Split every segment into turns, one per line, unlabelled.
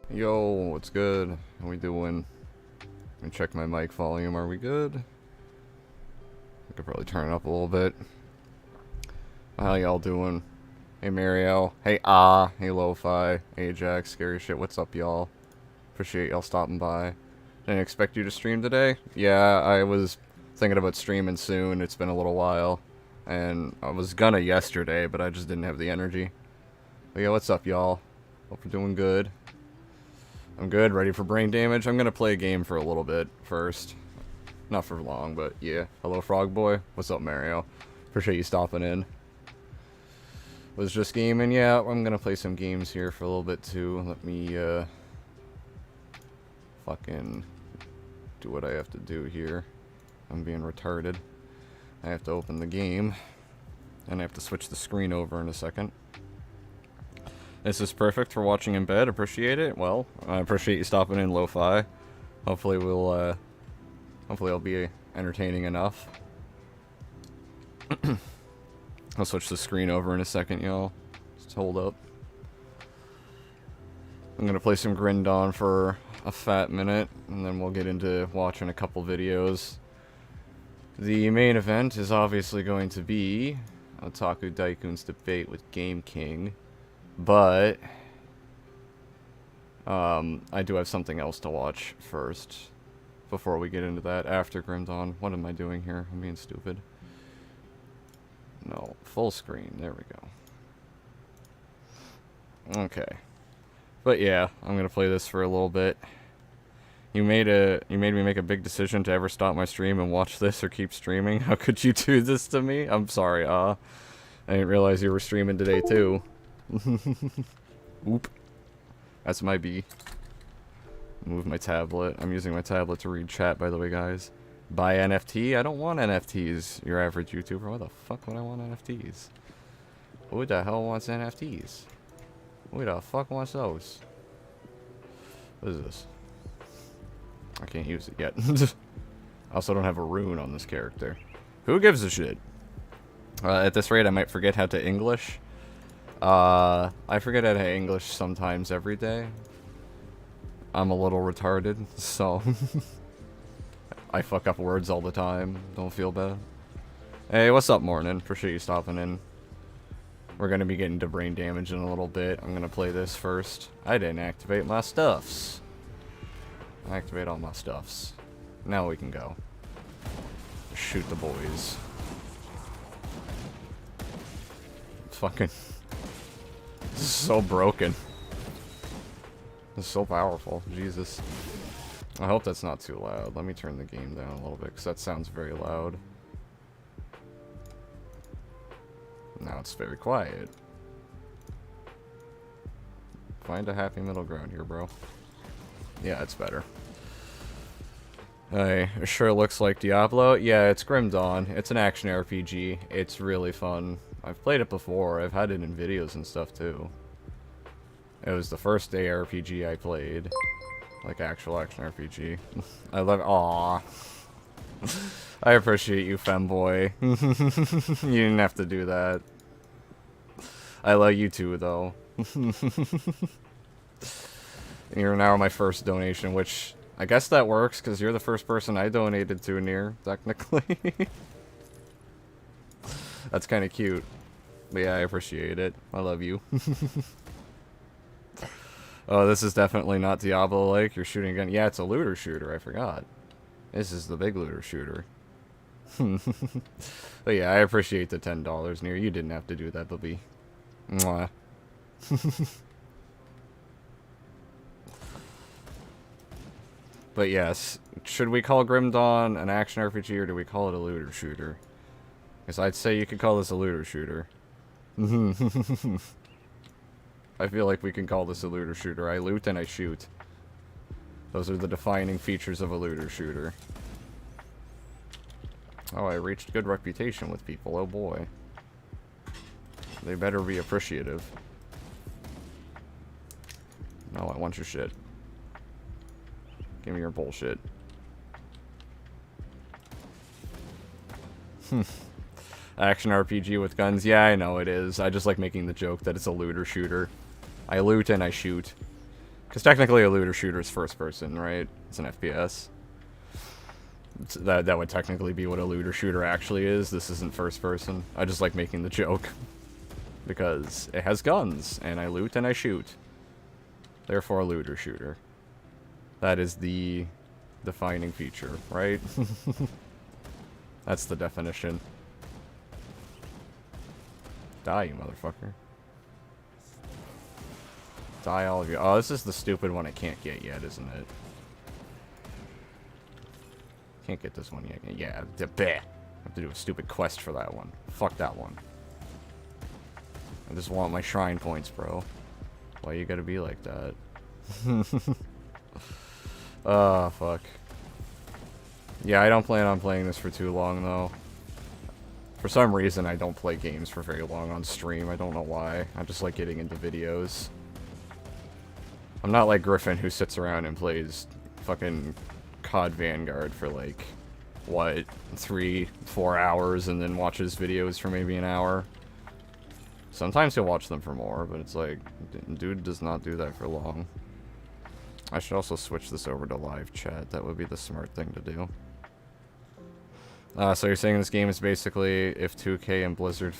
Yo, what's good? How we doing? Let me check my mic volume. Are we good? I could probably turn it up a little bit. How y'all doing? Hey Mario. Hey Hey Lo-Fi. Hey Jack. Scary shit. What's up, y'all? Appreciate y'all stopping by. Didn't expect you to stream today. Yeah, I was thinking about streaming soon. It's been a little while. And I was gonna yesterday, but I just didn't have the energy. But yeah, what's up, y'all? Hope you're doing good. I'm good, ready for brain damage. I'm gonna play a game for a little bit first. Not for long, but yeah. Hello, Frog Boy. What's up, Mario? Appreciate you stopping in. Was just gaming? Yeah, I'm gonna play some games here for a little bit too. Let me, fucking do what I have to do here. I'm being retarded. I have to open the game. And I have to switch the screen over in a second. This is perfect for watching in bed. Appreciate it. Well, I appreciate you stopping in, Lo-Fi. Hopefully hopefully I'll be entertaining enough. I'll switch the screen over in a second, y'all. Just hold up. I'm gonna play some Grin Dawn for a fat minute, and then we'll get into watching a couple videos. The main event is obviously going to be OtakuDaiKun's debate with Game King. But I do have something else to watch first before we get into that. After Grim Dawn. What am I doing here? I'm being stupid. No, full screen. There we go. Okay. But yeah, I'm gonna play this for a little bit. You made me make a big decision to ever stop my stream and watch this or keep streaming. How could you do this to me? I'm sorry, I didn't realize you were streaming today too. Oop. That's my B. Move my tablet. I'm using my tablet to read chat, by the way, guys. Buy NFT? I don't want NFTs, your average YouTuber. Why the fuck would I want NFTs? Who the hell wants NFTs? Who the fuck wants those? What is this? I can't use it yet. I also don't have a rune on this character. Who gives a shit? At this rate, I might forget how to English. I forget how to English sometimes every day. I'm a little retarded, so I fuck up words all the time. Don't feel bad. Hey, what's up, morning? Appreciate you stopping in. We're gonna be getting to brain damage in a little bit. I'm gonna play this first. I didn't activate my stuffs. Activate all my stuffs. Now we can go. Shoot the boys. Fucking... This is so broken. This is so powerful. Jesus. I hope that's not too loud. Let me turn the game down a little bit, because that sounds very loud. Now it's very quiet. Find a happy middle ground here, bro. Yeah, it's better. Hey, it sure looks like Diablo. Yeah, it's Grim Dawn. It's an action RPG. It's really fun. I've played it before. I've had it in videos and stuff too. It was the first day RPG I played. Like actual action RPG. I love it. Aww. I appreciate you, femboy. You didn't have to do that. I love you too, though. You're now my first donation, which I guess that works because you're the first person I donated to, Nier, technically. That's kind of cute. But yeah, I appreciate it. I love you. Oh, this is definitely not Diablo-like. You're shooting a gun. Yeah, it's a looter shooter. I forgot. This is the big looter shooter. But yeah, I appreciate the $10 near. You didn't have to do that, Bubby. Mwah. But yes, should we call Grim Dawn an action RPG or do we call it a looter shooter? Because I'd say you could call this a looter shooter. I feel like we can call this a looter shooter. I loot and I shoot. Those are the defining features of a looter shooter. Oh, I reached good reputation with people. Oh boy. They better be appreciative. No, I want your shit. Give me your bullshit. Action RPG with guns. Yeah, I know it is. I just like making the joke that it's a looter shooter. I loot and I shoot. Because technically a looter shooter is first person, right? It's an FPS. That would technically be what a looter shooter actually is. This isn't first person. I just like making the joke. Because it has guns, and I loot and I shoot. Therefore a looter shooter. That is the defining feature, right? That's the definition. Die, you motherfucker. Die, all of you. Oh, this is the stupid one I can't get yet, isn't it? Can't get this one yet. Yeah, I have to do a stupid quest for that one. Fuck that one. I just want my shrine points, bro. Why you gotta be like that? Oh, fuck. Yeah, I don't plan on playing this for too long, though. For some reason, I don't play games for very long on stream. I don't know why. I just like getting into videos. I'm not like Griffin, who sits around and plays fucking COD Vanguard for, like, what, 3-4 hours, and then watches videos for maybe an hour. Sometimes he'll watch them for more, but it's like, dude does not do that for long. I should also switch this over to live chat. That would be the smart thing to do. So you're saying this game is basically if 2K and Blizzard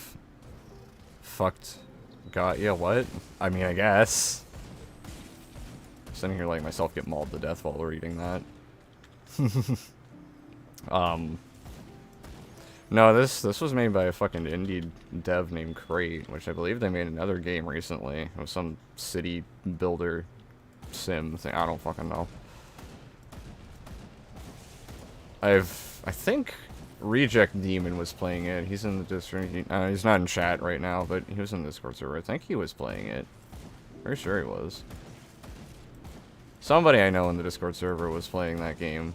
fucked... yeah, what? I mean, I guess. Sitting here letting myself get mauled to death while reading that. No, this was made by a fucking indie dev named Crate, which I believe they made another game recently. It was some city builder sim thing. I don't fucking know. I think Reject Demon was playing it. He's in the Discord. He's not in chat right now, but he was in the Discord server. I think he was playing it. Very sure he was. Somebody I know in the Discord server was playing that game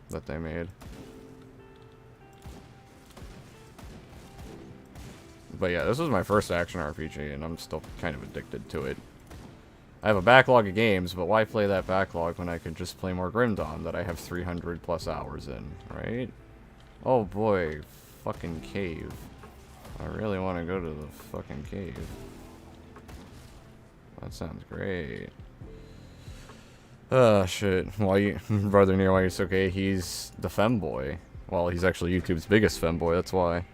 that they made. But yeah, this was my first action RPG, and I'm still kind of addicted to it. I have a backlog of games, but why play that backlog when I could just play more Grim Dawn that I have 300 plus hours in, right? Oh boy, fucking cave. I really want to go to the fucking cave. That sounds great. Oh shit. Why you, Brother Near, why you're so gay? He's the femboy. Well, he's actually YouTube's biggest femboy, that's why.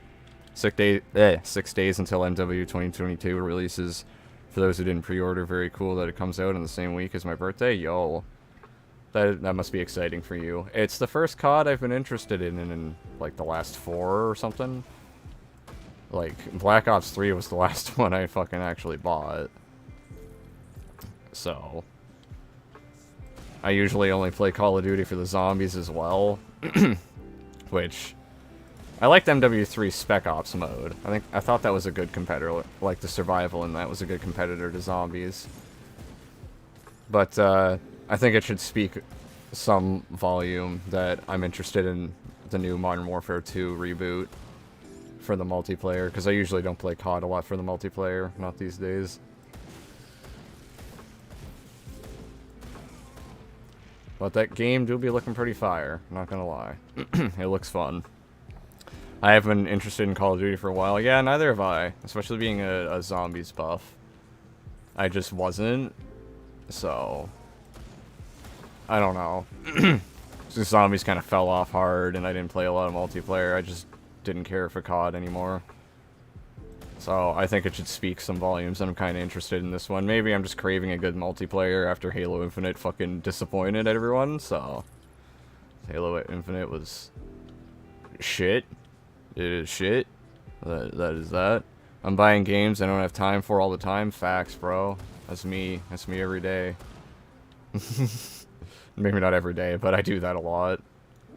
6 days until MW 2022 releases. For those who didn't pre-order, very cool that it comes out in the same week as my birthday. Yo, that must be exciting for you. It's the first COD I've been interested in like the last 4 or something. Like Black Ops 3 was the last one I fucking actually bought. So I usually only play Call of Duty for the zombies as well, which I liked MW3 Spec Ops mode. I thought that was a good competitor, like the survival in that was a good competitor to zombies. But I think it should speak some volume that I'm interested in the new Modern Warfare 2 reboot for the multiplayer, because I usually don't play COD a lot for the multiplayer, not these days. But that game do be looking pretty fire, not gonna lie. It looks fun. I have been interested in Call of Duty for a while. Yeah, neither have I. Especially being a zombies buff. I just wasn't. So I don't know. Since zombies kind of fell off hard and I didn't play a lot of multiplayer, I just didn't care for COD anymore. So I think it should speak some volumes, and I'm kind of interested in this one. Maybe I'm just craving a good multiplayer after Halo Infinite fucking disappointed everyone, so... Halo Infinite was... shit. It is shit. That is that. I'm buying games I don't have time for all the time. Facts, bro. That's me. That's me every day. Maybe not every day, but I do that a lot.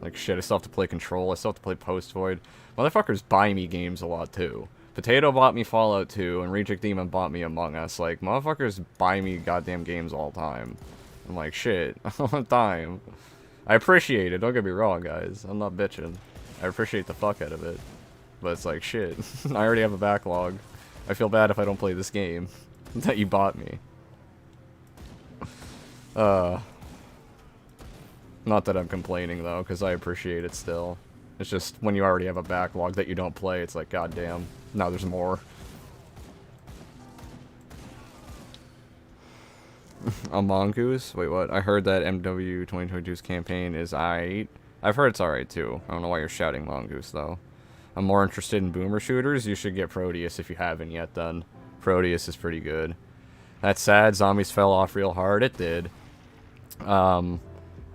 Like, shit, I still have to play Control. I still have to play Post Void. Motherfuckers buy me games a lot, too. Potato bought me Fallout 2, and Reject Demon bought me Among Us. Like, motherfuckers buy me goddamn games all the time. I'm like, shit, I don't have time. I appreciate it, don't get me wrong, guys. I'm not bitching. I appreciate the fuck out of it. But it's like, shit, I already have a backlog. I feel bad if I don't play this game that you bought me. Not that I'm complaining, though, because I appreciate it still. It's just, when you already have a backlog that you don't play, it's like, goddamn, now there's more. A Mongoose? Wait, what? I heard that MW 2022's campaign is aight. I've heard it's alright, too. I don't know why you're shouting Mongoose, though. I'm more interested in boomer shooters. You should get Proteus if you haven't yet done. Proteus is pretty good. That's sad. Zombies fell off real hard. It did.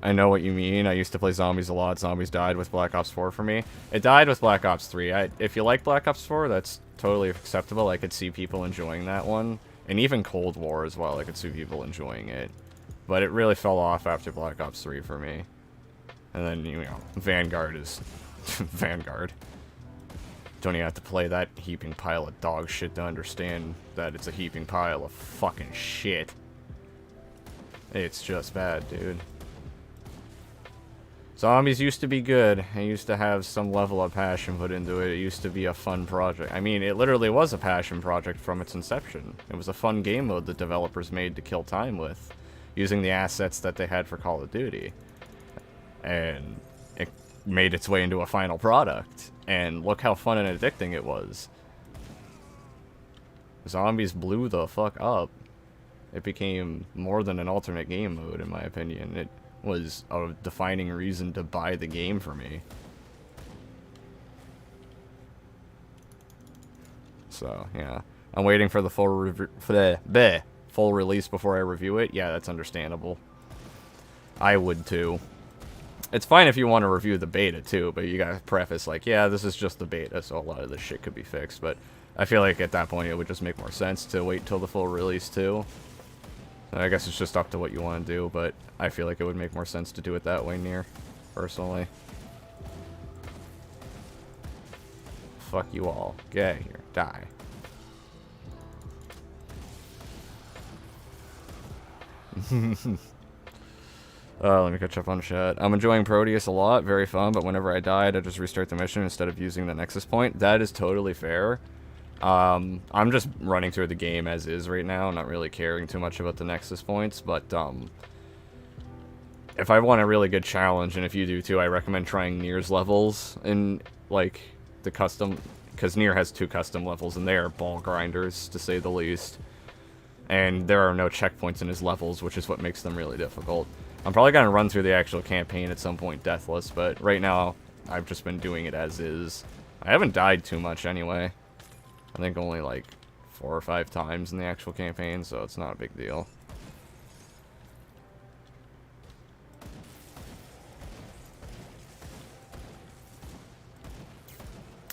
I know what you mean. I used to play Zombies a lot. Zombies died with Black Ops 4 for me. It died with Black Ops 3. If you like Black Ops 4, that's totally acceptable. I could see people enjoying that one. And even Cold War as well. I could see people enjoying it. But it really fell off after Black Ops 3 for me. And then, you know, Vanguard is... Vanguard. Don't even have to play that heaping pile of dog shit to understand that it's a heaping pile of fucking shit. It's just bad, dude. Zombies used to be good. I used to have some level of passion put into it. It used to be a fun project. I mean, it literally was a passion project from its inception. It was a fun game mode that developers made to kill time with, using the assets that they had for Call of Duty. And it made its way into a final product. And look how fun and addicting it was. Zombies blew the fuck up. It became more than an alternate game mode, in my opinion. It was a defining reason to buy the game for me. So, yeah. I'm waiting for the full release before I review it. Yeah, that's understandable. I would too. It's fine if you want to review the beta too, but you gotta preface like, yeah, this is just the beta, so a lot of this shit could be fixed. But I feel like at that point it would just make more sense to wait till the full release too. I guess it's just up to what you want to do, but I feel like it would make more sense to do it that way, Nier, personally. Fuck you all. Get out of here. Die. Let me catch up on chat. I'm enjoying Proteus a lot. Very fun, but whenever I died, I just restart the mission instead of using the Nexus point. That is totally fair. I'm just running through the game as is right now, not really caring too much about the Nexus points, but, if I want a really good challenge, and if you do too, I recommend trying Nier's levels in, like, the custom, because Nier has 2 custom levels, and they are ball grinders, to say the least. And there are no checkpoints in his levels, which is what makes them really difficult. I'm probably going to run through the actual campaign at some point deathless, but right now, I've just been doing it as is. I haven't died too much anyway. I think only like 4 or 5 times in the actual campaign, so it's not a big deal.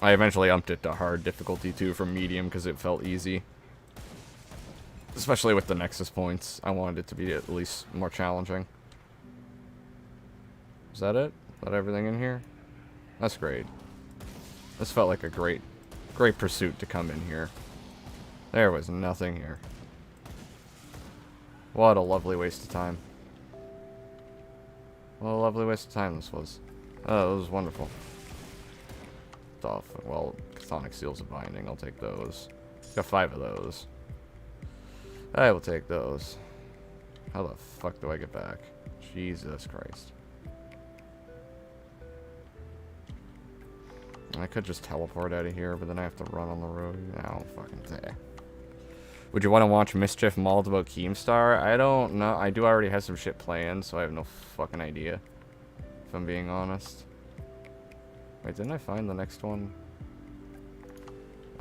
I eventually upped it to hard difficulty too from medium because it felt easy. Especially with the Nexus points. I wanted it to be at least more challenging. Is that it? Is that everything in here? That's great. This felt like a great pursuit to come in here. There was nothing here. What a lovely waste of time. What a lovely waste of time this was. Oh, it was wonderful. Well, Chthonic Seals of Binding, I'll take those. Got 5 of those. I will take those. How the fuck do I get back? Jesus Christ. I could just teleport out of here, but then I have to run on the road. I don't fucking say. Would you want to watch Mischief mauled about Keemstar? I don't know. I do already have some shit planned, so I have no fucking idea. If I'm being honest. Wait, didn't I find the next one?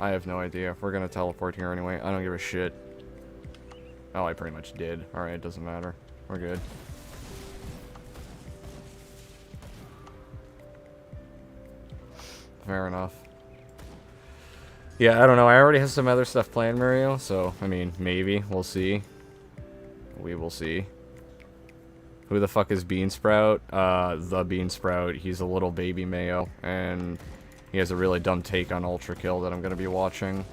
I have no idea. We're gonna teleport here anyway. I don't give a shit. Oh, I pretty much did. Alright, it doesn't matter. We're good. Fair enough. Yeah, I don't know. I already have some other stuff planned, Mario, so, I mean, maybe. We'll see. We will see. Who the fuck is Beansprout? The Beansprout. He's a little baby Mayo, and he has a really dumb take on Ultra Kill that I'm gonna be watching.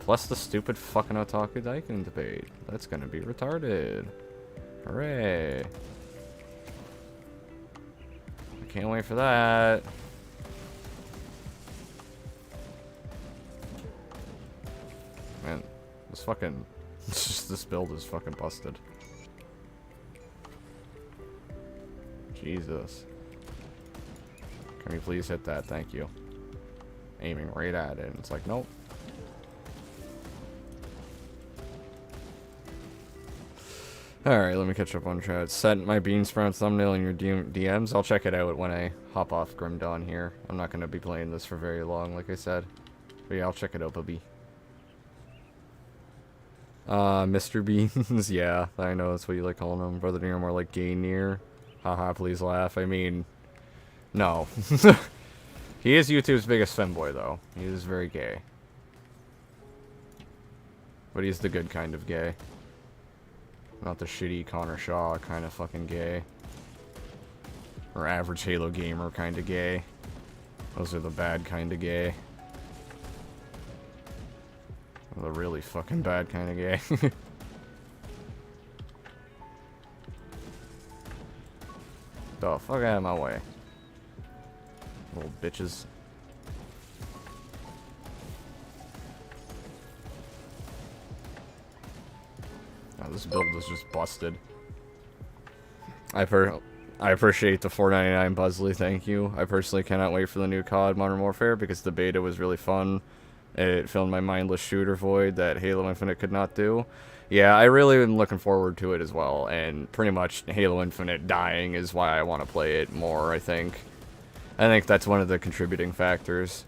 Plus the stupid fucking OtakuDaiKun debate. That's gonna be retarded. Hooray. I can't wait for that. Man, this fucking... this build is fucking busted. Jesus. Can we please hit that? Thank you. Aiming right at it. And it's like, nope. Alright, let me catch up on chat. Set my Beansprout thumbnail in your DMs. I'll check it out when I hop off Grim Dawn here. I'm not going to be playing this for very long, like I said. But yeah, I'll check it out, bubby. Mr. Beans. Yeah, I know that's what you like calling him. Brother Near, more like gay near. Haha, please laugh. I mean, no. He is YouTube's biggest femboy, though. He is very gay. But he's the good kind of gay. Not the shitty Connor Shaw kind of fucking gay. Or average Halo gamer kind of gay. Those are the bad kind of gay. The really fucking bad kind of gay. The fuck out of my way. Little bitches. Oh, this build is just busted. I appreciate the $4.99 Buzzley, thank you. I personally cannot wait for the new COD Modern Warfare because the beta was really fun. It filled my mindless shooter void that Halo Infinite could not do. Yeah, I really am looking forward to it as well, and pretty much Halo Infinite dying is why I want to play it more, I think. I think that's one of the contributing factors.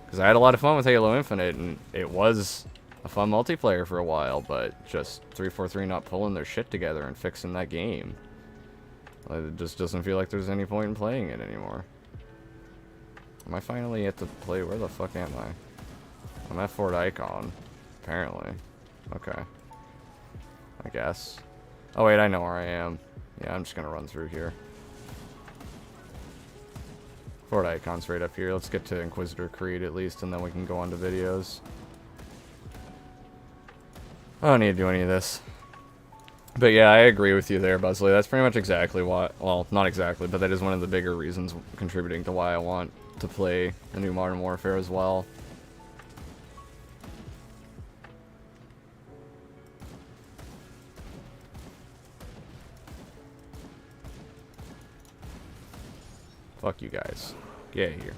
Because I had a lot of fun with Halo Infinite, and it was a fun multiplayer for a while, but just 343 not pulling their shit together and fixing that game. It just doesn't feel like there's any point in playing it anymore. Am I finally at the play? Where the fuck am I? I'm at Fort Icon, apparently. Okay. I guess. Oh wait, I know where I am. Yeah, I'm just gonna run through here. Fort Icon's right up here. Let's get to Inquisitor Creed at least, and then we can go on to videos. I don't need to do any of this. But yeah, I agree with you there, Buzzley. That's pretty much exactly why... Well, not exactly, but that is one of the bigger reasons contributing to why I want to play the new Modern Warfare as well. Fuck you guys. Get out of here.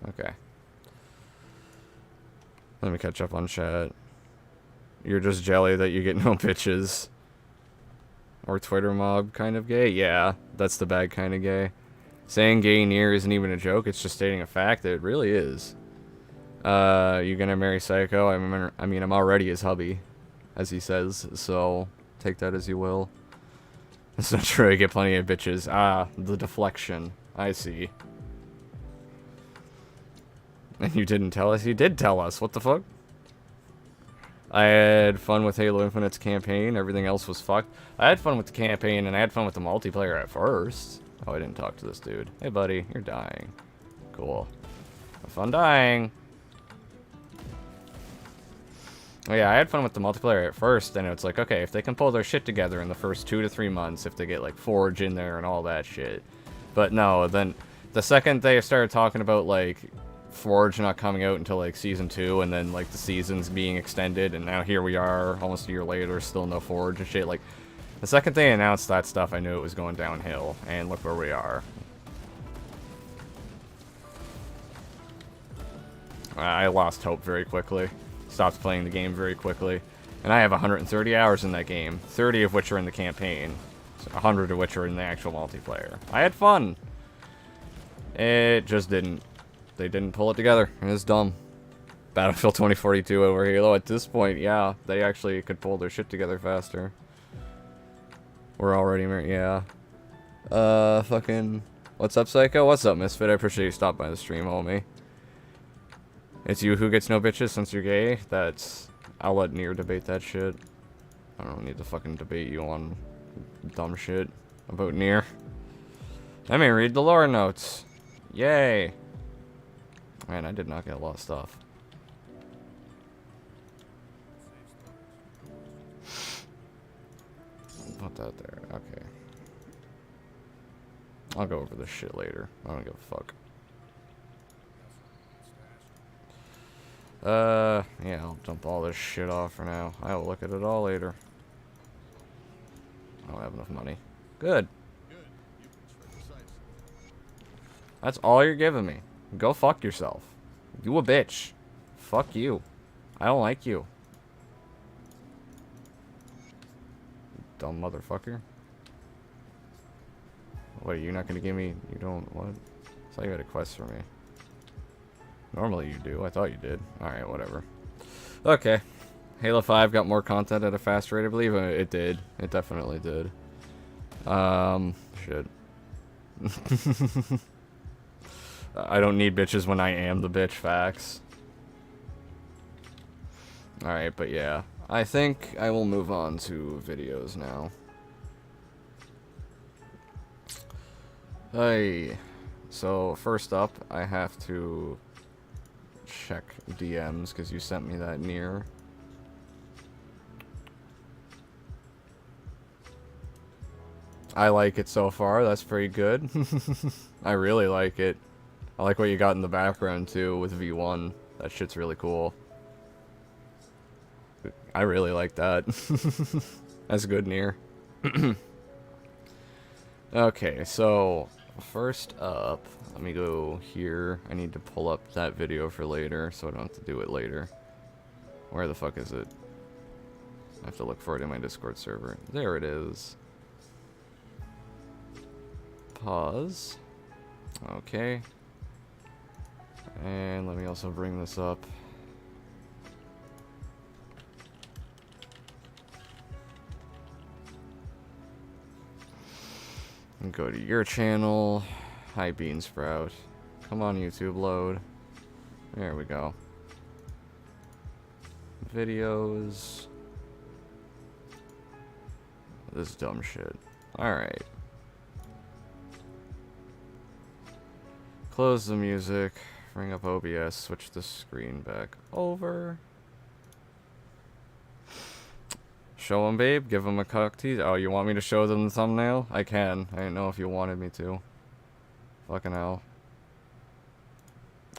Okay. Let me catch up on chat. You're just jelly that you get no bitches. Or Twitter mob kind of gay? Yeah, that's the bad kind of gay. Saying gay near isn't even a joke, it's just stating a fact. It really is. You gonna marry Psycho? I mean, I'm already his hubby, as he says, so take that as you will. That's not true, I get plenty of bitches. Ah, the deflection. I see. And you didn't tell us? You did tell us. What the fuck? I had fun with Halo Infinite's campaign. Everything else was fucked. I had fun with the campaign, and I had fun with the multiplayer at first. Oh, I didn't talk to this dude. Hey, buddy. You're dying. Cool. Have fun dying. Oh yeah, I had fun with the multiplayer at first, and it's like, okay, if they can pull their shit together in the first 2 to 3 months, if they get, like, Forge in there and all that shit. But no, then the second they started talking about, like, Forge not coming out until, like, Season 2, and then, like, the seasons being extended, and now here we are, almost a year later, still no Forge and shit, like, the second they announced that stuff, I knew it was going downhill, and look where we are. I lost hope very quickly. Stopped playing the game very quickly. And I have 130 hours in that game, 30 of which are in the campaign, 100 of which are in the actual multiplayer. I had fun. It just didn't they didn't pull it together. It is dumb. Battlefield 2042 over Halo. At this point, yeah, they actually could pull their shit together faster. We're already married, yeah. Fucking... What's up, Psycho? What's up, Misfit? I appreciate you stopping by the stream, homie. It's you who gets no bitches since you're gay? That's... I'll let Nier debate that shit. I don't need to fucking debate you on dumb shit about Nier. Let me read the lore notes. Yay. Man, I did not get a lot of stuff. Put that there. Okay. I'll go over this shit later. I don't give a fuck. Yeah, I'll dump all this shit off for now. I will look at it all later. I don't have enough money. Good. That's all you're giving me. Go fuck yourself. You a bitch. Fuck you. I don't like you. Dumb motherfucker. What, are you not gonna give me... You don't... What? I thought you had a quest for me. Normally you do. I thought you did. Alright, whatever. Okay. Halo 5 got more content at a faster rate, I believe. It did. It definitely did. Shit. I don't need bitches when I am the bitch, facts. Alright, but yeah. I think I will move on to videos now. Hey. So, first up, I have to check DMs, because you sent me that Nier. I like it so far, that's pretty good. I really like it. I like what you got in the background, too, with V1. That shit's really cool. I really like that. That's good, Nier. Okay, so... First up, let me go here. I need to pull up that video for later, so I don't have to do it later. Where the fuck is it? I have to look for it in my Discord server. There it is. Pause. Okay. And let me also bring this up. And go to your channel. Hi, Beansprout. Come on, YouTube, load. There we go. Videos. This dumb shit. Alright. Close the music. Bring up OBS. Switch the screen back over. Show them, babe. Give them a cock tease. Oh, you want me to show them the thumbnail? I can. I didn't know if you wanted me to. Fucking hell.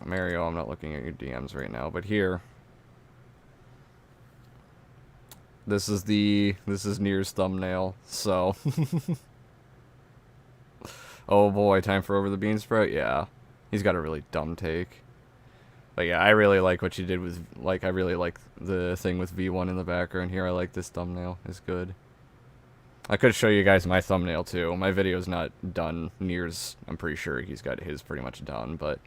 Mario, I'm not looking at your DMs right now, but here. This is Nier's thumbnail, so. Oh boy, time for Over the Beansprout? Yeah. He's got a really dumb take. But yeah, I really like what you did with, I really like the thing with V1 in the background here. I like this thumbnail. It's good. I could show you guys my thumbnail too. My video's not done. Nier's, I'm pretty sure he's got his pretty much done, but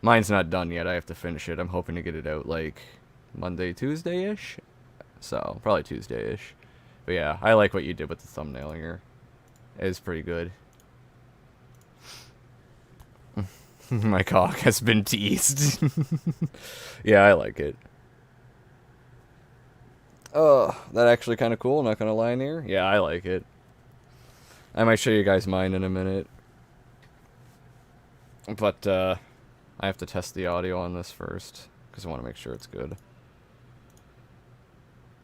mine's not done yet. I have to finish it. I'm hoping to get it out Monday, Tuesday-ish. So, probably Tuesday-ish. But yeah, I like what you did with the thumbnail here. It's pretty good. My cock has been teased. Yeah, I like it. Oh, that actually kind of cool, not gonna lie, Nier. Yeah, I like it. I might show you guys mine in a minute. But, I have to test the audio on this first, because I want to make sure it's good.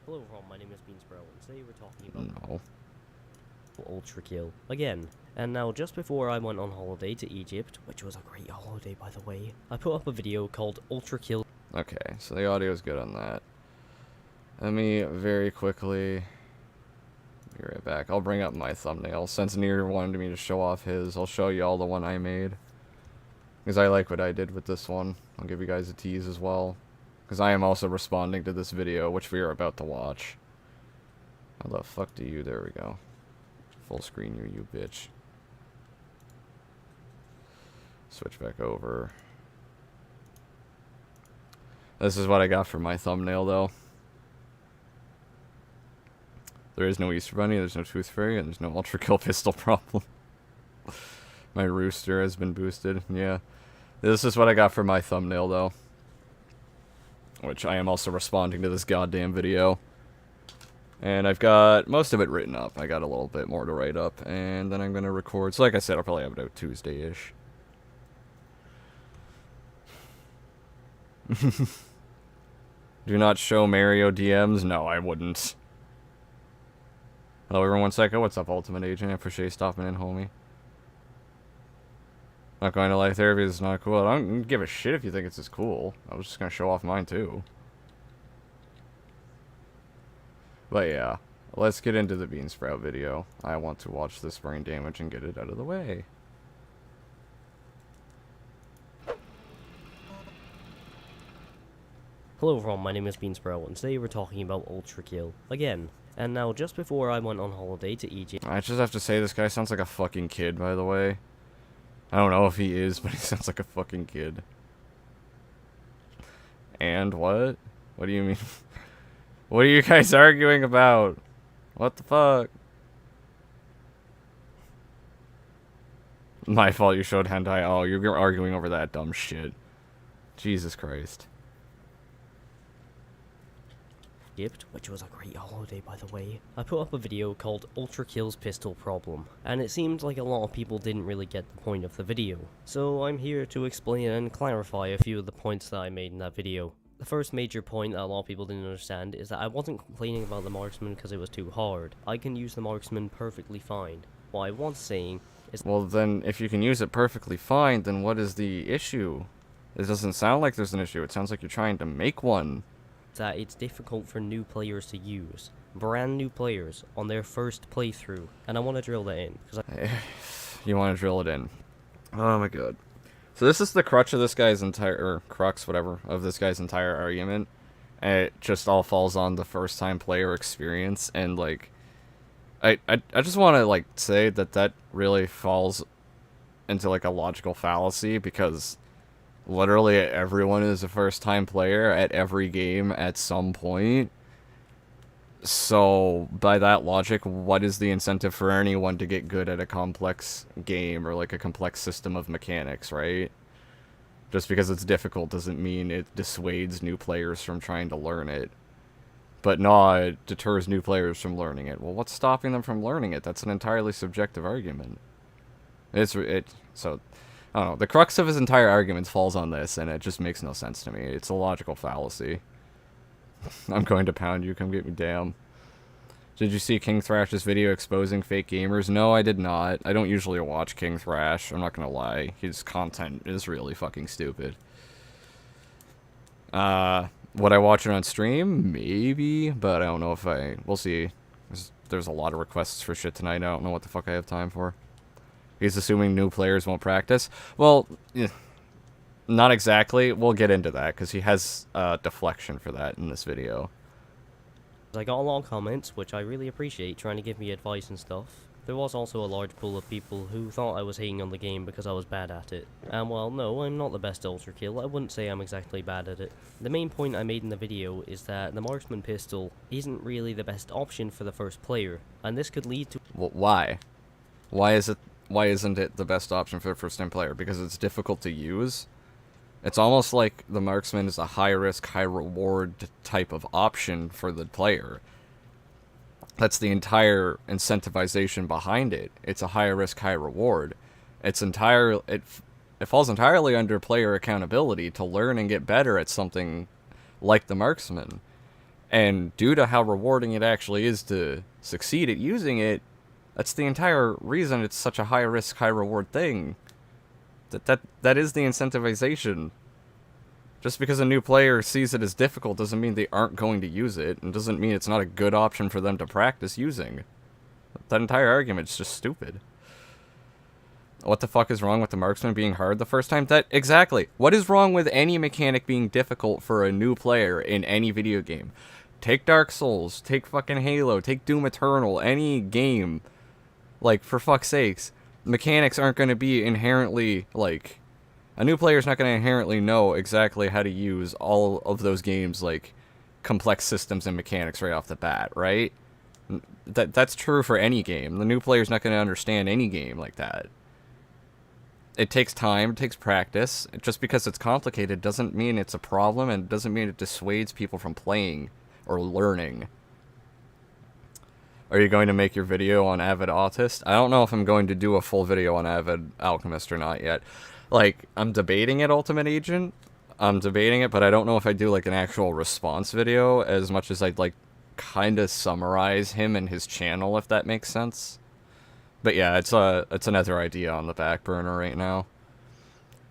Hello everyone, my name is Beansprout, and today we're talking about
No.
Ultra Kill again. And now, just before I went on holiday to Egypt, which was a great holiday by the way, I put up a video called Ultra Kill.
Okay, so the audio is good on that. Let me very quickly be right back. I'll bring up my thumbnail. Since Nier wanted me to show off his, I'll show you all the one I made. Because I like what I did with this one. I'll give you guys a tease as well. Because I am also responding to this video, which we are about to watch. How the fuck do you... There we go. Full screen you bitch. Switch back over. This is what I got for my thumbnail, though. There is no Easter Bunny, there's no Tooth Fairy, and there's no Ultra Kill Pistol problem. My rooster has been boosted, yeah. This is what I got for my thumbnail, though. Which I am also responding to this goddamn video. And I've got most of it written up. I got a little bit more to write up, and then I'm going to record. So like I said, I'll probably have it out Tuesday-ish. Do not show Mario DMs? No, I wouldn't. Hello everyone, Psycho. What's up, Ultimate Agent? I appreciate you stopping in, homie. Not going to live therapy, this is not cool. I don't give a shit if you think it's as cool. I was just going to show off mine, too. But yeah, let's get into the Beansprout video. I want to watch this brain damage and get it out of the way.
Hello everyone, my name is Beansprout, and today we're talking about Ultra Kill, again. And now, just before I went on holiday to Egypt...
I just have to say, this guy sounds like a fucking kid, by the way. I don't know if he is, but he sounds like a fucking kid. And what? What do you mean? What are you guys arguing about? What the fuck? My fault you showed hentai. Oh, you're arguing over that dumb shit. Jesus Christ.
Which was a great holiday, by the way. I put up a video called Ultra Kill's Pistol Problem, and it seemed like a lot of people didn't really get the point of the video. So I'm here to explain and clarify a few of the points that I made in that video. The first major point that a lot of people didn't understand is that I wasn't complaining about the marksman because it was too hard. I can use the marksman perfectly fine. What I was saying is...
Well then, if you can use it perfectly fine, then what is the issue? It doesn't sound like there's an issue. It sounds like you're trying to make one.
That it's difficult for new players to use. Brand new players on their first playthrough. And I want to drill that in.
You want to drill it in. Oh my god. So this is the crux of this guy's entire argument. And it just all falls on the first time player experience. And like, I just want to like say that really falls into like a logical fallacy, because literally everyone is a first-time player at every game at some point. So, by that logic, what is the incentive for anyone to get good at a complex game or, like, a complex system of mechanics, right? Just because it's difficult doesn't mean it dissuades new players from trying to learn it. But no, it deters new players from learning it. Well, what's stopping them from learning it? That's an entirely subjective argument. So... I don't know, the crux of his entire argument falls on this, and it just makes no sense to me. It's a logical fallacy. I'm going to pound you, come get me, damn. Did you see King Thrash's video exposing fake gamers? No, I did not. I don't usually watch King Thrash, I'm not gonna lie. His content is really fucking stupid. Would I watch it on stream? Maybe, but I don't know if we'll see. There's a lot of requests for shit tonight, I don't know what the fuck I have time for. He's assuming new players won't practice. Well, not exactly. We'll get into that, because he has deflection for that in this video.
I got a lot of comments, which I really appreciate, trying to give me advice and stuff. There was also a large pool of people who thought I was hating on the game because I was bad at it. And well, no, I'm not the best Ultra Kill. I wouldn't say I'm exactly bad at it. The main point I made in the video is that the marksman pistol isn't really the best option for the first player, and this could lead to...
Well, why? Why isn't it the best option for the first-time player? Because it's difficult to use? It's almost like the marksman is a high-risk, high-reward type of option for the player. That's the entire incentivization behind it. It's a high-risk, high-reward. It falls entirely under player accountability to learn and get better at something like the marksman. And due to how rewarding it actually is to succeed at using it, that's the entire reason it's such a high-risk, high-reward thing. That is the incentivization. Just because a new player sees it as difficult doesn't mean they aren't going to use it, and doesn't mean it's not a good option for them to practice using. That entire argument is just stupid. What the fuck is wrong with the marksman being hard the first time? Exactly. What is wrong with any mechanic being difficult for a new player in any video game? Take Dark Souls, take fucking Halo, take Doom Eternal, any game. Like, for fuck's sakes, mechanics aren't going to be inherently, like, A new player is not going to inherently know exactly how to use all of those games, like, complex systems and mechanics right off the bat, right? That's true for any game. The new player's not going to understand any game like that. It takes time, it takes practice. Just because it's complicated doesn't mean it's a problem, and doesn't mean it dissuades people from playing or learning. Are you going to make your video on Avid Autist? I don't know if I'm going to do a full video on Avid Alchemist or not yet. Like, I'm debating it, Ultimate Agent. I'm debating it, but I don't know if I do, like, an actual response video as much as I'd, like, kind of summarize him and his channel, if that makes sense. But yeah, it's another idea on the back burner right now.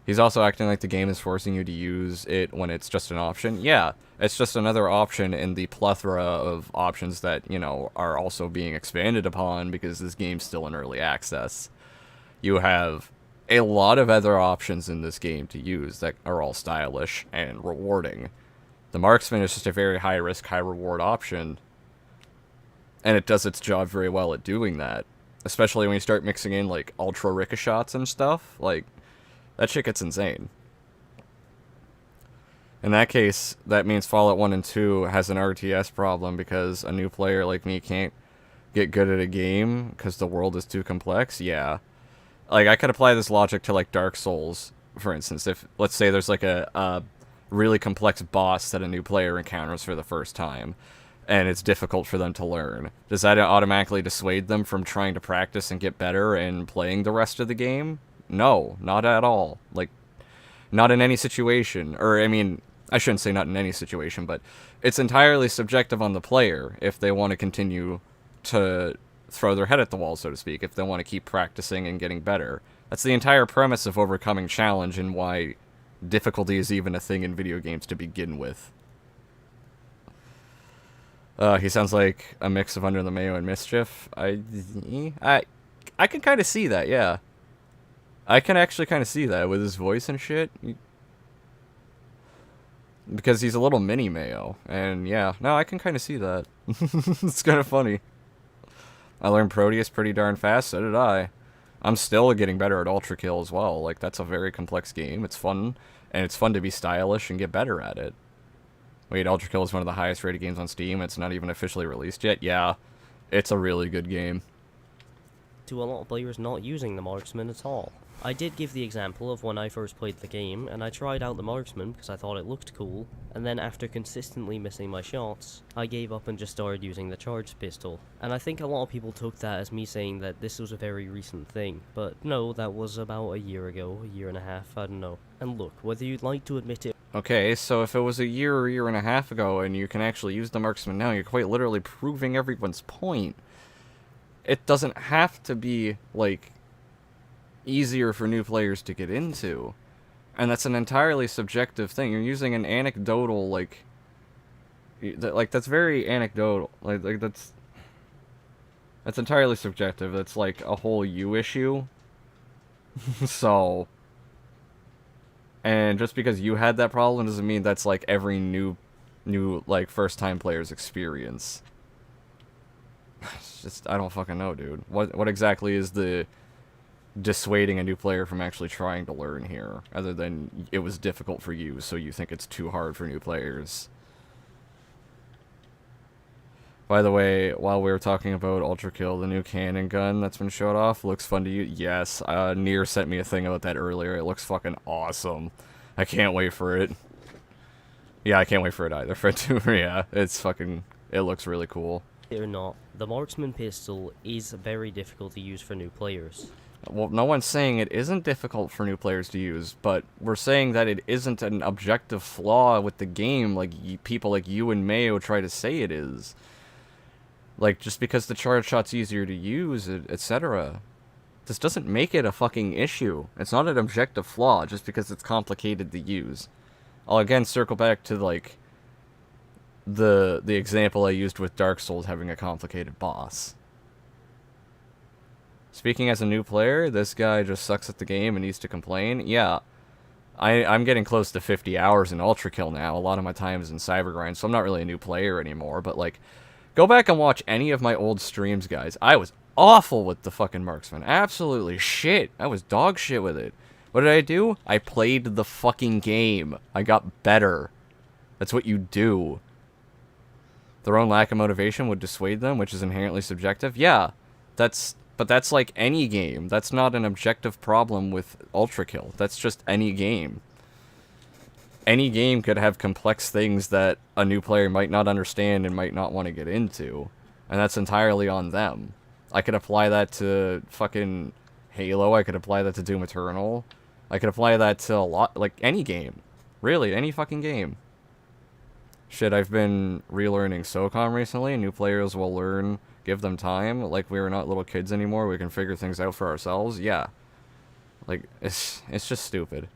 He's also acting like the game is forcing you to use it when it's just an option. Yeah, it's just another option in the plethora of options that, you know, are also being expanded upon because this game's still in early access. You have a lot of other options in this game to use that are all stylish and rewarding. The Marksman is just a very high-risk, high-reward option, and it does its job very well at doing that. Especially when you start mixing in, like, ultra ricochets and stuff. Like, that shit gets insane. In that case, that means Fallout 1 and 2 has an RTS problem because a new player like me can't get good at a game because the world is too complex. Yeah. Like, I could apply this logic to, like, Dark Souls, for instance. If, let's say there's, like, a really complex boss that a new player encounters for the first time, and it's difficult for them to learn. Does that automatically dissuade them from trying to practice and get better and playing the rest of the game? No, not at all. Like, not in any situation. Or, I mean, I shouldn't say not in any situation, but it's entirely subjective on the player if they want to continue to throw their head at the wall, so to speak, if they want to keep practicing and getting better. That's the entire premise of overcoming challenge and why difficulty is even a thing in video games to begin with. He sounds like a mix of Under the Mayo and Mischief. I can kind of see that, yeah. I can actually kind of see that with his voice and shit. Because he's a little mini Mayo. And yeah, no, I can kind of see that. It's kind of funny. I learned Proteus pretty darn fast, so did I. I'm still getting better at Ultra Kill as well. Like, that's a very complex game. It's fun, and it's fun to be stylish and get better at it. Wait, Ultra Kill is one of the highest rated games on Steam. It's not even officially released yet. Yeah, it's a really good game.
To a lot of players not using the Marksman at all. I did give the example of when I first played the game, and I tried out the Marksman because I thought it looked cool, and then after consistently missing my shots, I gave up and just started using the charged pistol. And I think a lot of people took that as me saying that this was a very recent thing, but no, that was about a year ago, a year and a half, I don't know. And look, whether you'd like to admit it.
Okay, so if it was a year or year and a half ago and you can actually use the Marksman now, you're quite literally proving everyone's point. It doesn't have to be, like, easier for new players to get into. And that's an entirely subjective thing. You're using an anecdotal, like that's very anecdotal. Like that's entirely subjective. That's like a whole you issue. So, and just because you had that problem doesn't mean that's like every new like first time player's experience. It's just, I don't fucking know, dude. What exactly is the dissuading a new player from actually trying to learn here, other than it was difficult for you, so you think it's too hard for new players? By the way, while we were talking about Ultra Kill, the new cannon gun that's been showed off looks fun to use. Yes, Nier sent me a thing about that earlier. It looks fucking awesome. I can't wait for it. Yeah, I can't wait for it either. For it too. Yeah, it looks really cool.
Or not, the Marksman pistol is very difficult to use for new players.
Well, no one's saying it isn't difficult for new players to use, but we're saying that it isn't an objective flaw with the game like people like you and Mayo try to say it is. Like, just because the charge shot's easier to use, etc. This doesn't make it a fucking issue. It's not an objective flaw just because it's complicated to use. I'll again circle back to, like, the example I used with Dark Souls having a complicated boss. Speaking as a new player, this guy just sucks at the game and needs to complain. Yeah, I'm getting close to 50 hours in Ultra Kill now. A lot of my time is in Cybergrind, so I'm not really a new player anymore. But, like, go back and watch any of my old streams, guys. I was awful with the fucking Marksman. Absolutely shit. I was dog shit with it. What did I do? I played the fucking game. I got better. That's what you do. Their own lack of motivation would dissuade them, which is inherently subjective. Yeah, but that's like any game. That's not an objective problem with Ultra Kill. That's just any game. Any game could have complex things that a new player might not understand and might not want to get into. And that's entirely on them. I could apply that to fucking Halo. I could apply that to Doom Eternal. I could apply that to a lot, like any game. Really, any fucking game. Shit, I've been relearning SOCOM recently. New players will learn, give them time. Like, we're not little kids anymore. We can figure things out for ourselves. Yeah. Like, it's just stupid.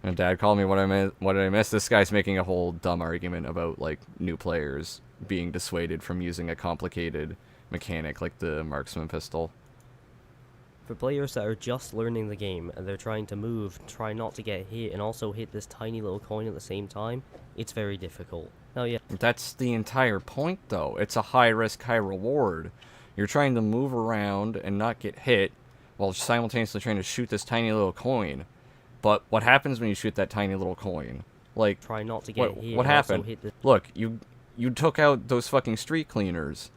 And Dad called me what did I miss? This guy's making a whole dumb argument about, like, new players being dissuaded from using a complicated mechanic like the marksman pistol.
For players that are just learning the game and they're trying to move, try not to get hit, and also hit this tiny little coin at the same time, it's very difficult. Now, yeah.
That's the entire point, though. It's a high risk, high reward. You're trying to move around and not get hit while simultaneously trying to shoot this tiny little coin. But what happens when you shoot that tiny little coin? Like,
try not to get hit.
What happened? Look, you took out those fucking street cleaners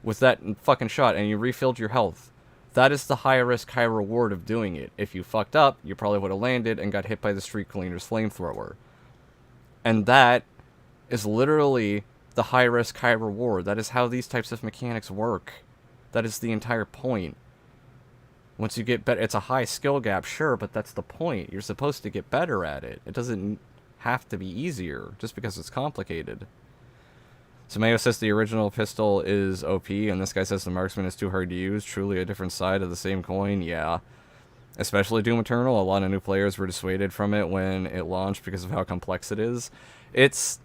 with that fucking shot and you refilled your health. That is the high risk, high reward of doing it. If you fucked up, you probably would have landed and got hit by the street cleaner's flamethrower. And that is literally the high risk, high reward. That is how these types of mechanics work. That is the entire point. Once you get better, it's a high skill gap, sure, but that's the point. You're supposed to get better at it. It doesn't have to be easier just because it's complicated. So Mayo says the original pistol is OP, and this guy says the marksman is too hard to use. Truly a different side of the same coin, yeah. Especially Doom Eternal, a lot of new players were dissuaded from it when it launched because of how complex it is. It's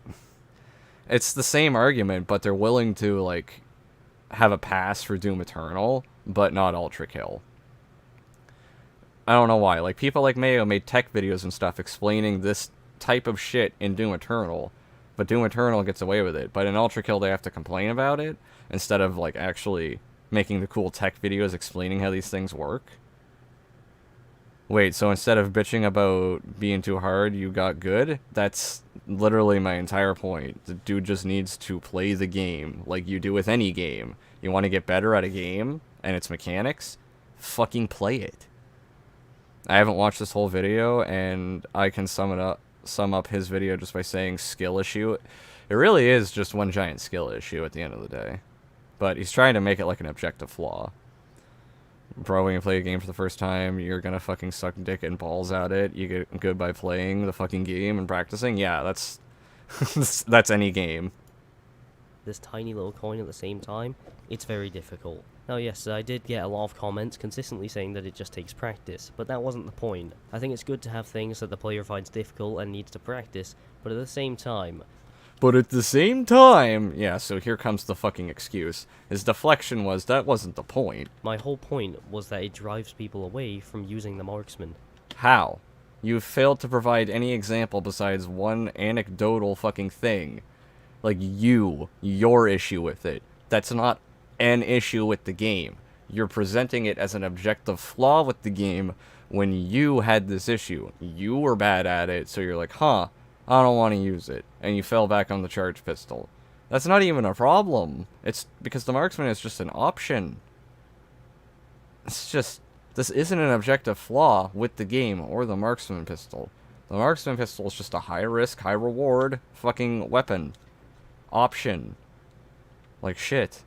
the same argument, but they're willing to, like, have a pass for Doom Eternal, but not Ultra Kill. I don't know why. Like, people like Mayo made tech videos and stuff explaining this type of shit in Doom Eternal, but Doom Eternal gets away with it. But in Ultra Kill, they have to complain about it instead of, like, actually making the cool tech videos explaining how these things work. Wait, so instead of bitching about being too hard, you got good? That's literally my entire point. The dude just needs to play the game like you do with any game. You want to get better at a game and its mechanics? Fucking play it. I haven't watched this whole video, and I can sum up his video just by saying skill issue. It really is just one giant skill issue at the end of the day. But he's trying to make it like an objective flaw. Bro, when you play a game for the first time, you're gonna fucking suck dick and balls at it. You get good by playing the fucking game and practicing. Yeah, that's that's any game.
This tiny little coin at the same time, it's very difficult. Now yes, I did get a lot of comments consistently saying that it just takes practice, but that wasn't the point. I think it's good to have things that the player finds difficult and needs to practice, but at the same time...
Yeah, so here comes the fucking excuse. His deflection was, that wasn't the point.
My whole point was that it drives people away from using the marksman.
How? You've failed to provide any example besides one anecdotal fucking thing. Like your issue with it. That's not an issue with the game. You're presenting it as an objective flaw with the game when you had this issue. You were bad at it, so you're like, huh, I don't want to use it. And you fell back on the charged pistol. That's not even a problem. It's because the marksman is just an option. It's just, this isn't an objective flaw with the game or the marksman pistol. The marksman pistol is just a high risk, high reward fucking weapon. Option. Like shit.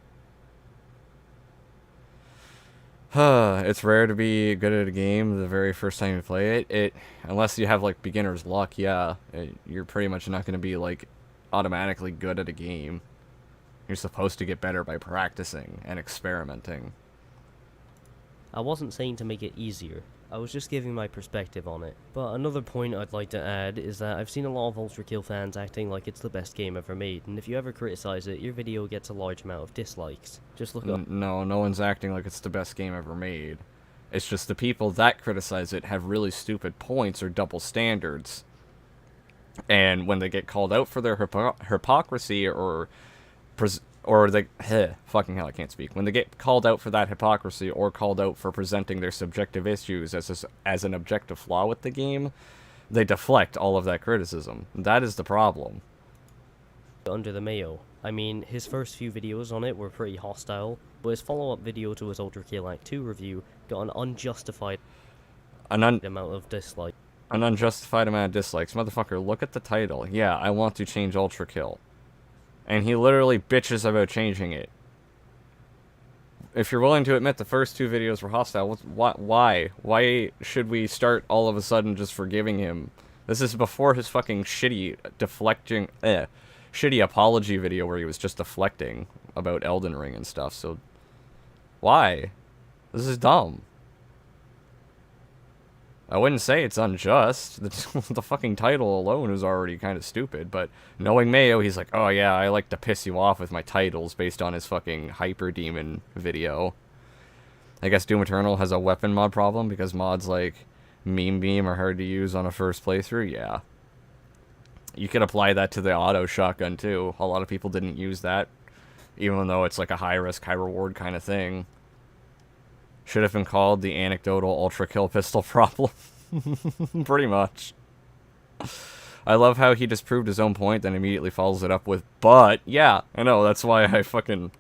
It's rare to be good at a game the very first time you play it. Unless you have like beginner's luck, yeah, you're pretty much not going to be like automatically good at a game. You're supposed to get better by practicing and experimenting.
I wasn't saying to make it easier, I was just giving my perspective on it. But another point I'd like to add is that I've seen a lot of Ultra Kill fans acting like it's the best game ever made, and if you ever criticize it, your video gets a large amount of dislikes. Just look up.
No one's acting like it's the best game ever made. It's just the people that criticize it have really stupid points or double standards. And when they get called out for their hypocrisy or or they, fucking hell, I can't speak. When they get called out for that hypocrisy or called out for presenting their subjective issues as an objective flaw with the game, they deflect all of that criticism. That is the problem.
Under the mayo. I mean, his first few videos on it were pretty hostile, but his follow-up video to his Ultra Kill Act 2 review got an unjustified amount of dislike.
An unjustified amount of dislikes. Motherfucker, look at the title. Yeah, I want to change Ultra Kill. And he literally bitches about changing it. If you're willing to admit the first 2 videos were hostile, why? Why should we start all of a sudden just forgiving him? This is before his fucking shitty shitty apology video where he was just deflecting about Elden Ring and stuff, so why? This is dumb. I wouldn't say it's unjust. The fucking title alone is already kind of stupid, but knowing Mayo, he's like, oh yeah, I like to piss you off with my titles based on his fucking Hyper Demon video. I guess Doom Eternal has a weapon mod problem because mods like Meme Beam are hard to use on a first playthrough, yeah. You could apply that to the auto shotgun too. A lot of people didn't use that, even though it's like a high risk, high reward kind of thing. Should have been called the anecdotal ultra kill pistol problem. Pretty much. I love how he disproved his own point, then immediately follows it up with, but, yeah, I know, that's why I fucking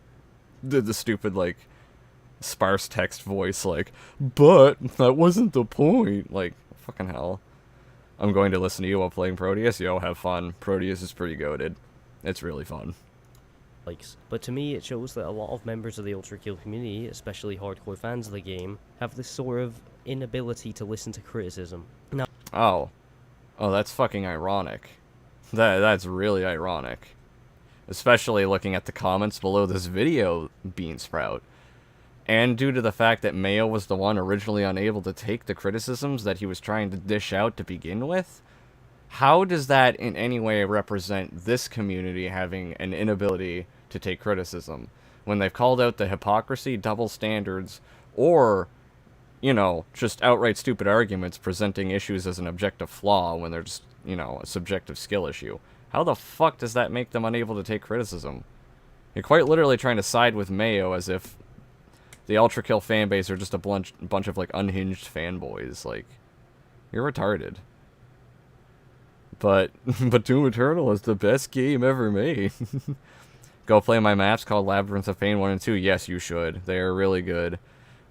did the stupid, like, sparse text voice, like, but, that wasn't the point. Like, fucking hell. I'm going to listen to you while playing Proteus. Yo, have fun. Proteus is pretty goated. It's really fun.
But to me, it shows that a lot of members of the Ultra Kill community, especially hardcore fans of the game, have this sort of inability to listen to criticism. Now,
oh, that's fucking ironic. That's really ironic. Especially looking at the comments below this video, Beansprout. And due to the fact that Mayo was the one originally unable to take the criticisms that he was trying to dish out to begin with, how does that in any way represent this community having an inability to take criticism when they've called out the hypocrisy, double standards, or, you know, just outright stupid arguments presenting issues as an objective flaw when they're just, you know, a subjective skill issue? How the fuck does that make them unable to take criticism? You're quite literally trying to side with Mayo as if the Ultra Kill fanbase are just a bunch of, like, unhinged fanboys. Like, you're retarded. But Doom Eternal is the best game ever made. Go play my maps called Labyrinth of Pain 1 and 2. Yes, you should. They are really good.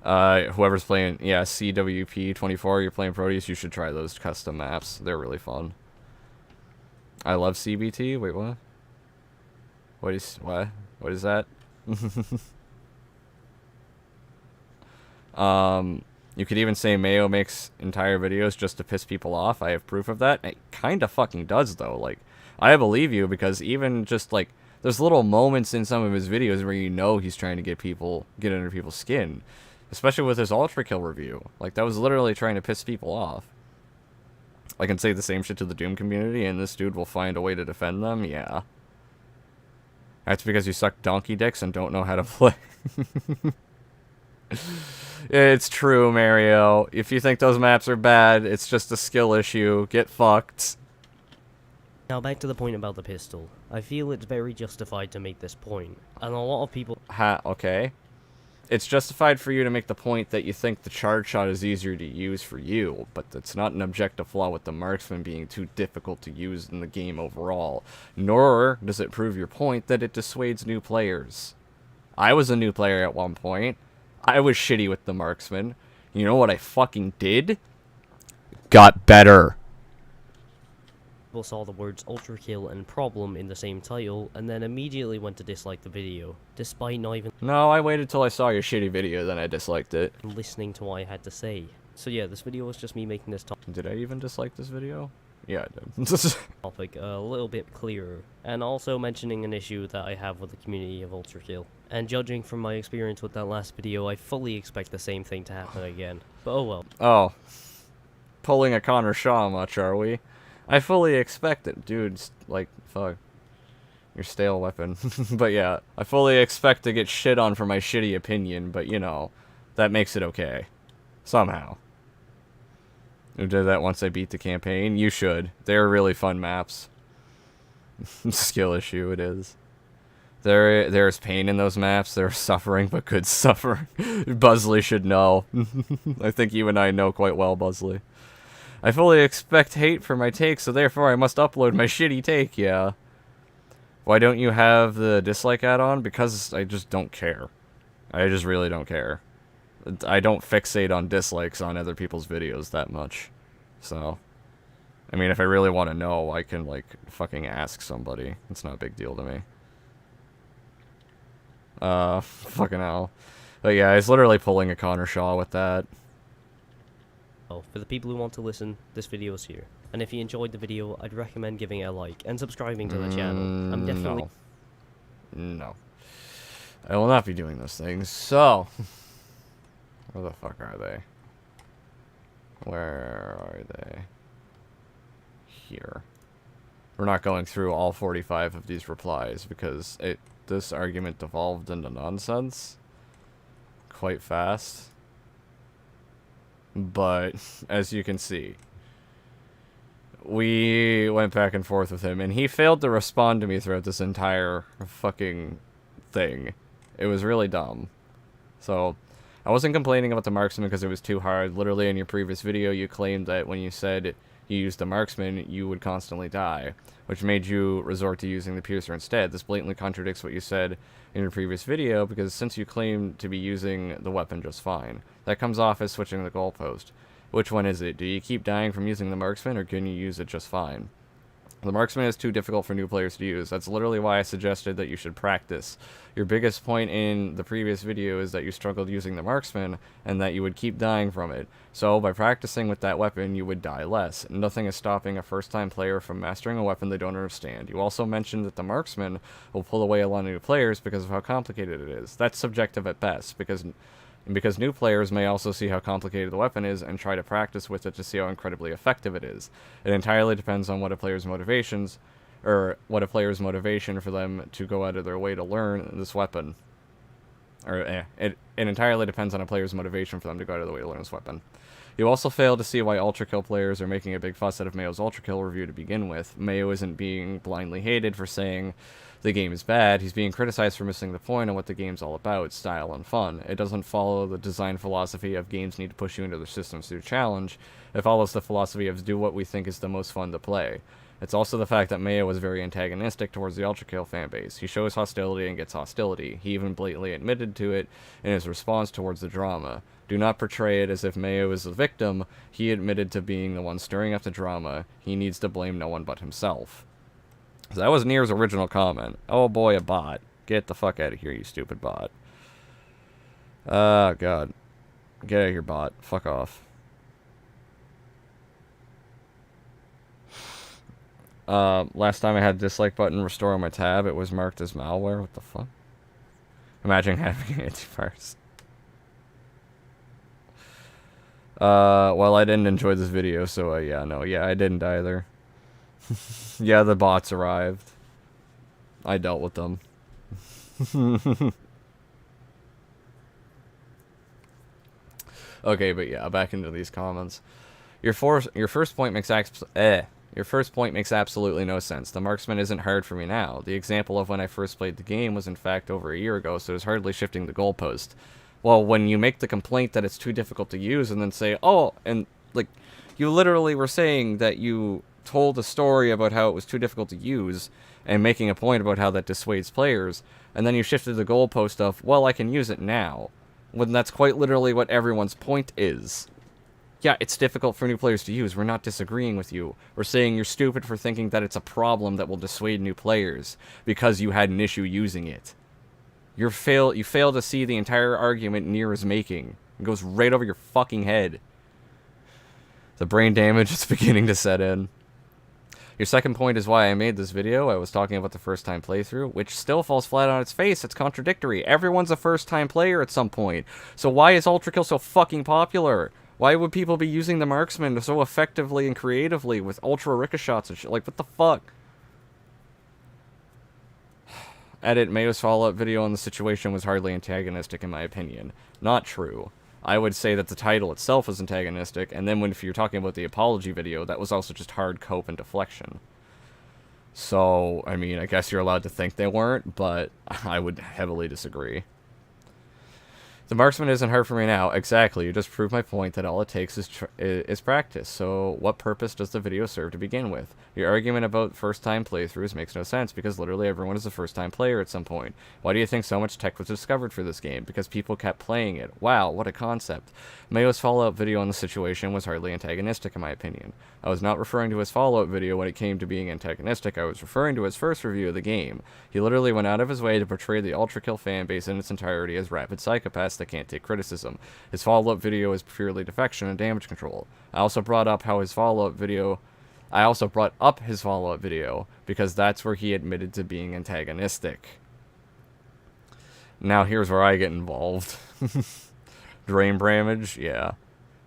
Whoever's playing, yeah, CWP24, you're playing Proteus, you should try those custom maps. They're really fun. I love CBT. Wait, what? What is that? You could even say Mayo makes entire videos just to piss people off. I have proof of that. It kinda fucking does, though. Like, I believe you, because even just, like, there's little moments in some of his videos where you know he's trying to get under people's skin. Especially with his Ultra Kill review. Like, that was literally trying to piss people off. I can say the same shit to the Doom community, and this dude will find a way to defend them? Yeah. That's because you suck donkey dicks and don't know how to play. It's true, Mario. If you think those maps are bad, it's just a skill issue. Get fucked.
Now back to the point about the pistol. I feel it's very justified to make this point, and a lot of people...
Okay. It's justified for you to make the point that you think the charge shot is easier to use for you, but that's not an objective flaw with the marksman being too difficult to use in the game overall. Nor does it prove your point that it dissuades new players. I was a new player at one point. I was shitty with the marksman. You know what I fucking did? Got better.
People saw the words Ultra Kill and Problem in the same title, and then immediately went to dislike the video, despite not even...
No, I waited till I saw your shitty video, then I disliked it.
...listening to what I had to say. So yeah, this video was just me making this
Did I even dislike this video? Yeah, I did.
topic a little bit clearer, and also mentioning an issue that I have with the community of Ultra Kill. And judging from my experience with that last video, I fully expect the same thing to happen again. But oh well.
Oh. Pulling a Connor Shaw much, are we? I fully expect it. Dude, like, fuck. Your stale weapon. But yeah, I fully expect to get shit on for my shitty opinion, but you know, that makes it okay. Somehow. Who did that once I beat the campaign? You should. They're really fun maps. Skill issue, it is. There's pain in those maps. There's suffering, but good suffering. Buzzley should know. I think you and I know quite well, Buzzley. I fully expect hate for my take, so therefore I must upload my shitty take, yeah. Why don't you have the dislike add-on? Because I just don't care. I just really don't care. I don't fixate on dislikes on other people's videos that much. So, I mean, if I really want to know, I can, like, fucking ask somebody. It's not a big deal to me. Fucking hell. But yeah, he's literally pulling a Connor Shaw with that.
Oh, for the people who want to listen, this video is here. And if you enjoyed the video, I'd recommend giving it a like and subscribing to the channel. I'm definitely...
No. I will not be doing those things. So, where the fuck are they? Where are they? Here. We're not going through all 45 of these replies because this argument devolved into nonsense quite fast. But, as you can see, we went back and forth with him, and he failed to respond to me throughout this entire fucking thing. It was really dumb. So, I wasn't complaining about the marksman because it was too hard. Literally, in your previous video, you claimed that when you said you used the marksman, you would constantly die, which made you resort to using the piercer instead. This blatantly contradicts what you said in your previous video, because since you claim to be using the weapon just fine, that comes off as switching the goalpost. Which one is it? Do you keep dying from using the marksman, or can you use it just fine? The marksman is too difficult for new players to use. That's literally why I suggested that you should practice. Your biggest point in the previous video is that you struggled using the marksman, and that you would keep dying from it. So, by practicing with that weapon, you would die less. Nothing is stopping a first-time player from mastering a weapon they don't understand. You also mentioned that the marksman will pull away a lot of new players because of how complicated it is. That's subjective at best, because new players may also see how complicated the weapon is and try to practice with it to see how incredibly effective it is. It entirely depends on what a player's motivations, or what a player's motivation for them to go out of their way to learn this weapon. It entirely depends on a player's motivation for them to go out of their way to learn this weapon. You also fail to see why Ultra Kill players are making a big fuss out of Mayo's Ultra Kill review to begin with. Mayo isn't being blindly hated for saying the game is bad. He's being criticized for missing the point on what the game's all about, style and fun. It doesn't follow the design philosophy of games need to push you into their systems through challenge. It follows the philosophy of do what we think is the most fun to play. It's also the fact that Mayo was very antagonistic towards the Ultra Kill fanbase. He shows hostility and gets hostility. He even blatantly admitted to it in his response towards the drama. Do not portray it as if Mayo is the victim. He admitted to being the one stirring up the drama. He needs to blame no one but himself. So that was Nier's original comment. Oh boy, a bot. Get the fuck out of here, you stupid bot. Oh god. Get out of here, bot. Fuck off. Last time I had dislike button restore on my tab, it was marked as malware. What the fuck? Imagine having an antivirus. Well, I didn't enjoy this video, so, yeah, no, yeah, I didn't either. Yeah, the bots arrived. I dealt with them. Okay, but yeah, back into these comments. Your first point makes absolutely no sense. The marksman isn't hard for me now. The example of when I first played the game was in fact over a year ago, so it's hardly shifting the goalpost. Well, when you make the complaint that it's too difficult to use and then say, oh, and, like, you literally were saying that you told a story about how it was too difficult to use and making a point about how that dissuades players, and then you shifted the goalpost of, well, I can use it now, when that's quite literally what everyone's point is. Yeah, it's difficult for new players to use. We're not disagreeing with you. We're saying you're stupid for thinking that it's a problem that will dissuade new players because you had an issue using it. You fail to see the entire argument Nier is making. It goes right over your fucking head. The brain damage is beginning to set in. Your second point is why I made this video. I was talking about the first time playthrough, which still falls flat on its face. It's contradictory. Everyone's a first time player at some point. So why is Ultra Kill so fucking popular? Why would people be using the marksman so effectively and creatively with ultra ricochets and shit? Like, what the fuck? Edit, Mayo's follow-up video on the situation was hardly antagonistic in my opinion. Not true. I would say that the title itself was antagonistic, and then if you're talking about the apology video, that was also just hard cope and deflection. So, I mean, I guess you're allowed to think they weren't, but I would heavily disagree. The marksman isn't hard for me now. Exactly. You just proved my point that all it takes is practice. So what purpose does the video serve to begin with? Your argument about first-time playthroughs makes no sense because literally everyone is a first-time player at some point. Why do you think so much tech was discovered for this game? Because people kept playing it. Wow, what a concept. Mayo's Fallout video on the situation was hardly antagonistic in my opinion. I was not referring to his Fallout video when it came to being antagonistic. I was referring to his first review of the game. He literally went out of his way to portray the Ultra Kill fanbase in its entirety as rabid psychopaths that can't take criticism. His follow-up video is purely defection and damage control. I also brought up his follow-up video because that's where he admitted to being antagonistic. Now here's where I get involved. Drain damage, yeah.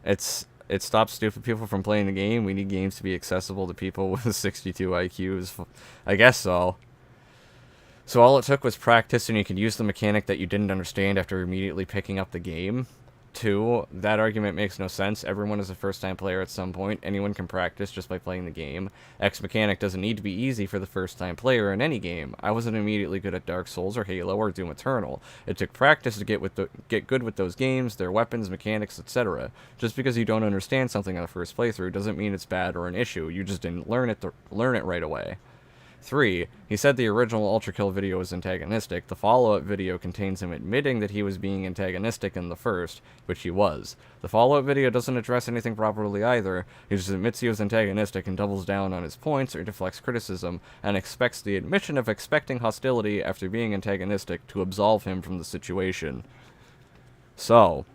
It stops stupid people from playing the game. We need games to be accessible to people with 62 IQs. I guess so. So all it took was practice, and you could use the mechanic that you didn't understand after immediately picking up the game. 2, that argument makes no sense. Everyone is a first-time player at some point. Anyone can practice just by playing the game. X mechanic doesn't need to be easy for the first-time player in any game. I wasn't immediately good at Dark Souls or Halo or Doom Eternal. It took practice to get good with those games, their weapons, mechanics, etc. Just because you don't understand something on the first playthrough doesn't mean it's bad or an issue. You just didn't learn it right away. 3. He said the original Ultra Kill video was antagonistic. The follow-up video contains him admitting that he was being antagonistic in the first, which he was. The follow-up video doesn't address anything properly either. He just admits he was antagonistic and doubles down on his points or deflects criticism, and expects the admission of expecting hostility after being antagonistic to absolve him from the situation. So,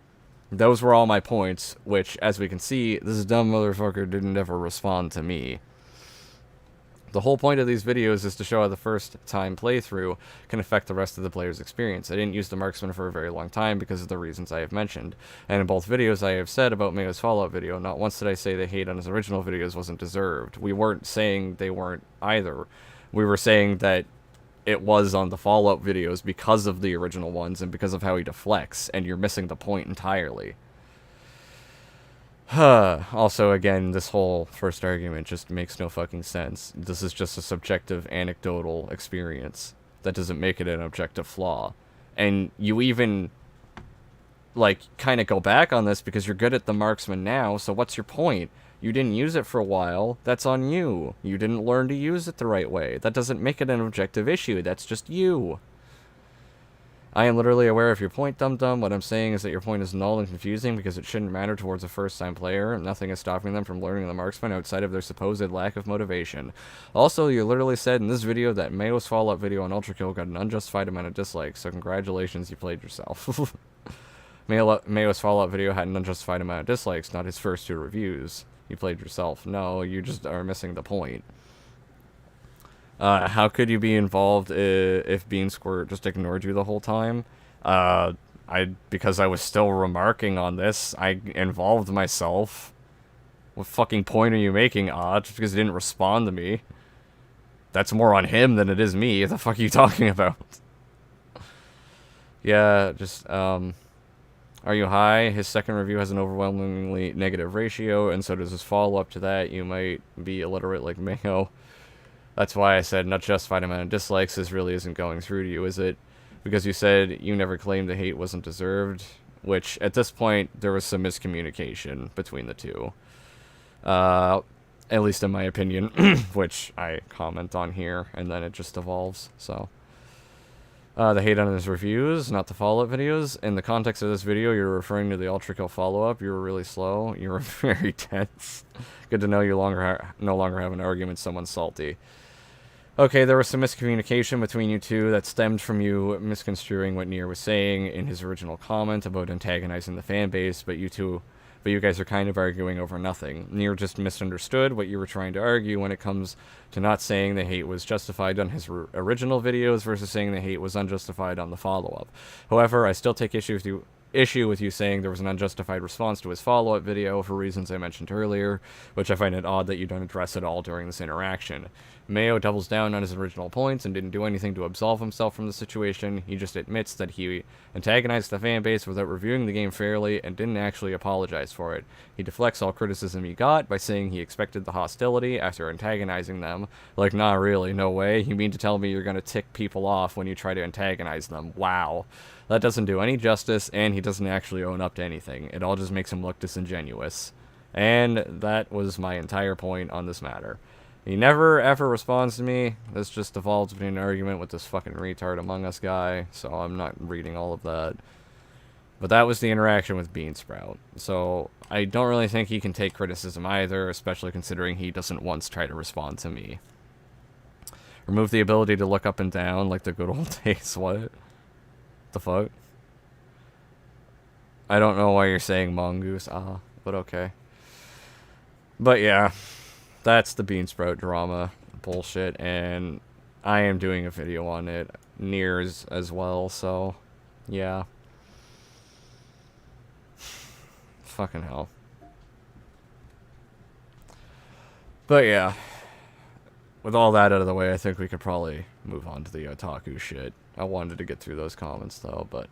those were all my points, which, as we can see, this dumb motherfucker didn't ever respond to me. The whole point of these videos is to show how the first-time playthrough can affect the rest of the player's experience. I didn't use the marksman for a very long time because of the reasons I have mentioned. And in both videos I have said about Mayo's Fallout video, not once did I say the hate on his original videos wasn't deserved. We weren't saying they weren't either. We were saying that it was on the Fallout videos because of the original ones and because of how he deflects, and you're missing the point entirely. Also, again, this whole first argument just makes no fucking sense. This is just a subjective, anecdotal experience. That doesn't make it an objective flaw. And you even, like, kind of go back on this because you're good at the marksman now, so what's your point? You didn't use it for a while, that's on you. You didn't learn to use it the right way. That doesn't make it an objective issue, that's just you. I am literally aware of your point, dum-dum. What I'm saying is that your point is null and confusing because it shouldn't matter towards a first-time player. Nothing is stopping them from learning the marksman outside of their supposed lack of motivation. Also, you literally said in this video that Mayo's Fallout video on Ultra Kill got an unjustified amount of dislikes, so congratulations, you played yourself. Mayo's Fallout video had an unjustified amount of dislikes, not his first 2 reviews. You played yourself. No, you just are missing the point. How could you be involved if Beansprout just ignored you the whole time? Because I was still remarking on this, I involved myself. What fucking point are you making, Just because he didn't respond to me? That's more on him than it is me. What the fuck are you talking about? Yeah, just, are you high? His second review has an overwhelmingly negative ratio, and so does his follow-up to that. You might be illiterate like Mayo. That's why I said not justified amount of dislikes. This really isn't going through to you, is it? Because you said you never claimed the hate wasn't deserved, which at this point there was some miscommunication between the two. At least in my opinion, which I comment on here, and then it just evolves, so. The hate on his reviews, not the follow-up videos. In the context of this video, you're referring to the Ultra Kill follow-up. You were really slow. You were very tense. Good to know you no longer have an argument. Someone's salty. Okay, there was some miscommunication between you two that stemmed from you misconstruing what Nier was saying in his original comment about antagonizing the fanbase, but you guys are kind of arguing over nothing. Nier just misunderstood what you were trying to argue when it comes to not saying the hate was justified on his original videos versus saying the hate was unjustified on the follow-up. However, I still take issue with you issue with you saying there was an unjustified response to his follow-up video for reasons I mentioned earlier, which I find it odd that you don't address at all during this interaction. Mayo doubles down on his original points and didn't do anything to absolve himself from the situation. He just admits that he antagonized the fanbase without reviewing the game fairly and didn't actually apologize for it. He deflects all criticism he got by saying he expected the hostility after antagonizing them. Like, nah, really, no way. You mean to tell me you're gonna tick people off when you try to antagonize them? Wow. That doesn't do any justice, and he doesn't actually own up to anything. It all just makes him look disingenuous. And that was my entire point on this matter. He never ever responds to me. This just devolves into an argument with this fucking retard Among Us guy, so I'm not reading all of that. But that was the interaction with Beansprout. So I don't really think he can take criticism either, especially considering he doesn't once try to respond to me. Remove the ability to look up and down like the good old days. What? The fuck? I don't know why you're saying mongoose, but okay. But yeah, that's the Beansprout drama bullshit, and I am doing a video on it, Nears as well, so yeah. Fucking hell. But yeah, with all that out of the way, I think we could probably move on to the otaku shit. I wanted to get through those comments though, but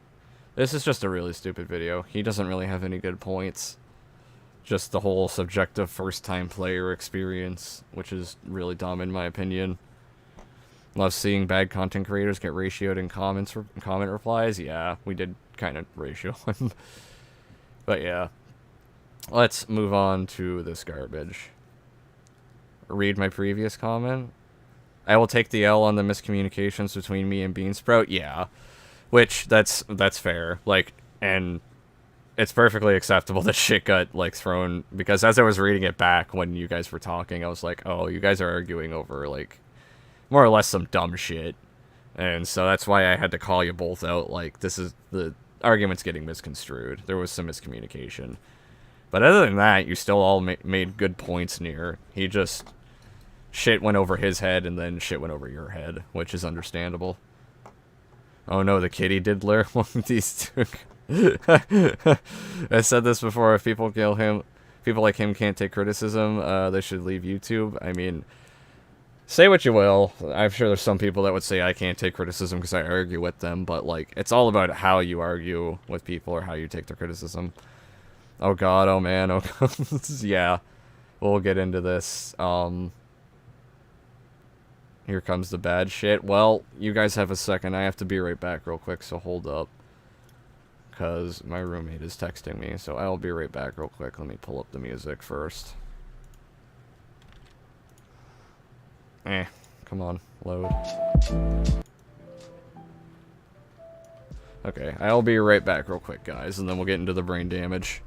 this is just a really stupid video. He doesn't really have any good points. Just the whole subjective first-time player experience, which is really dumb in my opinion. Love seeing bad content creators get ratioed in comment replies. Yeah, we did kind of ratio him. But yeah, let's move on to this garbage. Read my previous comment. I will take the L on the miscommunications between me and Beansprout. Yeah, which that's fair. Like, and it's perfectly acceptable that shit got, like, thrown, because as I was reading it back when you guys were talking, I was like, oh, you guys are arguing over, like, more or less some dumb shit. And so that's why I had to call you both out, like, this is, the argument's getting misconstrued. There was some miscommunication. But other than that, you still all made good points near. He just, shit went over his head, and then shit went over your head, which is understandable. Oh no, the kitty diddler? These two... I said this before, if people kill him, people like him can't take criticism, they should leave YouTube. I mean, say what you will, I'm sure there's some people that would say I can't take criticism because I argue with them, but, like, it's all about how you argue with people or how you take their criticism. Oh god, oh man, oh god. Yeah, we'll get into this. Here comes the bad shit. Well, you guys have a second, I have to be right back real quick, so hold up. Because my roommate is texting me, so I'll be right back real quick. Let me pull up the music first. Come on, load. Okay, I'll be right back real quick, guys, and then we'll get into the brain damage.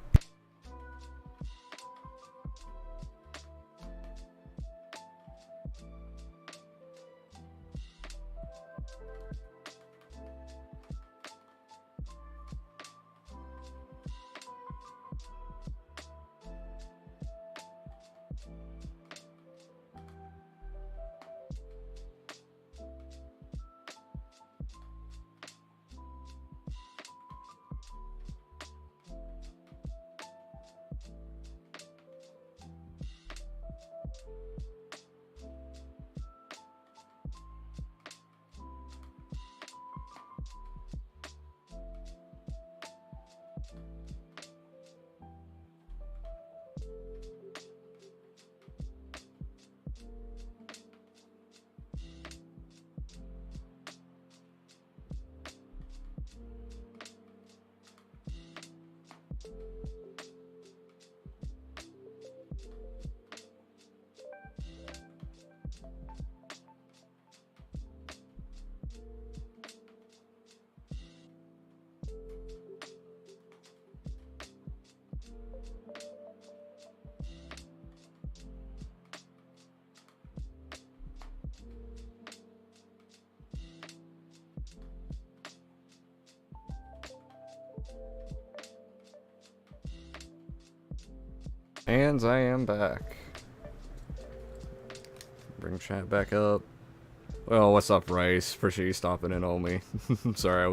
And I am back. Bring chat back up. Well, what's up, Rice? Appreciate you stopping in on me. Sorry,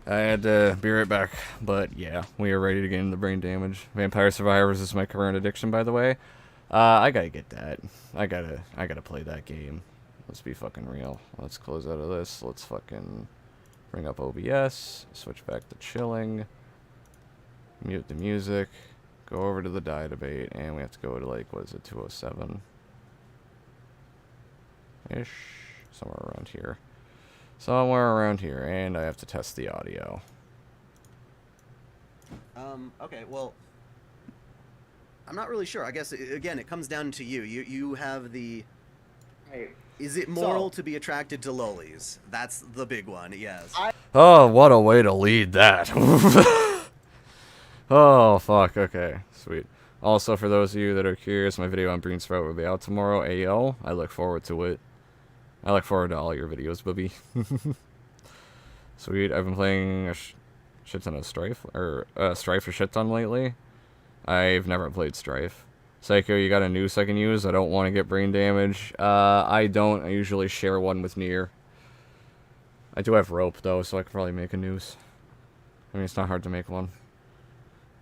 I had to be right back, but yeah, we are ready to get into brain damage. Vampire Survivors is my current addiction, by the way. I gotta get that. I gotta play that game. Let's be fucking real. Let's close out of this. Let's fucking bring up OBS. Switch back to chilling. Mute the music. Go over to the die debate, and we have to go to, like, what is it, 207? Ish. Somewhere around here. Somewhere around here, and I have to test the audio.
Okay, well, I'm not really sure. I guess, again, it comes down to you. You have the...
Hey,
Is it moral to be attracted to lollies? That's the big one, yes.
Oh, what a way to lead that. Oh, fuck. Okay, sweet. Also, for those of you that are curious, my video on Beansprout will be out tomorrow, AO. I look forward to it. I look forward to all your videos, bubby. Sweet. I've been playing a shit ton of Strife, or Strife a shit ton lately. I've never played Strife. Psycho, you got a noose I can use? I don't want to get brain damage. I don't. I usually share one with Nier. I do have rope, though, so I could probably make a noose. I mean, it's not hard to make one.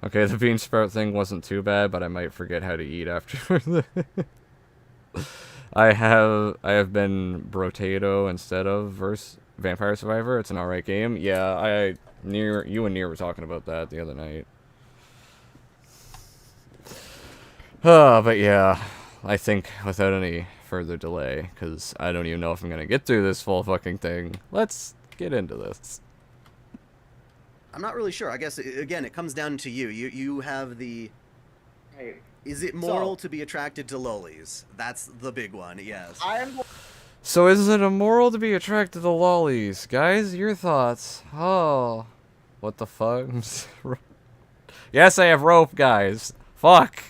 Okay, the Beansprout thing wasn't too bad, but I might forget how to eat after. I have been Brotato instead of Vampire Survivor. It's an alright game. Yeah, you and Nier were talking about that the other night. But yeah, I think without any further delay, because I don't even know if I'm gonna get through this full fucking thing, let's get into this.
I'm not really sure. I guess, again, it comes down to you. You have the...
hey,
Is it moral to be attracted to lollies? That's the big one, yes.
So is it immoral to be attracted to lollies? Guys, your thoughts. Oh. What the fuck? Yes, I have rope, guys. Fuck.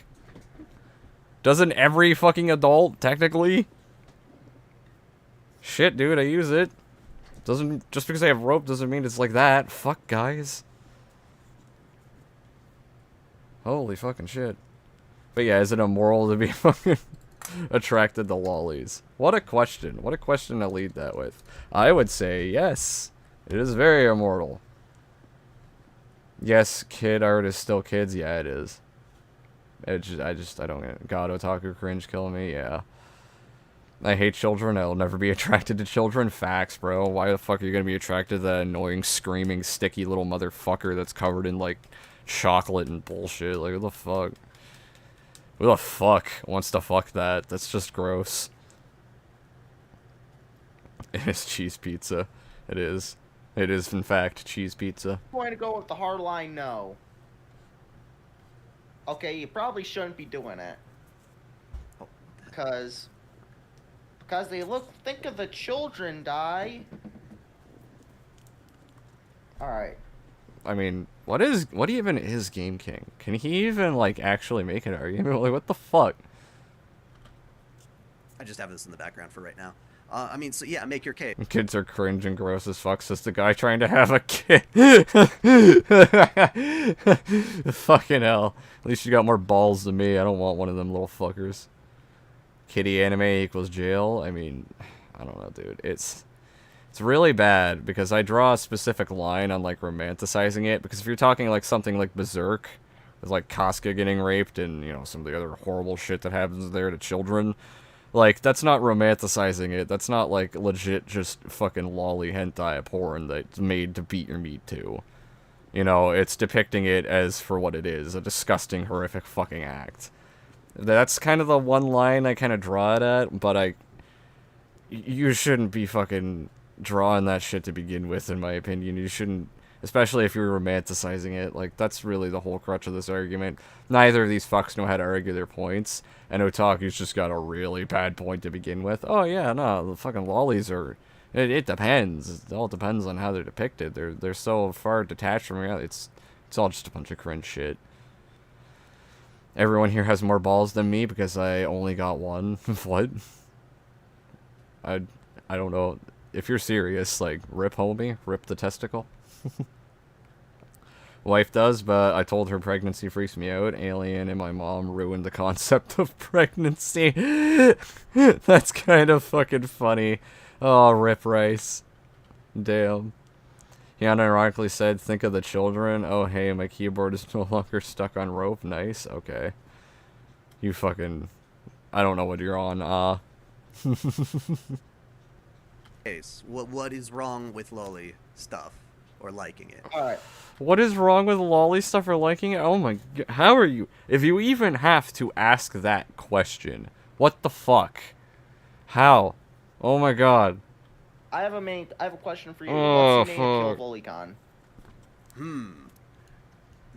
Doesn't every fucking adult, technically? Shit, dude, I use it. Doesn't, just because I have rope doesn't mean it's like that. Fuck, guys. Holy fucking shit. But yeah, is it immoral to be fucking attracted to lollies? What a question. What a question to lead that with. I would say yes. It is very immoral. Yes, kid art is still kids. Yeah, it is. I don't get it. God, otaku cringe killing me. Yeah. I hate children. I'll never be attracted to children. Facts, bro. Why the fuck are you gonna be attracted to that annoying, screaming, sticky little motherfucker that's covered in, like, chocolate and bullshit? Like, what the fuck? Who the fuck wants to fuck that? That's just gross. It is cheese pizza. It is. It is, in fact, cheese pizza.
I'm going to go with the hard line no. Okay, you probably shouldn't be doing it. Because they think of the children, die. Alright.
I mean, what even is Game King? Can he even, like, actually make an argument? Like, what the fuck?
I just have this in the background for right now. I mean, so yeah, make your case.
Kids are cringe and gross as fuck, says the guy trying to have a kid. Fucking hell. At least you got more balls than me. I don't want one of them little fuckers. Kitty anime equals jail. I mean, I don't know, dude. It's really bad because I draw a specific line on, like, romanticizing it. Because if you're talking, like, something like Berserk, with, like, Casca getting raped and, you know, some of the other horrible shit that happens there to children, like, that's not romanticizing it. That's not, like, legit just fucking lolly hentai porn that's made to beat your meat to. You know, it's depicting it as for what it is, a disgusting, horrific fucking act. That's kind of the one line I kind of draw it at, but you shouldn't be fucking drawing that shit to begin with, in my opinion. You shouldn't, especially if you're romanticizing it. Like, that's really the whole crutch of this argument. Neither of these fucks know how to argue their points, and Otaku's just got a really bad point to begin with. Oh yeah, no, the fucking lollies are... It depends. It all depends on how they're depicted. They're so far detached from reality. It's all just a bunch of cringe shit. Everyone here has more balls than me because I only got one. What? I don't know. If you're serious, like, rip homie, rip the testicle. Wife does, but I told her pregnancy freaks me out. Alien and my mom ruined the concept of pregnancy. That's kind of fucking funny. Oh, rip Rice. Damn. He unironically said, think of the children. Oh, hey, my keyboard is no longer stuck on rope. Nice. Okay. You fucking... I don't know what you're on.
Case. What is wrong with lolly stuff or liking it?
All right.
What is wrong with lolly stuff or liking it? Oh my god. How are you... If you even have to ask that question, what the fuck? How? Oh my god.
I have a question for you.
Oh,
What's the name of
fuck.
Kill Volicon?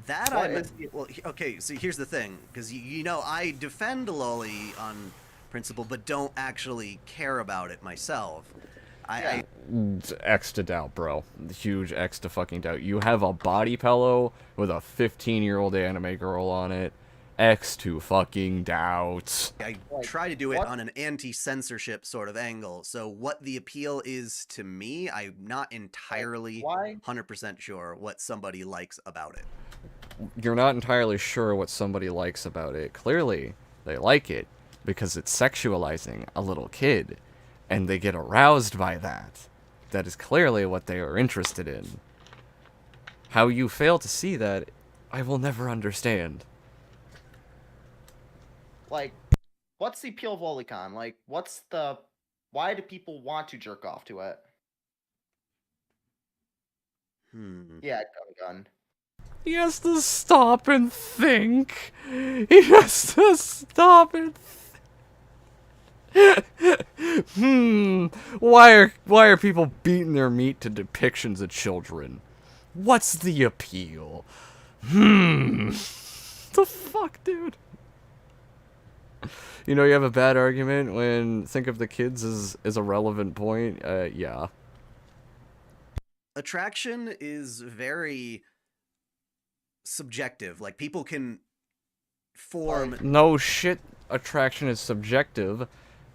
That
What
I'm...
is-
Well, okay, so here's the thing. Because, you know, I defend lolly on principle, but don't actually care about it myself. I
X to doubt, bro. Huge X to fucking doubt. You have a body pillow with a 15-year-old anime girl on it. X to fucking doubt.
I
Like,
try to do it
what?
on an anti-censorship sort of angle. So what the appeal is to me, I'm not entirely
Why?
100% sure what somebody likes about it.
You're not entirely sure what somebody likes about it. Clearly, they like it because it's sexualizing a little kid. And they get aroused by that. That is clearly what they are interested in. How you fail to see that, I will never understand.
Like, what's the appeal of Volicon? Like, why do people want to jerk off to it? Yeah, gun.
He has to stop and think. He has to stop and why are people beating their meat to depictions of children? What's the appeal? The fuck, dude? You know you have a bad argument when think of the kids as a relevant point? Yeah.
Attraction is very subjective. Like, people can form...
No shit, attraction is subjective.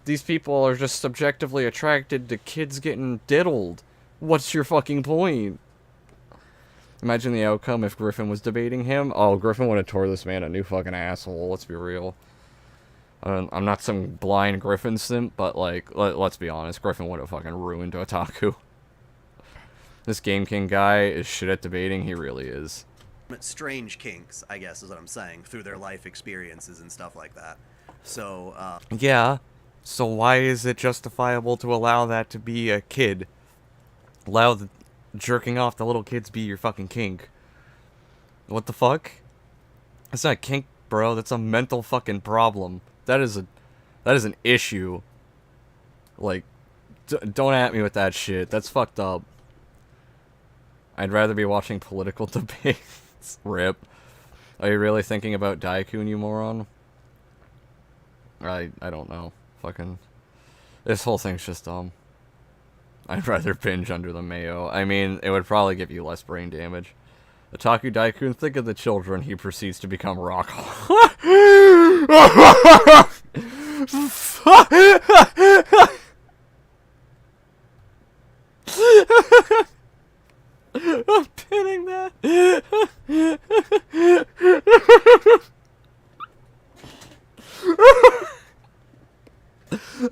These people are just subjectively attracted to kids getting diddled. What's your fucking point? Imagine the outcome if Griffin was debating him. Oh, Griffin would have tore this man a new fucking asshole, let's be real. I'm not some blind Griffin simp, but, like, let's be honest, Griffin would have fucking ruined Otaku. This Game King guy is shit at debating, he really is.
strange kinks, I guess is what I'm saying, through their life experiences and stuff like that. So,
Yeah. So why is it justifiable to allow that to be a kid? Allow the jerking off the little kids be your fucking kink. What the fuck? That's not a kink, bro. That's a mental fucking problem. That is an issue. Like, don't at me with that shit. That's fucked up. I'd rather be watching political debates. Rip. Are you really thinking about Daikun, you moron? I don't know. Fucking... This whole thing's just dumb. I'd rather binge under the mayo. I mean, it would probably give you less brain damage. OtakuDaiKun, think of the children. He proceeds to become rock. I'm pinning that.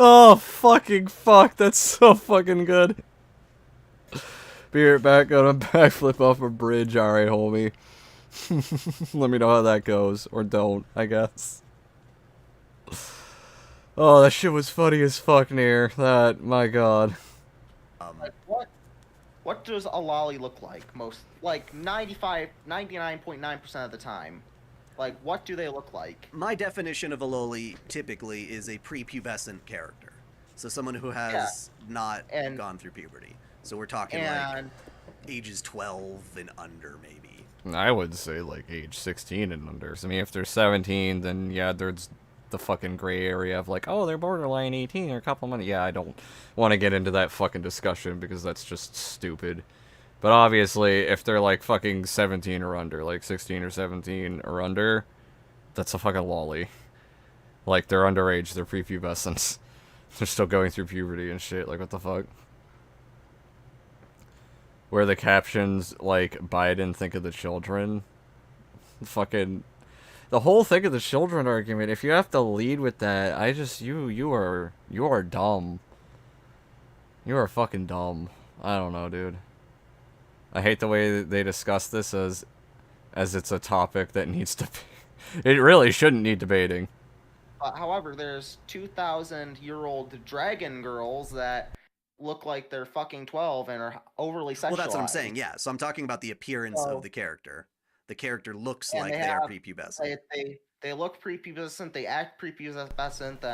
Oh, fucking fuck. That's so fucking good. Be right back on a backflip off a bridge. Alright, homie. Let me know how that goes. Or don't, I guess. Oh, that shit was funny as fuck, Near. That, my god.
Like, what does a lolly look like? Like 99.9% of the time. Like, what do they look like?
my definition of a loli typically is a prepubescent character. So someone who has not gone through puberty. So we're talking like ages 12 and under, maybe.
I would say, like, age 16 and under. So, I mean, if they're 17, then, yeah, there's the fucking gray area of, like, oh, they're borderline 18 or a couple months. Yeah, I don't want to get into that fucking discussion because that's just stupid. But obviously, if they're, like, fucking 17 or under, like 16 or 17 or under, that's a fucking lolly. Like, they're underage, they're prepubescent. They're still going through puberty and shit, like, what the fuck? Where the captions, like, Biden, think of the children. Fucking... The whole think of the children argument, if you have to lead with that, I just, you are dumb. You are fucking dumb. I don't know, dude. I hate the way that they discuss this as it's a topic that needs to be... It really shouldn't need debating.
However, there's 2,000-year-old dragon girls that look like they're fucking 12 and are overly sexualized.
Well, that's what I'm saying, yeah. So I'm talking about the appearance of the character. The character looks like they are prepubescent.
They look prepubescent, they act prepubescent,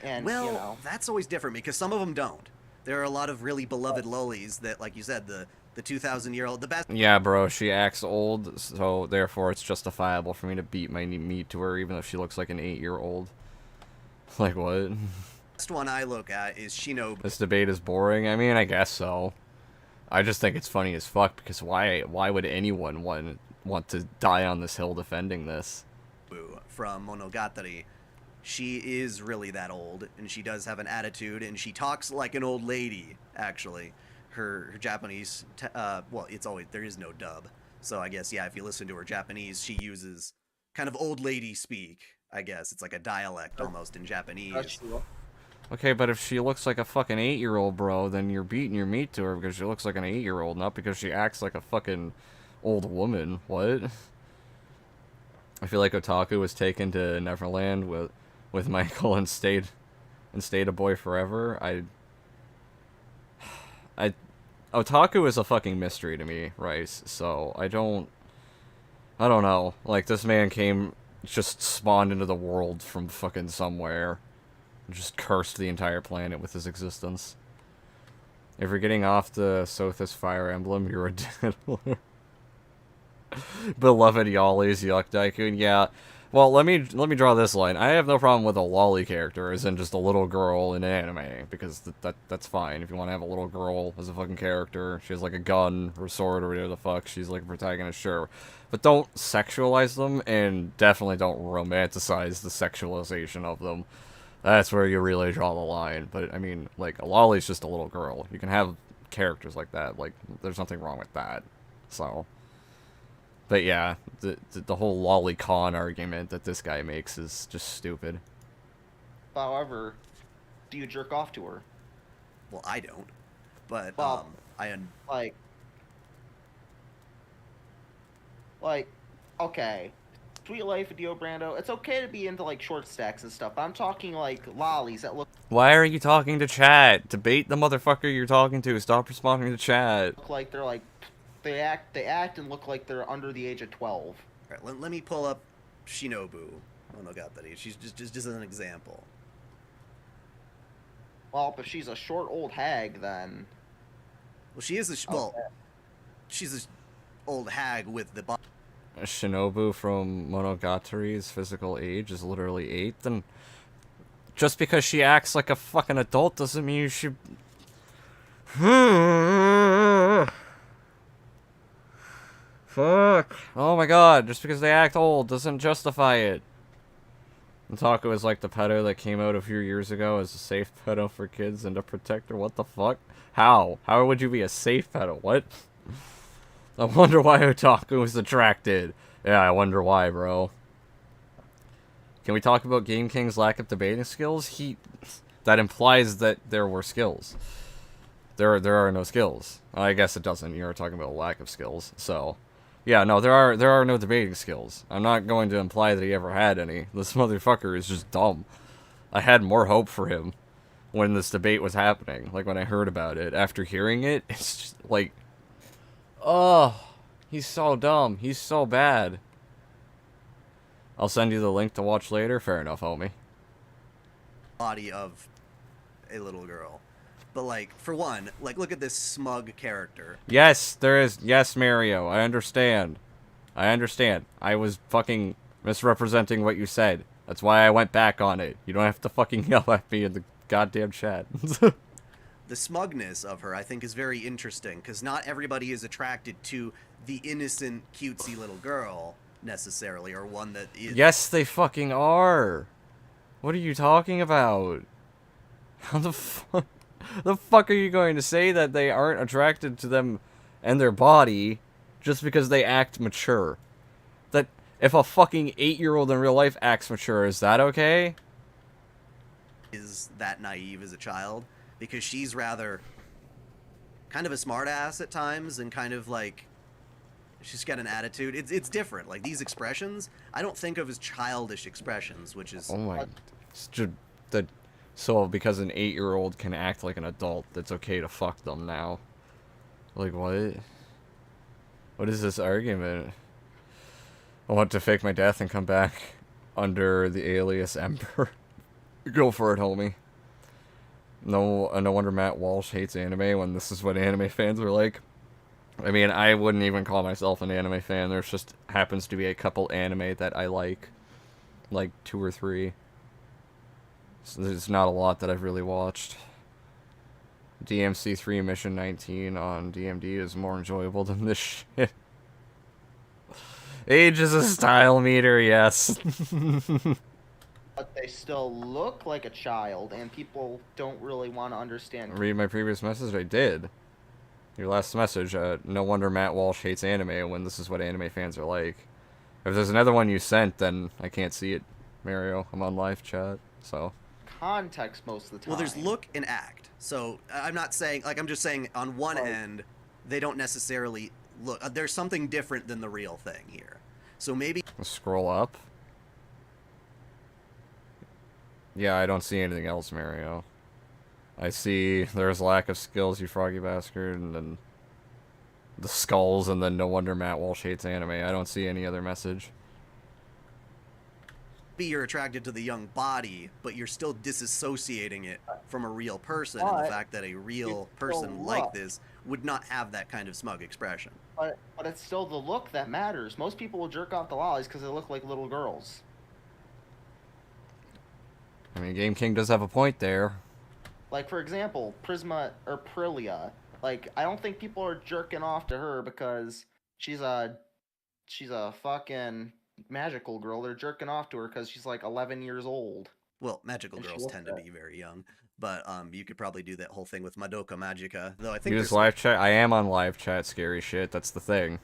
and
well,
you know.
That's always different because some of them don't. There are a lot of really beloved lolis that, like you said, the 2,000-year-old, the best...
Yeah, bro, she acts old, so therefore it's justifiable for me to beat my meat to her, even if she looks like an 8-year-old. Like, what?
The best one I look at is Shinobu.
This debate is boring? I mean, I guess so. I just think it's funny as fuck, because why would anyone want to die on this hill defending this?
From Monogatari. She is really that old, and she does have an attitude, and she talks like an old lady, actually. Her Japanese, well, it's always, there is no dub. So I guess, yeah, if you listen to her Japanese, she uses kind of old lady speak, I guess. It's like a dialect almost in Japanese.
Okay, but if she looks like a fucking 8-year-old, bro, then you're beating your meat to her because she looks like an 8-year-old, not because she acts like a fucking old woman. What? I feel like Otaku was taken to Neverland with Michael and stayed a boy forever. Otaku is a fucking mystery to me, Rice, so I don't know. Like, this man just spawned into the world from fucking somewhere. Just cursed the entire planet with his existence. If you're getting off the Sothis Fire Emblem, you're a diddler. Beloved Yali's OtakuDaiKun, yeah. Well, let me draw this line. I have no problem with a lolly character, as in just a little girl in an anime, because that's fine. If you want to have a little girl as a fucking character, she has like a gun or sword or whatever the fuck, she's like a protagonist, sure. But don't sexualize them, and definitely don't romanticize the sexualization of them. That's where you really draw the line. But, I mean, like, a lolly's just a little girl. You can have characters like that. Like, there's nothing wrong with that. So... But yeah, the whole lolicon argument that this guy makes is just stupid.
However, do you jerk off to her?
Well, I don't. But,
well, Like, okay. Sweet Life of Dio Brando, it's okay to be into, like, short stacks and stuff, but I'm talking, like, lollies that look...
Why are you talking to chat? Debate the motherfucker you're talking to. Stop responding to chat.
Look like they're, like... They act and look like they're under the age of 12.
Alright, let me pull up Shinobu Monogatari. She's just as an example.
Well, if she's a short old hag, then...
Well, she is she's a old hag with the body.
Shinobu from Monogatari's physical age is literally 8, then... Just because she acts like a fucking adult doesn't mean you should... Fuck. Oh my god, just because they act old doesn't justify it. Otaku is like the pedo that came out a few years ago as a safe pedo for kids and a protector. What the fuck? How? How would you be a safe pedo? What? I wonder why Otaku was attracted. Yeah, I wonder why, bro. Can we talk about Game King's lack of debating skills? That implies that there were skills. There are no skills. I guess it doesn't. You're talking about a lack of skills, so... Yeah, no, there are no debating skills. I'm not going to imply that he ever had any. This motherfucker is just dumb. I had more hope for him when this debate was happening. Like, when I heard about it. After hearing it, it's just like... Oh, he's so dumb. He's so bad. I'll send you the link to watch later. Fair enough, homie.
Body of a little girl. But, like, for one, like, look at this smug character.
Yes, there is. Yes, Mario. I understand. I was fucking misrepresenting what you said. That's why I went back on it. You don't have to fucking yell at me in the goddamn chat.
The smugness of her, I think, is very interesting, because not everybody is attracted to the innocent, cutesy little girl, necessarily, or one that is...
Yes, they fucking are. What are you talking about? How the fuck... The fuck are you going to say that they aren't attracted to them and their body just because they act mature? That if a fucking 8-year-old in real life acts mature, is that okay?
Is that naive as a child? Because she's rather kind of a smartass at times, and kind of like she's got an attitude. It's different. Like these expressions, I don't think of as childish expressions, which is
Oh my, so because an 8-year-old can act like an adult, that's okay to fuck them now. Like what? What is this argument? I want to fake my death and come back under the alias Ember. Go for it, homie. No wonder Matt Walsh hates anime when this is what anime fans are like. I mean, I wouldn't even call myself an anime fan. There's just happens to be a couple anime that I like 2 or 3. So there's not a lot that I've really watched. DMC3 Mission 19 on DMD is more enjoyable than this shit. Age is a style meter, yes.
But they still look like a child, and people don't really want to understand.
Read my previous message? I did. Your last message, no wonder Matt Walsh hates anime when this is what anime fans are like. If there's another one you sent, then I can't see it, Mario. I'm on live chat, so.
Context most of the time.
well, there's look and act. So I'm not saying, like, I'm just saying on one end, they don't necessarily look. There's something different than the real thing here. So maybe
Scroll up. Yeah, I don't see anything else, Mario. I see there's lack of skills, you froggy bastard, and then the skulls, and then no wonder Matt Walsh hates anime. I don't see any other message.
you're attracted to the young body, but you're still disassociating it from a real person, and the fact that a real person like this would not have that kind of smug expression.
But it's still the look that matters. Most people will jerk off the lollies because they look like little girls.
I mean, Game King does have a point there.
Like, for example, Prisma or Prilia. Like, I don't think people are jerking off to her because she's a fucking magical girl. They're jerking off to her because she's like 11 years old.
Well, magical girls tend to be very young, but you could probably do that whole thing with Madoka Magica. Though I think
Use live chat. I am on live chat. Scary shit. That's the thing.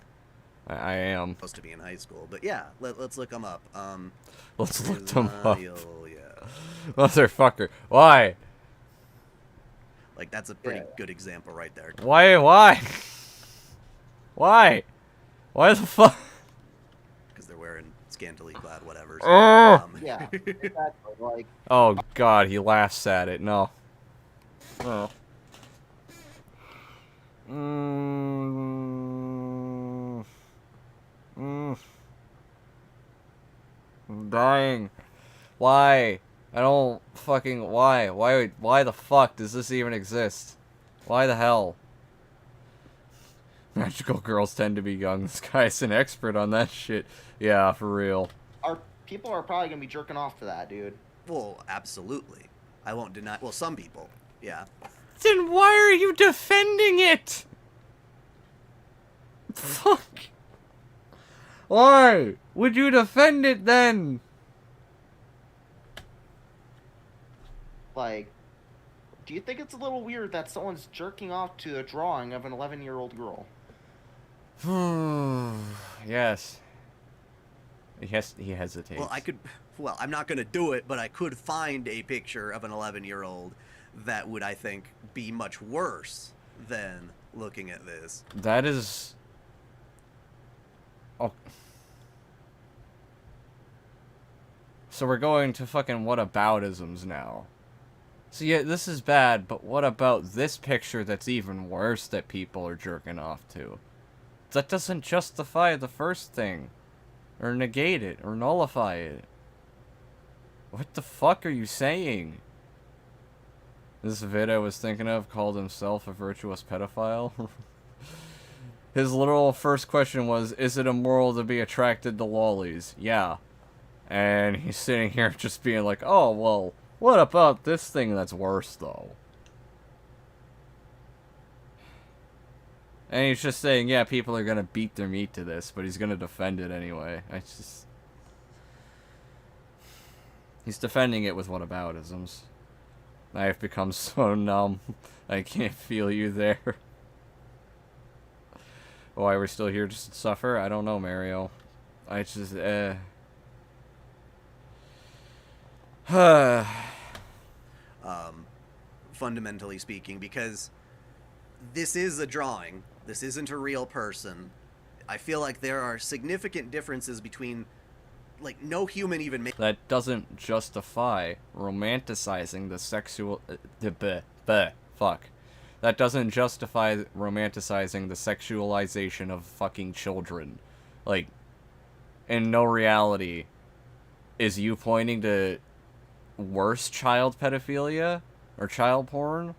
I am
supposed to be in high school, but yeah, let's look them up.
Let's look them up.
Yeah.
Motherfucker. Why?
Like, that's a pretty good example right there.
Why? Why the fuck?
Because they're wearing scantily clad whatever.
Yeah, exactly. Like,
oh god, he laughs at it. No. Oh. I'm dying. Why? I don't fucking... Why? Why the fuck does this even exist? Why the hell? Magical girls tend to be young. This guy's an expert on that shit. Yeah, for real.
people are probably gonna be jerking off to that, dude.
Well, absolutely. I won't deny... Well, some people. Yeah.
Then why are you defending it? Fuck. Why would you defend it then?
Like, do you think it's a little weird that someone's jerking off to a drawing of an 11-year-old girl?
Yes. He hesitates.
Well, I'm not going to do it, but I could find a picture of an 11-year-old that would, I think, be much worse than looking at this.
That is... Oh. So we're going to fucking whataboutisms now. So yeah, this is bad, but what about this picture that's even worse that people are jerking off to? That doesn't justify the first thing. Or negate it, or nullify it. What the fuck are you saying? This vid I was thinking of called himself a virtuous pedophile. His literal first question was, is it immoral to be attracted to lollies? Yeah. And he's sitting here just being like, oh, well, what about this thing that's worse, though? And he's just saying, yeah, people are gonna beat their meat to this, but he's gonna defend it anyway. He's defending it with whataboutisms. I have become so numb. I can't feel you there. Why we're still here just to suffer? I don't know, Mario. I just,
Fundamentally speaking, because this is a drawing. This isn't a real person. I feel like there are significant differences between, like, no human even makes...
That doesn't justify romanticizing the sexual... fuck. That doesn't justify romanticizing the sexualization of fucking children. Like, in no reality, is you pointing to worse child pedophilia or child porn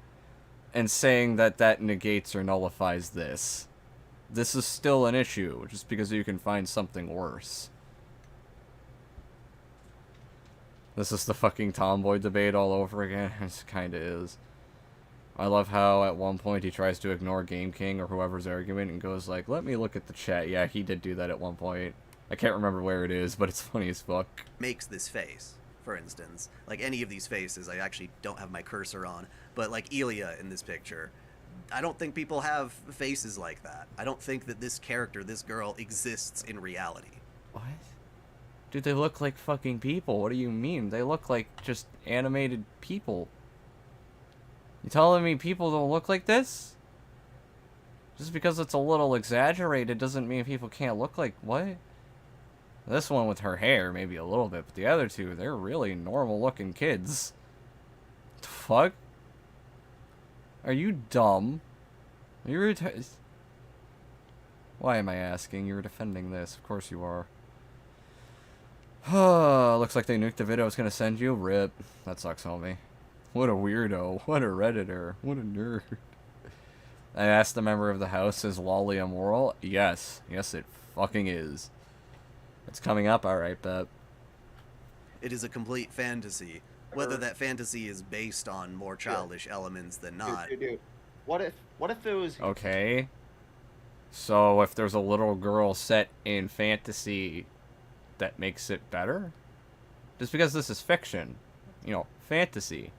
and saying that that negates or nullifies this. This is still an issue, just because you can find something worse. This is the fucking tomboy debate all over again. It kinda is. I love how at one point he tries to ignore Game King or whoever's argument and goes like, let me look at the chat. Yeah, he did do that at one point. I can't remember where it is, but it's funny as fuck.
Makes this face, for instance. Like any of these faces, I actually don't have my cursor on, but like Elia in this picture, I don't think people have faces like that. I don't think that this character, this girl, exists in reality.
What? Dude, they look like fucking people. What do you mean? They look like just animated people. You telling me people don't look like this? Just because it's a little exaggerated doesn't mean people can't look like... What? This one with her hair, maybe a little bit, but the other two, they're really normal-looking kids. What the fuck? Are you dumb? Are you Why am I asking? You're defending this. Of course you are. Looks like they nuked the video I was gonna send you. RIP. That sucks, homie. What a weirdo. What a Redditor. What a nerd. I asked the member of the house, is Lolly immoral? Yes. Yes, it fucking is. It's coming up, alright, bet.
It is a complete fantasy. Whether that fantasy is based on more childish elements than not.
Dude. What if it was...
Okay. So if there's a little girl set in fantasy, that makes it better? Just because this is fiction, you know, fantasy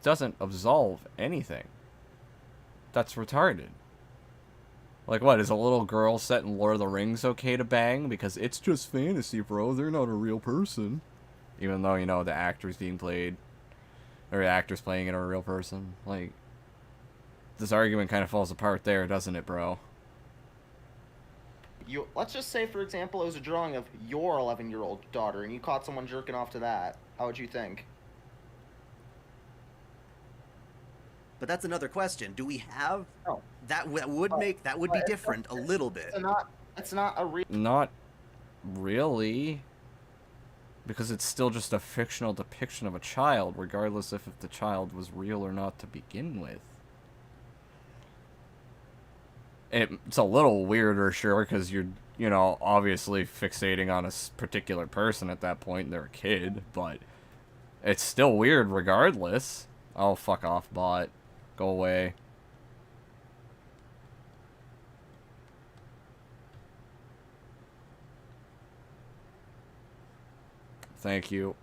doesn't absolve anything. That's retarded. Like what, is a little girl set in Lord of the Rings okay to bang? Because it's just fantasy, bro. They're not a real person. Even though, you know, the actor's being played, or the actor's playing it, a real person. Like, this argument kind of falls apart there, doesn't it, bro?
Let's just say, for example, it was a drawing of your 11-year-old daughter, and you caught someone jerking off to that. How would you think?
But that's another question. Do we have...
No.
That would be different a little bit.
It's not a real...
Not really. Because it's still just a fictional depiction of a child, regardless if the child was real or not to begin with. It's a little weirder, sure, because you're, you know, obviously fixating on a particular person at that point, and they're a kid, but it's still weird regardless. Oh, fuck off, bot. Go away. Thank you.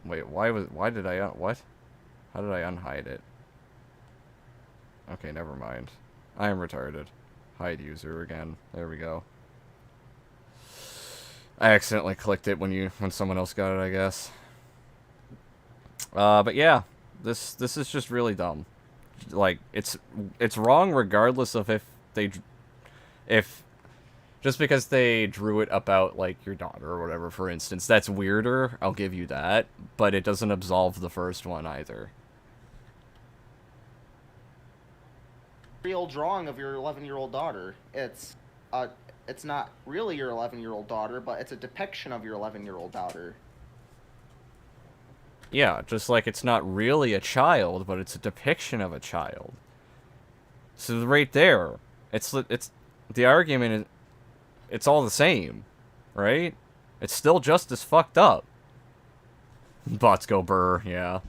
Wait, why did I, what? How did I unhide it? Okay, never mind. I am retarded. Hide user again. There we go. I accidentally clicked it when someone else got it, I guess. But yeah, this is just really dumb. Like, it's wrong regardless of just because they drew it about, like, your daughter or whatever, for instance. That's weirder, I'll give you that, but it doesn't absolve the first one either.
Real drawing of your 11-year-old daughter. It's not really your 11-year-old daughter, but it's a depiction of your 11-year-old daughter.
Yeah, just like it's not really a child, but it's a depiction of a child. So right there, it's the argument is, it's all the same, right? It's still just as fucked up. Bots go brr, yeah.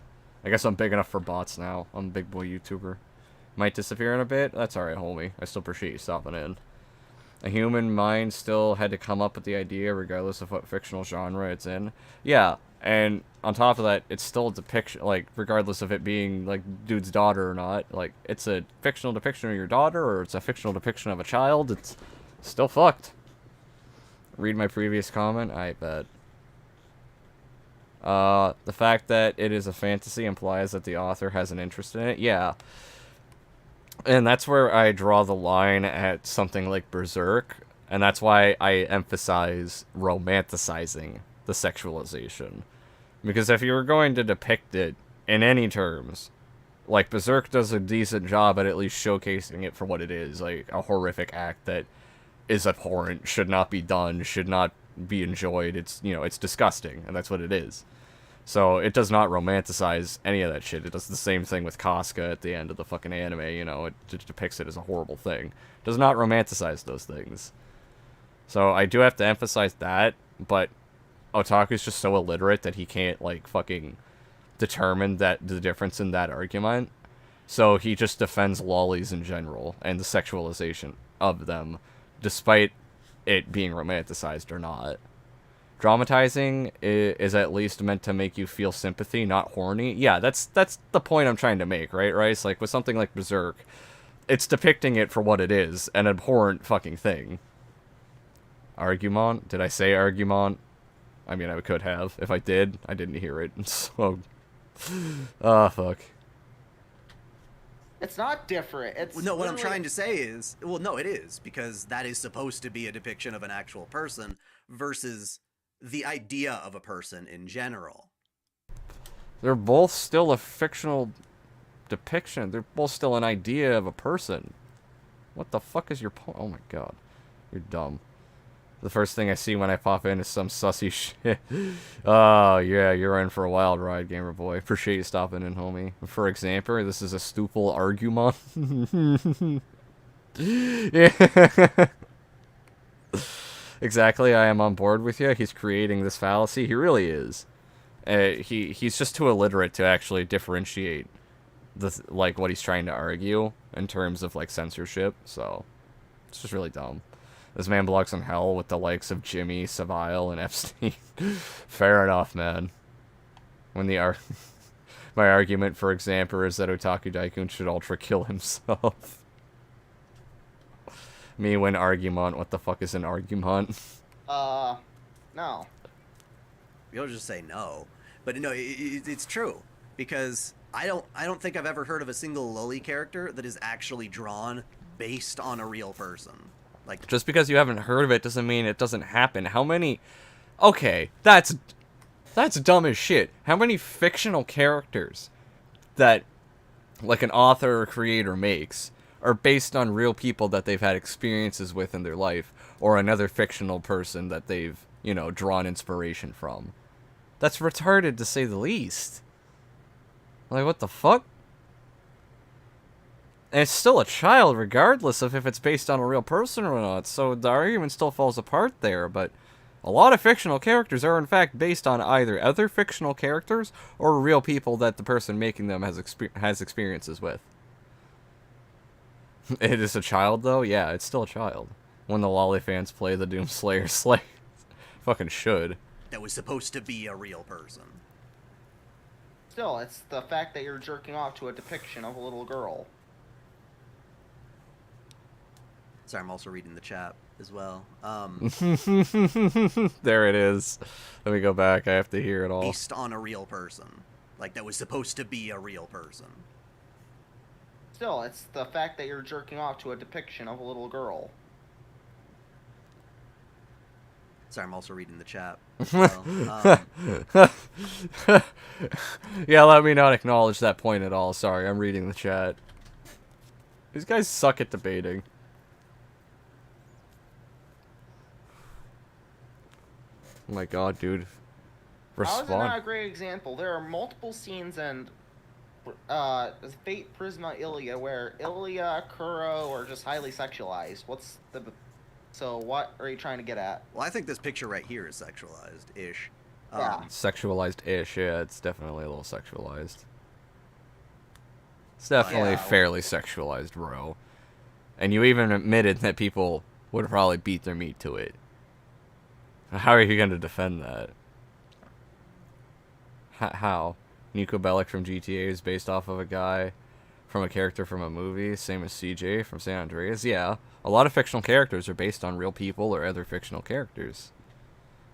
I guess I'm big enough for bots now. I'm a big boy YouTuber. Might disappear in a bit? That's alright, homie. I still appreciate you stopping in. A human mind still had to come up with the idea regardless of what fictional genre it's in. Yeah, and on top of that, it's still a depiction, like, regardless of it being, like, dude's daughter or not. Like, it's a fictional depiction of your daughter, or it's a fictional depiction of a child. It's still fucked. Read my previous comment? I bet. The fact that it is a fantasy implies that the author has an interest in it. Yeah. And that's where I draw the line at something like Berserk. And that's why I emphasize romanticizing the sexualization. Because if you were going to depict it in any terms, like, Berserk does a decent job at least showcasing it for what it is. Like, a horrific act that is abhorrent, should not be done, should not be enjoyed. It's, you know, it's disgusting, and that's what it is. So, it does not romanticize any of that shit. It does the same thing with Casca at the end of the fucking anime, you know, it just depicts it as a horrible thing. It does not romanticize those things. So, I do have to emphasize that, but Otaku's just so illiterate that he can't, like, fucking determine that the difference in that argument. So, he just defends lollies in general, and the sexualization of them, despite it being romanticized or not. Dramatizing is at least meant to make you feel sympathy, not horny. Yeah, that's the point I'm trying to make, right, Rice? Like, with something like Berserk, it's depicting it for what it is, an abhorrent fucking thing. Argument? Did I say argument? I mean, I could have. If I did, I didn't hear it, so... Ah, fuck.
It's not different. It's
no, what I'm trying to say is... Well, no, it is, because that is supposed to be a depiction of an actual person versus the idea of a person in general.
They're both still a fictional depiction. They're both still an idea of a person. What the fuck is your point? Oh my god. You're dumb. The first thing I see when I pop in is some sussy shit. Oh, yeah, you're in for a wild ride, gamer boy. Appreciate you stopping in, homie. For example, this is a stupid argument. Yeah. Exactly, I am on board with you. He's creating this fallacy. He really is. He's just too illiterate to actually differentiate like what he's trying to argue in terms of like censorship. So it's just really dumb. This man belongs in hell with the likes of Jimmy, Savile, and Epstein. Fair enough, man. When the my argument, for example, is that OtakuDaiKun should ultra kill himself. Me when argument. What the fuck is an argument?
No.
You'll just say no, but no, it's true because I don't think I've ever heard of a single loli character that is actually drawn based on a real person. Like,
just because you haven't heard of it doesn't mean it doesn't happen. How many? Okay, that's dumb as shit. How many fictional characters that like an author or creator makes are based on real people that they've had experiences with in their life, or another fictional person that they've, you know, drawn inspiration from? That's retarded to say the least. Like, what the fuck? And it's still a child, regardless of if it's based on a real person or not, so the argument still falls apart there, but a lot of fictional characters are in fact based on either other fictional characters or real people that the person making them has experiences with. It is a child, though? Yeah, it's still a child. When the lolly fans play the Doomslayer Slay. Fucking should.
That was supposed to be a real person.
Still, it's the fact that you're jerking off to a depiction of a little girl.
Sorry, I'm also reading the chat as well.
There it is. Let me go back. I have to hear it all.
Based on a real person. Like, that was supposed to be a real person.
Still, it's the fact that you're jerking off to a depiction of a little girl.
Sorry, I'm also reading the chat. Well,
yeah, let me not acknowledge that point at all. Sorry, I'm reading the chat. These guys suck at debating. Oh my god, dude. Respond.
How is it not a great example? There are multiple scenes in Fate Prisma Ilya where Ilya, Kuro are just highly sexualized. So what are you trying to get at?
well, I think this picture right here is sexualized-ish.
Yeah.
Sexualized-ish, yeah, it's definitely a little sexualized. It's definitely fairly sexualized, bro. And you even admitted that people would probably beat their meat to it. How are you going to defend that? How? Nico Bellic from GTA is based off of a guy from a character from a movie, same as CJ from San Andreas. Yeah, a lot of fictional characters are based on real people or other fictional characters.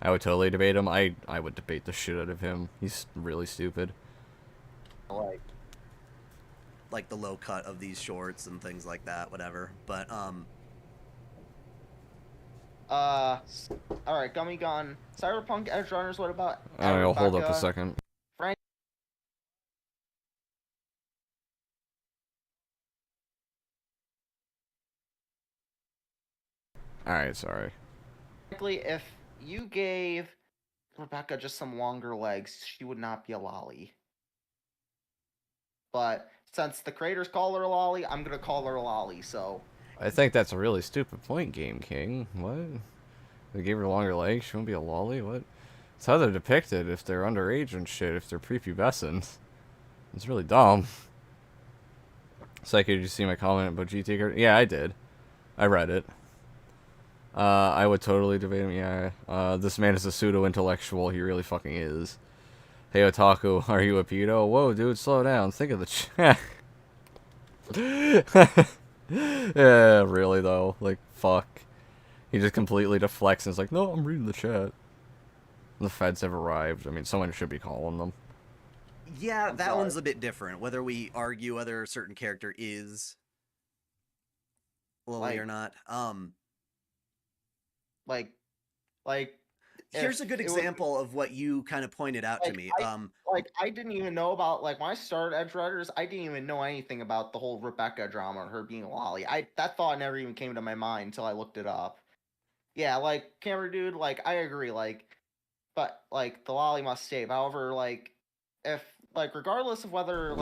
I would totally debate him. I would debate the shit out of him. He's really stupid.
Like the low cut of these shorts and things like that, whatever. But
all right, Gummy Gun, Cyberpunk Edge Runners. What about?
I'll hold up a second.
Frank.
All right, sorry.
Frankly, if you gave Rebecca just some longer legs, she would not be a lolly. But since the creators call her a lolly, I'm gonna call her a lolly. So.
I think that's a really stupid point, Game King. What? They gave her longer legs, she won't be a lolly? What? It's how they're depicted if they're underage and shit, if they're prepubescent. It's really dumb. Psycho, did you see my comment about GT card? Yeah, I did. I read it. I would totally debate him, yeah. This man is a pseudo-intellectual, he really fucking is. Hey, Otaku, are you a pedo? Whoa, dude, slow down. Think of the chat. Yeah, really, though. Like, fuck. He just completely deflects and is like, no, I'm reading the chat. The feds have arrived. I mean, someone should be calling them.
Yeah, that one's a bit different. Whether we argue whether a certain character is lolly or not. Here's a good example of what you kind of pointed out to me.
I didn't even know about, like, when I started Edge Runners, I didn't even know anything about the whole Rebecca drama, her being a lolly. That thought never even came to my mind until I looked it up. Yeah, like, Camera Dude, like, I agree, like, but, like, the lolly must stay. However, like, if, like, regardless of whether,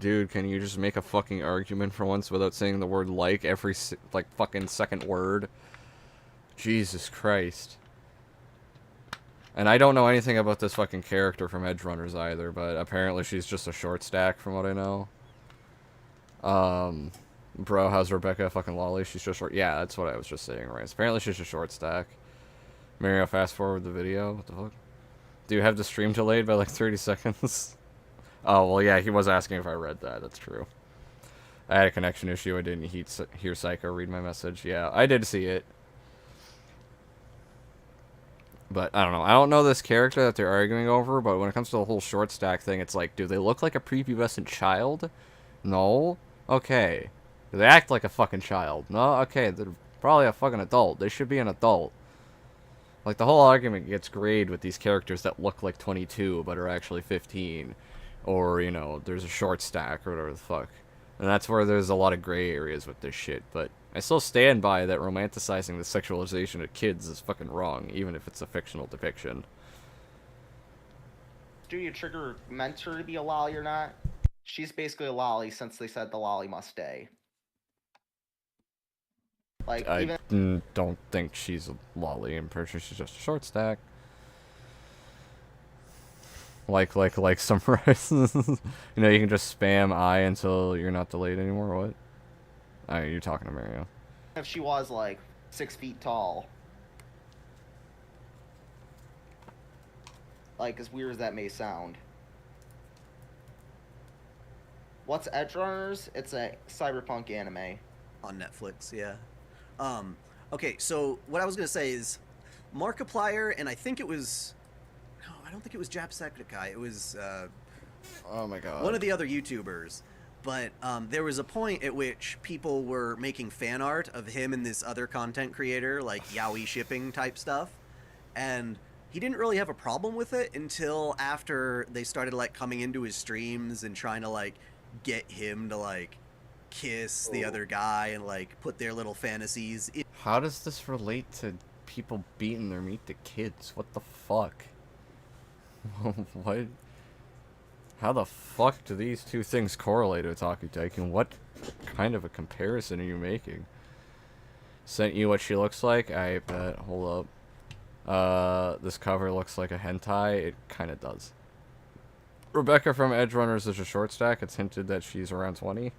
dude, can you just make a fucking argument for once without saying the word like every, like, fucking second word? Jesus Christ. And I don't know anything about this fucking character from Edge Runners either, but apparently she's just a short stack from what I know. Bro, how's Rebecca a fucking lolly? She's just short. Yeah, that's what I was just saying, right? Apparently she's a short stack. Mario, fast forward the video. What the fuck? Do you have the stream delayed by like 30 seconds? Oh, well, yeah, he was asking if I read that. That's true. I had a connection issue. I didn't hear Psycho read my message. Yeah, I did see it. But, I don't know. I don't know this character that they're arguing over, but when it comes to the whole short stack thing, it's like, do they look like a prepubescent child? No? Okay. Do they act like a fucking child? No? Okay, they're probably a fucking adult. They should be an adult. Like, the whole argument gets grayed with these characters that look like 22, but are actually 15. Or, you know, there's a short stack, or whatever the fuck. And that's where there's a lot of gray areas with this shit, but I still stand by that romanticizing the sexualization of kids is fucking wrong, even if it's a fictional depiction.
Do you trigger meant her to be a lolly or not? She's basically a lolly since they said the lolly must stay. Like,
I don't think she's a lolly. I'm pretty sure she's just a short stack. Like summarize. You know, you can just spam I until you're not delayed anymore. What? Oh, you're talking to Mario.
If she was, like, 6 feet tall. Like, as weird as that may sound. What's Edge Runners? It's a cyberpunk anime.
On Netflix, yeah. Okay, so what I was going to say is Markiplier, and I think it was... No, I don't think it was Jacksepticeye. It was...
oh my god.
One of the other YouTubers. But there was a point at which people were making fan art of him and this other content creator, like yaoi shipping type stuff. And he didn't really have a problem with it until after they started, like, coming into his streams and trying to, like, get him to, like, kiss the other guy and, like, put their little fantasies in.
How does this relate to people beating their meat to kids? What the fuck? What? How the fuck do these two things correlate, OtakuDaiKun? What kind of a comparison are you making? Sent you what she looks like? I bet. Hold up. This cover looks like a hentai. It kind of does. Rebecca from Edge Runners is a short stack. It's hinted that she's around 20.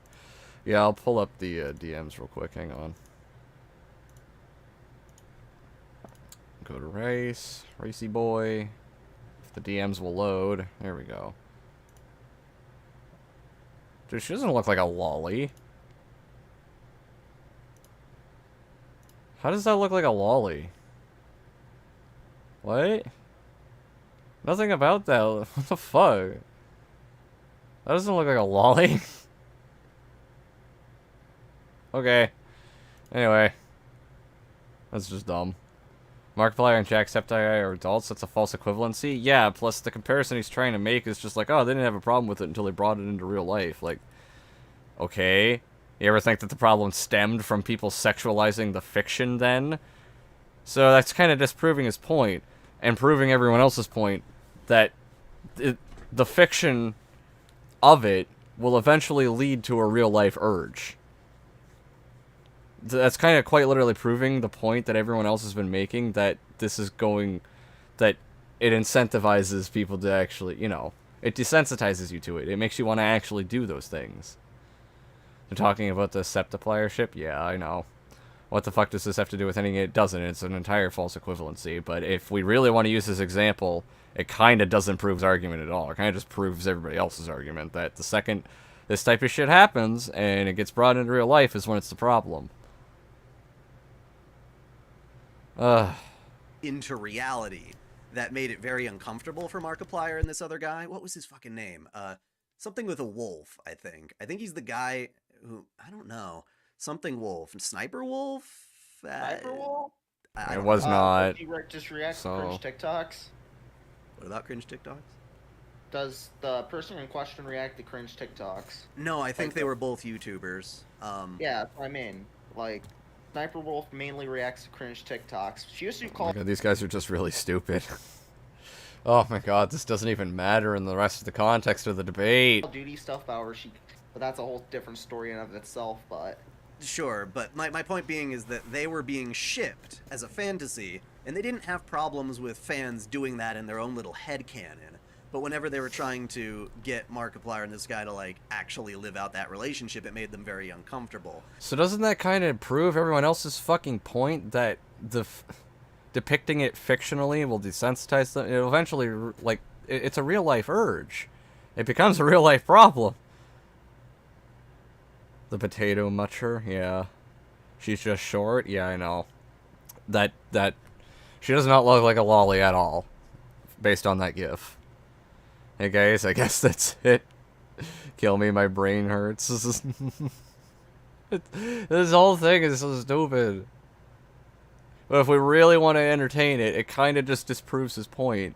Yeah, I'll pull up the DMs real quick. Hang on. Go to race. Racy boy. If the DMs will load. There we go. Dude, she doesn't look like a lolly. How does that look like a lolly? What? Nothing about that. What the fuck? That doesn't look like a lolly. Okay. Anyway. That's just dumb. Markiplier and Jacksepticeye are adults, that's a false equivalency? Yeah, plus the comparison he's trying to make is just like, oh, they didn't have a problem with it until they brought it into real life. Like, okay. You ever think that the problem stemmed from people sexualizing the fiction then? So that's kind of disproving his point, and proving everyone else's point, that the fiction of it will eventually lead to a real-life urge. That's kind of quite literally proving the point that everyone else has been making, that this is going, that it incentivizes people to actually, you know, it desensitizes you to it. It makes you want to actually do those things. They're talking about the Septiplier ship? Yeah, I know. What the fuck does this have to do with anything? It doesn't. It's an entire false equivalency. But if we really want to use this example, it kind of doesn't prove his argument at all. It kind of just proves everybody else's argument, that the second this type of shit happens and it gets brought into real life is when it's the problem.
Into reality that made it very uncomfortable for Markiplier and this other guy. What was his fucking name? Something with a wolf, I think. I think he's the guy who, I don't know. Something Wolf. Sniper Wolf?
Sniper Wolf?
It was not.
Just react to cringe TikToks?
What about cringe TikToks?
Does the person in question react to cringe TikToks?
No, I think they were both YouTubers.
Yeah, that's what I mean. Like, Sniper Wolf mainly reacts to cringe TikToks. She used to call.
Oh my God, these guys are just really stupid. Oh my God, this doesn't even matter in the rest of the context of the debate.
Duty stuff about her, but that's a whole different story in of itself. But
sure, but my point being is that they were being shipped as a fantasy, and they didn't have problems with fans doing that in their own little headcanon. But whenever they were trying to get Markiplier and this guy to, like, actually live out that relationship, it made them very uncomfortable.
So doesn't that kind of prove everyone else's fucking point, that depicting it fictionally will desensitize them? It'll eventually, like, it's a real-life urge. It becomes a real-life problem. The potato mutcher, yeah. She's just short, yeah, I know. That, she does not look like a lolly at all, based on that gif. Hey guys, I guess that's it. Kill me, my brain hurts. This whole thing is so stupid. But if we really want to entertain it, it kind of just disproves his point.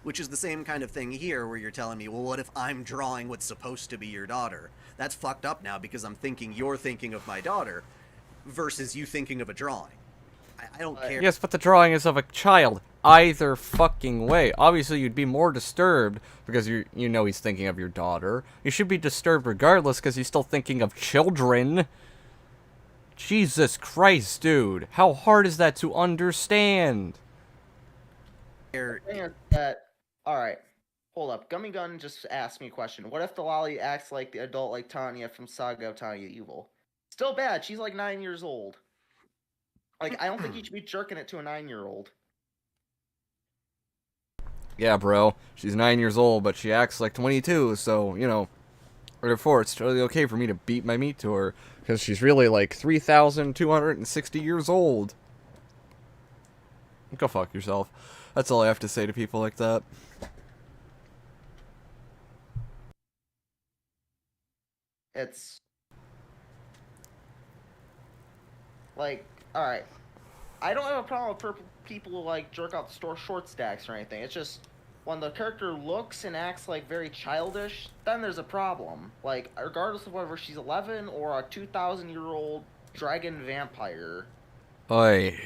Which is the same kind of thing here, where you're telling me, well, what if I'm drawing what's supposed to be your daughter? That's fucked up now, because I'm thinking you're thinking of my daughter, versus you thinking of a drawing. I don't care.
Yes, but the drawing is of a child. Either fucking way. Obviously, you'd be more disturbed because you know he's thinking of your daughter. You should be disturbed regardless because he's still thinking of children. Jesus Christ, dude. How hard is that to understand?
Alright, hold up. Gummy Gun just asked me a question. What if the lolly acts like the adult like Tanya from Saga of Tanya Evil? Still bad. She's like 9 years old. Like, I don't think you should be jerking it to a 9-year-old.
Yeah, bro. She's 9 years old, but she acts like 22, so, you know, therefore it's totally okay for me to beat my meat to her, because she's really like 3,260 years old. Go fuck yourself. That's all I have to say to people like that.
It's like, alright. I don't have a problem with people who, like, jerk out the store short stacks or anything. It's just, when the character looks and acts, like, very childish, then there's a problem. Like, regardless of whether she's 11 or a 2,000-year-old dragon vampire.
Oi.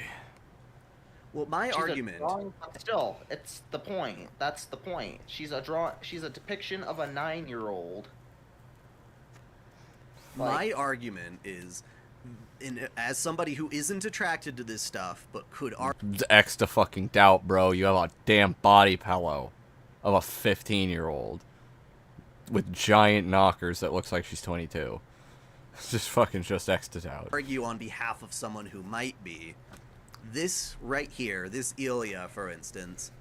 Well, my argument...
Still, it's the point. That's the point. She's a depiction of a 9-year-old.
My argument is... as somebody who isn't attracted to this stuff, but could
X to fucking doubt, bro. You have a damn body pillow of a 15-year-old with giant knockers that looks like she's 22. Just X to doubt.
Argue on behalf of someone who might be. This right here, this Ilya, for instance,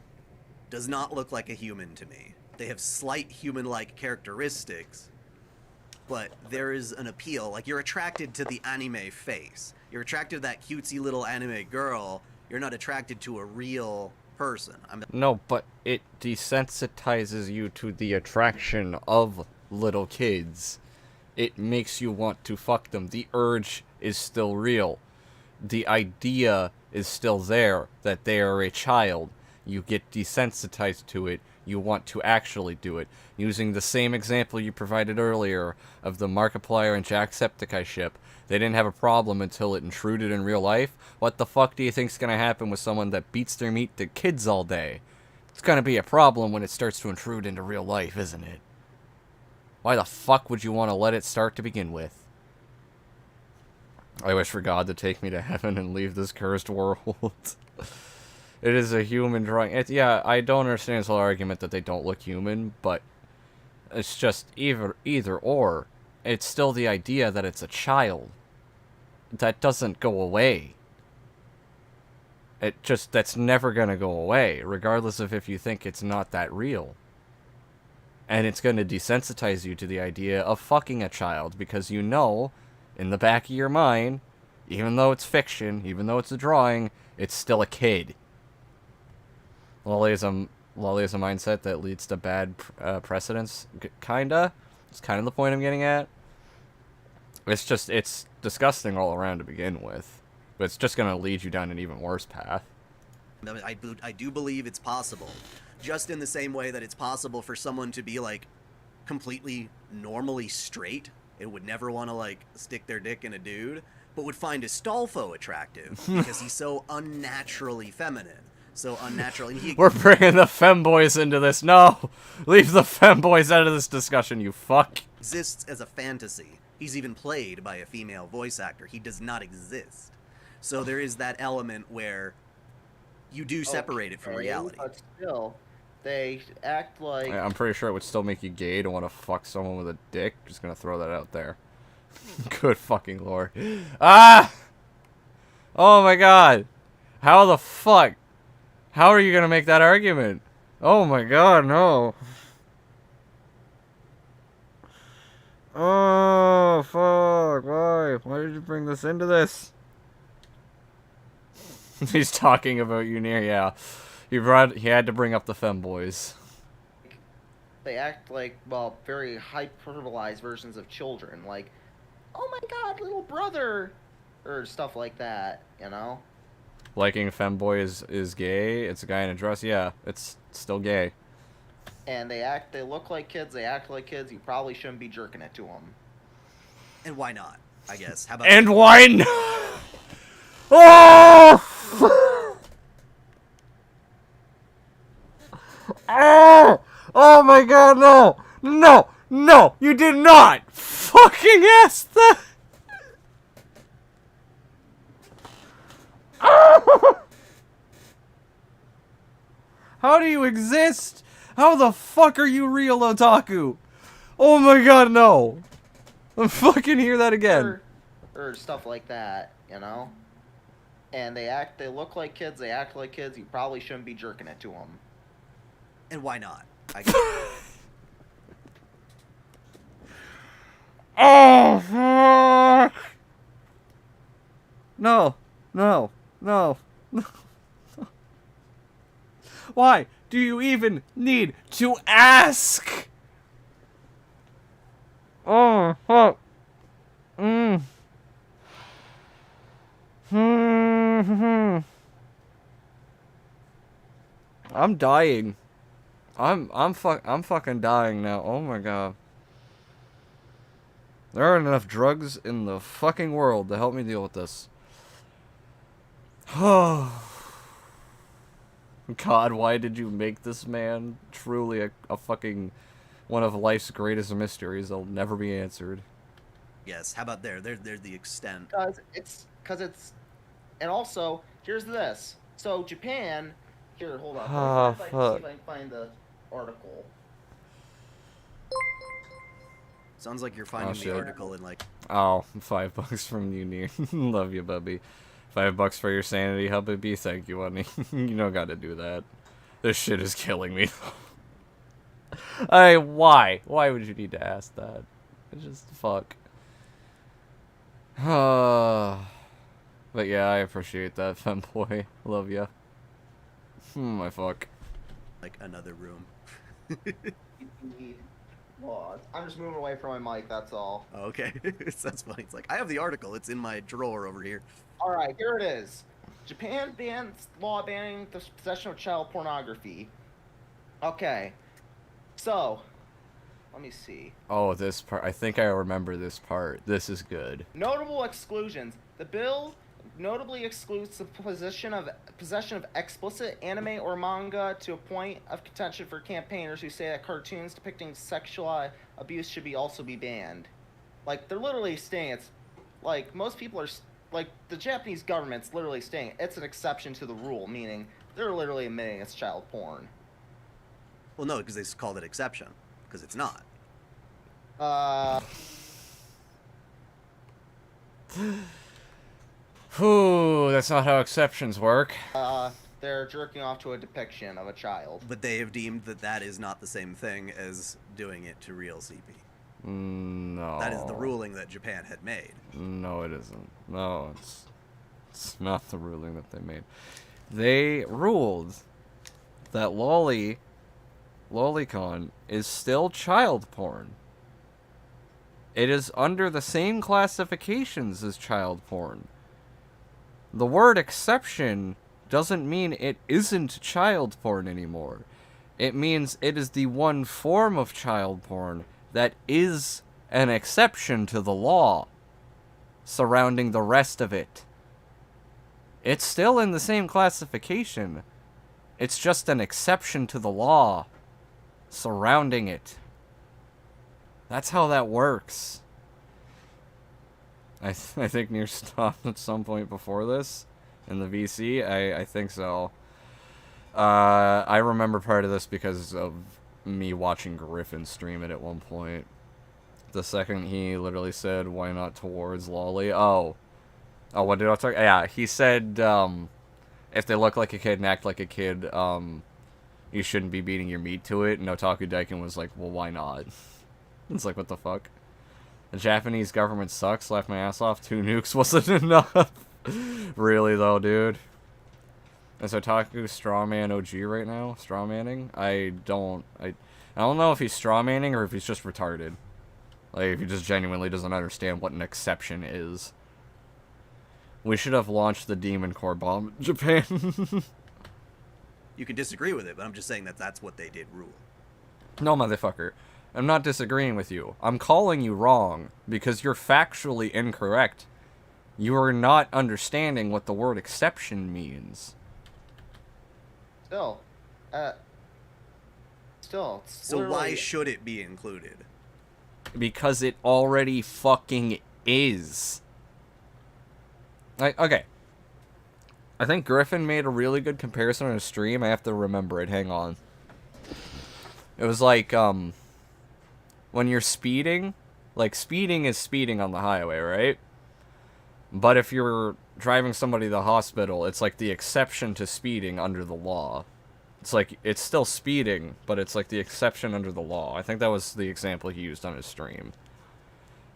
does not look like a human to me. They have slight human-like characteristics, but there is an appeal. Like, you're attracted to the anime face. You're attracted to that cutesy little anime girl. You're not attracted to a real person.
No, but it desensitizes you to the attraction of little kids. It makes you want to fuck them. The urge is still real. The idea is still there that they are a child. You get desensitized to it. You want to actually do it. Using the same example you provided earlier of the Markiplier and Jacksepticeye ship, they didn't have a problem until it intruded in real life. What the fuck do you think's gonna happen with someone that beats their meat to kids all day? It's gonna be a problem when it starts to intrude into real life, isn't it? Why the fuck would you want to let it start to begin with? I wish for God to take me to heaven and leave this cursed world. It is a human drawing. Yeah, I don't understand this whole argument that they don't look human, but it's just either or. It's still the idea that it's a child. That doesn't go away. That's never gonna go away, regardless of if you think it's not that real. And it's gonna desensitize you to the idea of fucking a child, because you know, in the back of your mind, even though it's fiction, even though it's a drawing, it's still a kid. Lolly is a mindset that leads to bad precedents, kinda. It's kind of the point I'm getting at. It's disgusting all around to begin with. But it's just gonna lead you down an even worse path.
I do believe it's possible. Just in the same way that it's possible for someone to be, like, completely normally straight and would never want to, like, stick their dick in a dude, but would find Astolfo attractive because he's so unnaturally feminine. So unnatural. And
we're bringing the femboys into this. No! Leave the femboys out of this discussion, you fuck.
Exists as a fantasy. He's even played by a female voice actor. He does not exist. So there is that element where you do separate it from reality.
But still, they act like...
I'm pretty sure it would still make you gay to want to fuck someone with a dick. Just gonna throw that out there. Good fucking lord. Ah! Oh my god. How the fuck? How are you gonna make that argument? Oh my god, no. Oh, fuck. Why? Why did you bring this into this? He's talking about you near, yeah. He had to bring up the femboys.
They act like, well, very hyperbolized versions of children. Like, oh my god, little brother! Or stuff like that, you know?
Liking a femboy is gay. It's a guy in a dress. Yeah, it's still gay.
And they look like kids, they act like kids. You probably shouldn't be jerking it to them.
And why not? I guess. How about?
And why not? Oh! Oh! Oh my god, no! No! No! You did not fucking ask that! How do you exist? How the fuck are you real, otaku? Oh my god, no! I'm fucking hear that again.
Or stuff like that, you know? And they look like kids, they act like kids. You probably shouldn't be jerking it to them.
And why not? I guess.
Oh, fuck! No, no, no, no. Why do you even need to ask? Oh, fuck. I'm dying. I'm fucking dying now. Oh my god. There aren't enough drugs in the fucking world to help me deal with this. Oh. God, why did you make this man truly a fucking one of life's greatest mysteries that'll never be answered?
Yes, how about there's the extent.
Cause it's, and also, here's this. So Japan, here, hold on.
Oh,
see
fuck.
if I can find the article.
Sounds like you're finding the article in like...
Oh, $5 from you, Near. Love you, bubby. $5 for your sanity, hubby. Thank you, honey. You don't gotta do that. This shit is killing me. Why? Why would you need to ask that? It's just fuck. But yeah, I appreciate that, femboy. Love ya. My fuck.
Like another room.
Indeed. Laws. I'm just moving away from my mic, that's all.
Okay. That's funny. It's like, I have the article. It's in my drawer over here.
Alright, here it is. Japan bans law banning the possession of child pornography. Okay. So, let me see.
Oh, this part. I think I remember this part. This is good.
Notable exclusions. The bill notably excludes the possession of explicit anime or manga to a point of contention for campaigners who say that cartoons depicting sexual abuse should also be banned. Like, they're literally saying it's like most people are like the Japanese government's literally saying it's an exception to the rule, meaning they're literally admitting it's child porn.
Well, no, because they called it exception. Because it's not.
Whew, that's not how exceptions work.
They're jerking off to a depiction of a child.
But they have deemed that that is not the same thing as doing it to real CP.
No.
That is the ruling that Japan had made.
No, it isn't. No, it's not the ruling that they made. They ruled that lolicon is still child porn. It is under the same classifications as child porn. The word exception doesn't mean it isn't child porn anymore. It means it is the one form of child porn that is an exception to the law surrounding the rest of it. It's still in the same classification. It's just an exception to the law surrounding it. That's how that works. I think Nier stopped at some point before this in the VC. I think so. I remember part of this because of me watching Griffin stream it at one point. The second he literally said, "Why not towards lolly?" Oh, what did I talk? Yeah, he said, if they look like a kid and act like a kid, you shouldn't be beating your meat to it. And OtakuDaiKun was like, well, why not? It's like, what the fuck? The Japanese government sucks. Laughed my ass off. 2 nukes wasn't enough. Really though, dude. Is Otaku strawman OG right now? Strawmanning? I don't know if he's strawmanning or if he's just retarded. Like, if he just genuinely doesn't understand what an exception is. We should have launched the Demon Core bomb in Japan.
You can disagree with it, but I'm just saying that that's what they did rule.
No, motherfucker. I'm not disagreeing with you. I'm calling you wrong because you're factually incorrect. You are not understanding what the word exception means.
Still, it's
So why should it be included?
Because it already fucking is. Okay. I think Griffin made a really good comparison on his stream. I have to remember it. Hang on. It was like, when you're speeding, like, speeding is speeding on the highway, right? But if you're driving somebody to the hospital, it's like the exception to speeding under the law. It's like, it's still speeding, but it's like the exception under the law. I think that was the example he used on his stream.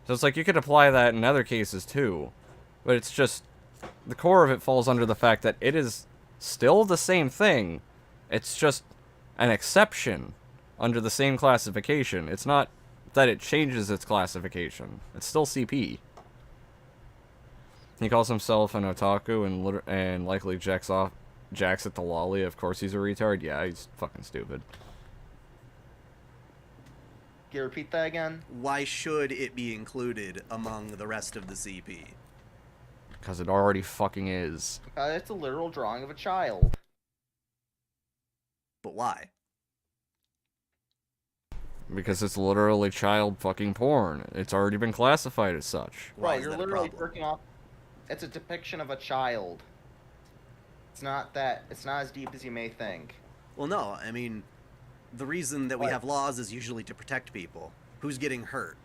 So it's like, you could apply that in other cases too. But it's just, the core of it falls under the fact that it is still the same thing. It's just an exception under the same classification. It's not that it changes its classification. It's still CP. He calls himself an otaku and likely jacks at the lolly. Of course he's a retard. Yeah, he's fucking stupid.
Can you repeat that again?
Why should it be included among the rest of the CP?
Because it already fucking is.
It's a literal drawing of a child.
But why?
Because it's literally child fucking porn. It's already been classified as such.
Why
Right,
is
you're
that a
literally
problem?
jerking off. It's a depiction of a child. It's not as deep as you may think.
Well, no, I mean, the reason that we
What?
have laws is usually to protect people. Who's getting hurt?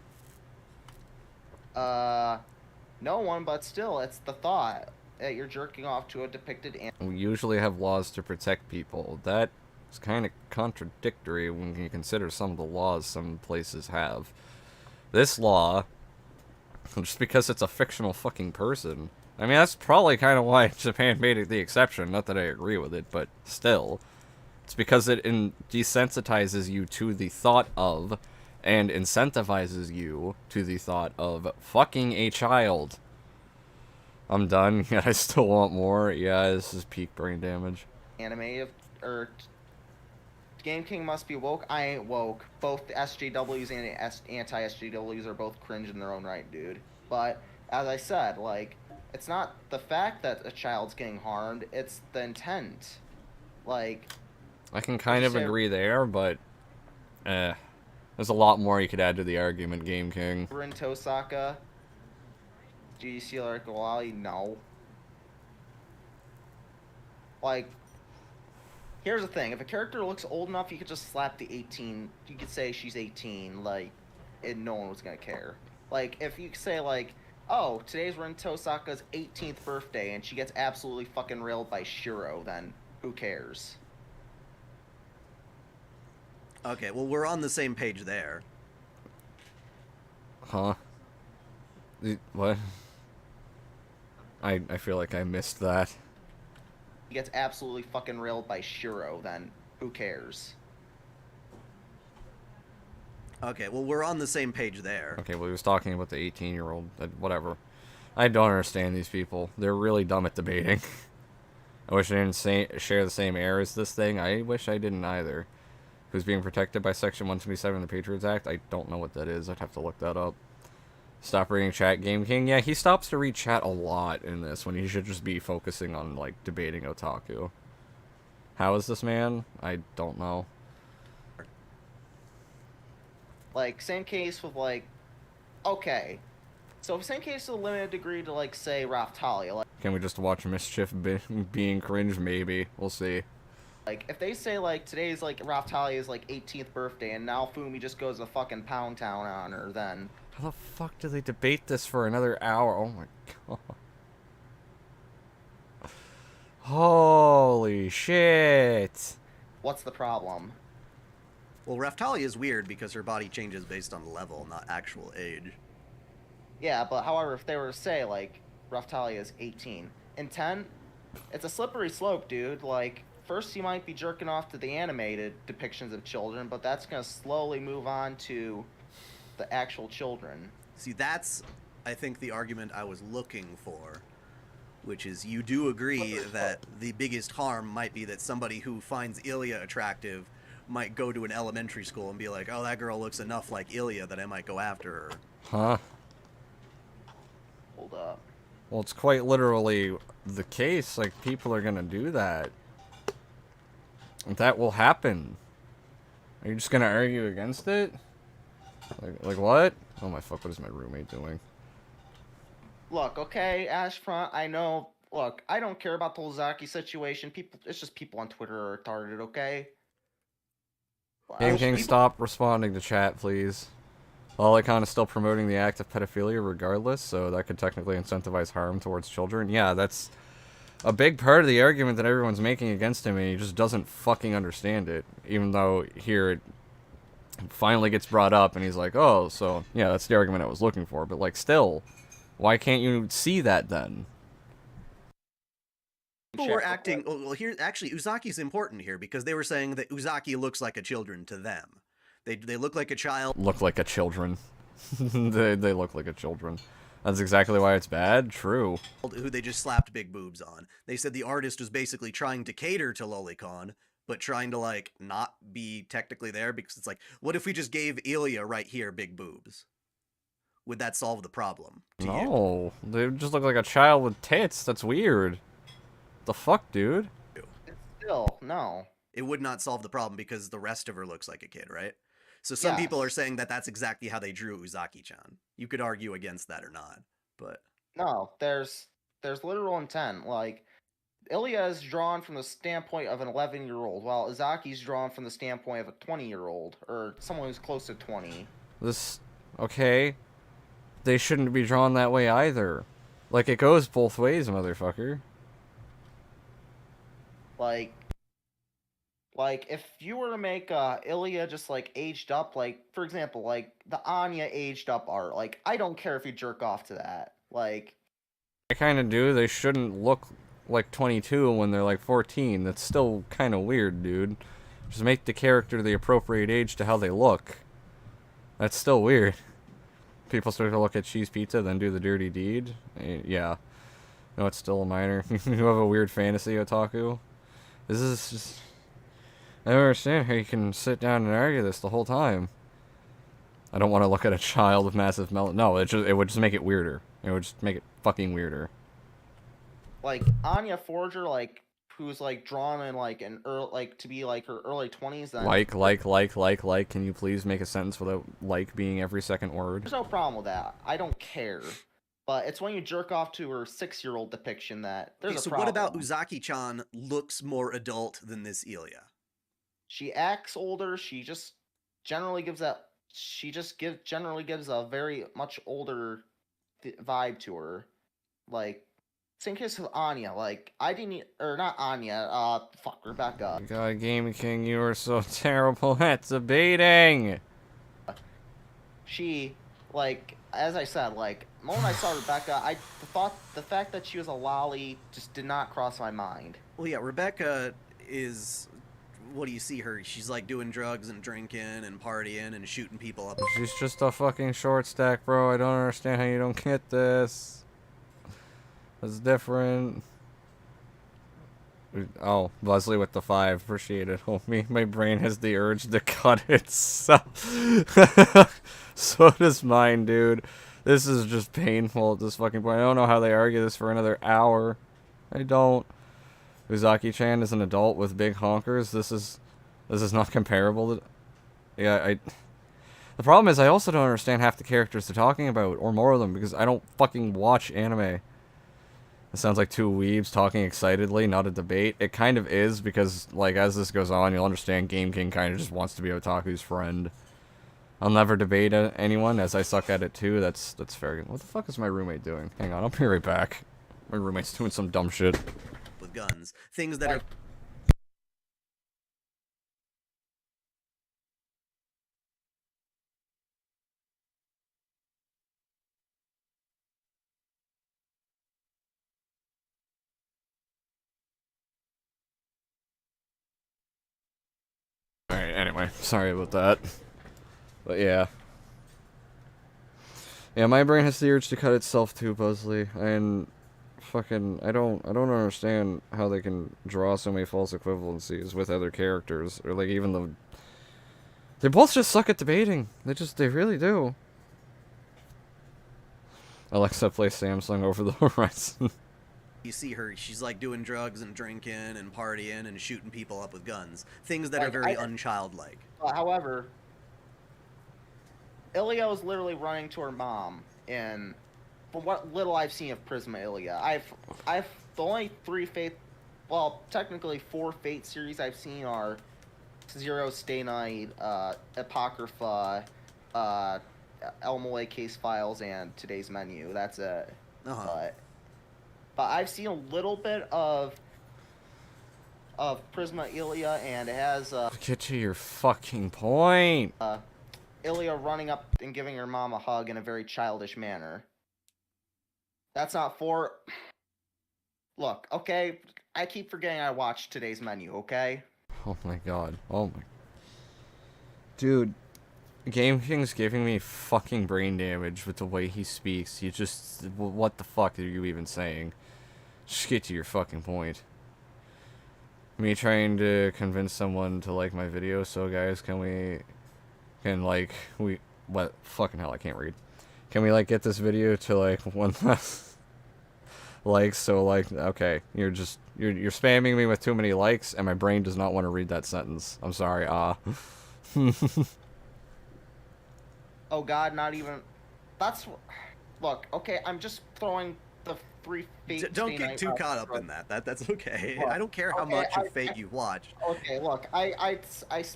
No one, but still, it's the thought that you're jerking off to a depicted
We usually have laws to protect people. That is kind of contradictory when you consider some of the laws some places have. This law, just because it's a fictional fucking person, I mean, that's probably kind of why Japan made it the exception. Not that I agree with it, but still. It's because it desensitizes you to the thought of, and incentivizes you to the thought of fucking a child. I'm done. Yeah, I still want more. Yeah, this is peak brain damage.
Anime or Game King must be woke. I ain't woke. Both the SJWs and anti-SJWs are both cringe in their own right, dude. But as I said, like, it's not the fact that a child's getting harmed; it's the intent. Like,
I can kind of agree there, but there's a lot more you could add to the argument, Game King.
Rin Tosaka, GDC like Wally, no. Like, here's the thing: if a character looks old enough, you could just slap the 18. You could say she's 18, like, and no one was gonna care. Like, if you say like, oh, today's Rin Tosaka's 18th birthday, and she gets absolutely fucking railed by Shiro, then who cares?
Okay, well, we're on the same page there.
Huh? What? I feel like I missed that.
He gets absolutely fucking railed by Shiro, then who cares?
Okay, well, we're on the same page there.
Okay, well, he was talking about the 18-year-old. Whatever. I don't understand these people. They're really dumb at debating. I wish I didn't share the same air as this thing. I wish I didn't either. Who's being protected by Section 127 of the Patriots Act? I don't know what that is. I'd have to look that up. Stop reading chat, Game King. Yeah, he stops to read chat a lot in this when he should just be focusing on, like, debating otaku. How is this man? I don't know.
Like, same case with, like, okay. So, same case to a limited degree to, like, say, Raftalia. Like,
can we just watch Mischief being cringe? Maybe. We'll see.
Like, if they say, like, today's, like, Raftalia's, like, 18th birthday, and now Fumi just goes to fucking Pound Town on her, then...
How the fuck do they debate this for another hour? Oh my god. Holy shit.
What's the problem?
Well, Raftalia is weird because her body changes based on level, not actual age.
Yeah, but however, if they were to say, like, Raftalia is 18, in 10, it's a slippery slope, dude. Like, first you might be jerking off to the animated depictions of children, but that's gonna slowly move on to the actual children.
See, that's, I think, the argument I was looking for, which is you do agree that the biggest harm might be that somebody who finds Ilya attractive might go to an elementary school and be like, oh, that girl looks enough like Ilya that I might go after her.
Huh?
Hold up.
Well, it's quite literally the case. Like, people are gonna do that. That will happen. Are you just gonna argue against it? Like what? Oh my fuck, what is my roommate doing?
Look, okay, Ashfront, I know, look, I don't care about the Ozaki situation. It's just people on Twitter are retarded, okay?
Game King, stop responding to chat, please. Lolicon is still promoting the act of pedophilia regardless, so that could technically incentivize harm towards children. Yeah, that's a big part of the argument that everyone's making against him, and he just doesn't fucking understand it. Even though here it finally gets brought up, and he's like, oh, so, yeah, that's the argument I was looking for. But, like, still, why can't you see that then?
People were acting... Well, here, actually, Uzaki's important here, because they were saying that Uzaki looks like a children to them. They look like a child.
Look like a children. they look like a children. That's exactly why it's bad? True.
Who they just slapped big boobs on. They said the artist was basically trying to cater to Lolicon, but trying to, like, not be technically there, because it's like, what if we just gave Ilya right here big boobs? Would that solve the problem?
No, they just look like a child with tits. That's weird. The fuck, dude?
Still, no.
It would not solve the problem because the rest of her looks like a kid, right? So some people are saying that that's exactly how they drew Uzaki-chan. You could argue against that or not, but...
No, there's literal intent. Like, Ilya is drawn from the standpoint of an 11-year-old, while Uzaki's drawn from the standpoint of a 20-year-old, or someone who's close to 20.
Okay. They shouldn't be drawn that way either. Like, it goes both ways, motherfucker.
Like, if you were to make Ilya just, like, aged up, like, for example, like, the Anya aged up art, like, I don't care if you jerk off to that. Like,
I kind of do. They shouldn't look like 22 when they're like 14. That's still kind of weird, dude. Just make the character the appropriate age to how they look. That's still weird. People start to look at cheese pizza, then do the dirty deed. Yeah. No, it's still a minor. You have a weird fantasy, otaku. This is just... I don't understand how you can sit down and argue this the whole time. I don't want to look at a child with massive melon. No, it would just make it weirder. It would just make it fucking weirder.
Like Anya Forger, like who's like drawn in like an early, like to be like her early 20s. Then
like. Can you please make a sentence without like being every second word?
There's no problem with that. I don't care. But it's when you jerk off to her 6-year-old depiction that there's a problem.
So what about Uzaki-chan looks more adult than this Ilya?
She acts older. She just generally gives that. She just generally gives a very much older vibe to her. Like, same case with Anya. Like, I didn't, or not Anya. Fuck, Rebecca.
God, Game King, you are so terrible at debating.
She, like, as I said, like, the moment I saw Rebecca, the fact that she was a lolly just did not cross my mind.
Well, yeah, Rebecca is... What do you see her? She's like doing drugs and drinking and partying and shooting people up.
She's just a fucking short stack, bro. I don't understand how you don't get this. It's different. Oh, Buzzley with the 5. Appreciate it, homie. My brain has the urge to cut itself. So does mine, dude. This is just painful at this fucking point. I don't know how they argue this for another hour. I don't. Uzaki-chan is an adult with big honkers. This is not comparable to... Yeah, The problem is I also don't understand half the characters they're talking about, or more of them, because I don't fucking watch anime. It sounds like two weebs talking excitedly, not a debate. It kind of is, because, like, as this goes on, you'll understand Game King kind of just wants to be Otaku's friend. I'll never debate anyone, as I suck at it too. That's fair. What the fuck is my roommate doing? Hang on, I'll be right back. My roommate's doing some dumb shit.
With guns. Things that are...
Alright, anyway, sorry about that. But yeah. Yeah, my brain has the urge to cut itself too, Buzzley, and fucking I don't understand how they can draw so many false equivalencies with other characters, or like even the... They both just suck at debating. They really do. Alexa plays Samsung over the horizon.
You see her, she's like doing drugs and drinking and partying and shooting people up with guns. Things that are very unchildlike.
However, Ilya was literally running to her mom, and from what little I've seen of Prisma Ilya, I've the only 3 Fate, well, technically 4 Fate series I've seen are Zero, Stay Night, Apocrypha, Elmolay Case Files, and Today's Menu. That's it. But I've seen a little bit of Prisma Ilya, and it has
Get to your fucking point.
Ilya running up and giving her mom a hug in a very childish manner. That's not for... Look, okay? I keep forgetting I watched Today's Menu, okay?
Oh my god. Oh my... Dude, Game King's giving me fucking brain damage with the way he speaks. You just... What the fuck are you even saying? Just get to your fucking point. Me trying to convince someone to like my video, so guys, what fucking hell, I can't read. Can we like get this video to like 1 less likes? So like, okay, you're spamming me with too many likes, and my brain does not want to read that sentence. I'm sorry.
Oh god, not even... That's... Look, okay, I'm just throwing the 3 Fate...
Don't get too caught up in that. That's okay. Look, I don't care how much of Fate you watched.
Okay, look, I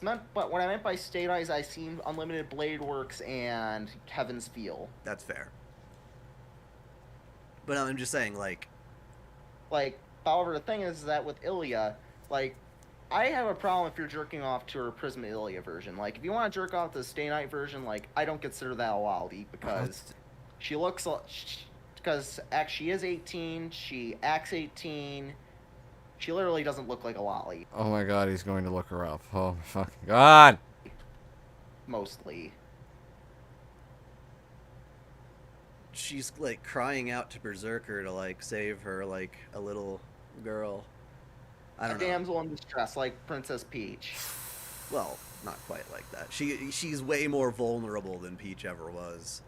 meant... But what I meant by State Eyes, I seen Unlimited Blade Works and Heaven's Feel.
That's fair. But I'm just saying, like...
However, the thing is that with Ilya, like... I have a problem if you're jerking off to her Prisma Ilya version. Like, if you want to jerk off the Stay Night version, like, I don't consider that a lolly, because she looks like... because she is 18. She acts 18. She literally doesn't look like a lolly.
Oh my god, he's going to look her up. Oh my fucking god!
Mostly.
She's like crying out to Berserker to like save her, like a little girl. I don't know.
Damsel in distress, like Princess Peach.
Well, not quite like that. She's way more vulnerable than Peach ever was.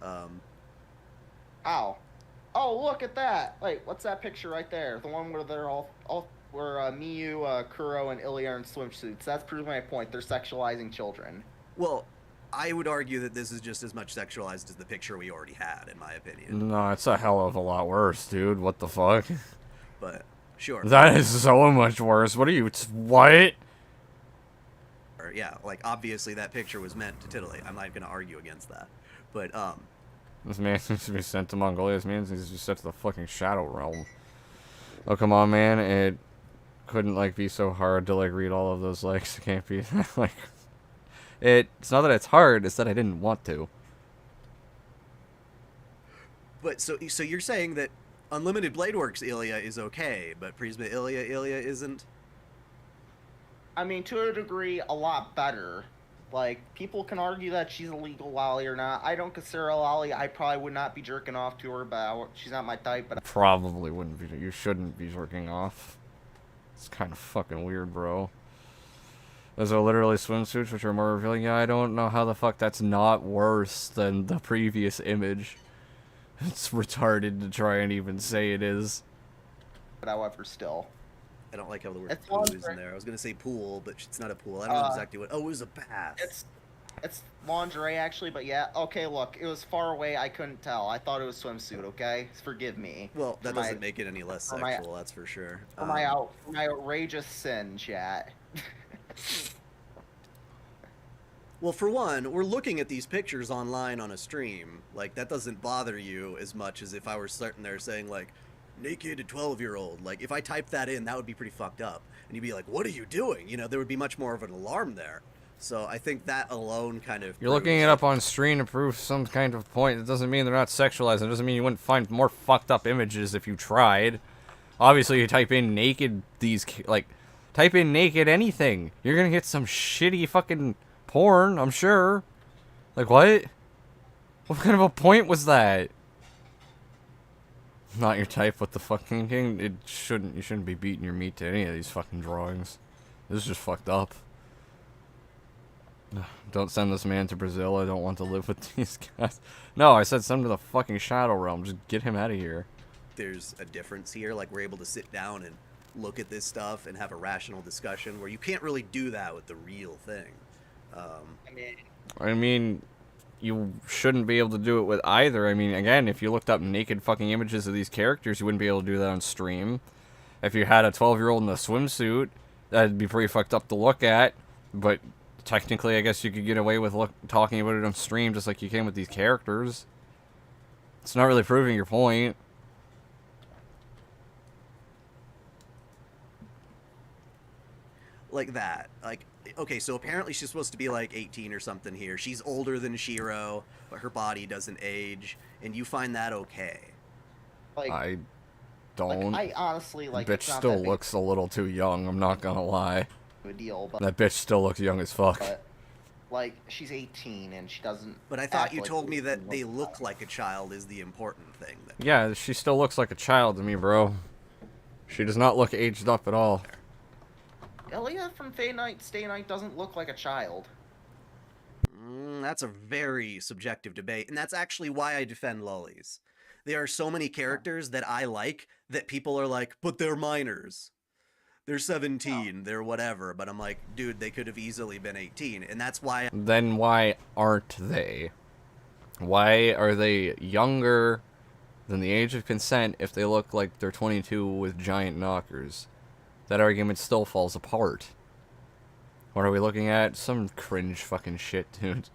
Ow. Oh, look at that! Wait, what's that picture right there? The one where they're all where Miyu, Kuro, and Ilya are in swimsuits. That's proving my point. They're sexualizing children.
Well, I would argue that this is just as much sexualized as the picture we already had, in my opinion.
No, it's a hell of a lot worse, dude. What the fuck?
But, sure.
That is so much worse. What are you... What?
Yeah, like, obviously that picture was meant to titillate. I'm not gonna argue against that. But,
This man needs to be sent to Mongolia. This man needs to be sent to the fucking Shadow Realm. Oh, come on, man. It couldn't, like, be so hard to, like, read all of those likes. It can't be, like... It's not that it's hard, it's that I didn't want to.
But, so you're saying that Unlimited Blade Works Ilya is okay, but Prisma Ilya isn't?
I mean, to a degree, a lot better. Like, people can argue that she's a legal lolly or not. I don't consider her a lolly. I probably would not be jerking off to her, but she's not my type. But
Probably wouldn't be. You shouldn't be jerking off. It's kind of fucking weird, bro. Those are literally swimsuits, which are more revealing. Yeah, I don't know how the fuck that's not worse than the previous image. It's retarded to try and even say it is.
however, still.
I don't like how the word pool is in there. I was gonna say pool, but it's not a pool. I don't know exactly what. Oh, it was a bath.
It's lingerie, actually, but yeah. Okay, look, it was far away. I couldn't tell. I thought it was swimsuit. Okay, forgive me.
Well, that doesn't make it any less sexual. That's for sure.
For my outrageous sin, chat.
Well, for one, we're looking at these pictures online on a stream. Like, that doesn't bother you as much as if I were sitting there saying, like, naked 12-year-old. Like, if I typed that in, that would be pretty fucked up. And you'd be like, what are you doing? You know, there would be much more of an alarm there. So I think that alone kind of...
You're looking it up on stream to prove some kind of point. It doesn't mean they're not sexualized. It doesn't mean you wouldn't find more fucked up images if you tried. Obviously, you type in naked type in naked anything. You're gonna get some shitty fucking porn, I'm sure. Like, what? What kind of a point was that? Not your type, what the fucking king? You shouldn't be beating your meat to any of these fucking drawings. This is just fucked up. Don't send this man to Brazil. I don't want to live with these guys. No, I said send him to the fucking Shadow Realm. Just get him out of here.
There's a difference here. Like, we're able to sit down and look at this stuff and have a rational discussion where you can't really do that with the real thing.
I mean, you shouldn't be able to do it with either. I mean, again, if you looked up naked fucking images of these characters, you wouldn't be able to do that on stream. If you had a 12-year-old in a swimsuit, that'd be pretty fucked up to look at. But technically, I guess you could get away with talking about it on stream just like you can with these characters. It's not really proving your point.
Like that. Like, okay, so apparently she's supposed to be like 18 or something here. She's older than Shiro, but her body doesn't age, and you find that okay.
Like,
I don't.
Like, I honestly, like,
bitch still looks a little too young, I'm not gonna lie.
A deal, but
that bitch still looks young as fuck.
But, like, she's 18 and she doesn't.
But I thought you told me that they look like a child is the important thing.
Yeah, she still looks like a child to me, bro. She does not look aged up at all.
Ilya from Fate Night, Stay Night doesn't look like a child.
That's a very subjective debate, and that's actually why I defend lollies. There are so many characters that I like that people are like, but they're minors. They're 17, they're whatever, but I'm like, dude, they could have easily been 18, and that's why...
Then why aren't they? Why are they younger than the age of consent if they look like they're 22 with giant knockers? That argument still falls apart. What are we looking at? Some cringe fucking shit, dude.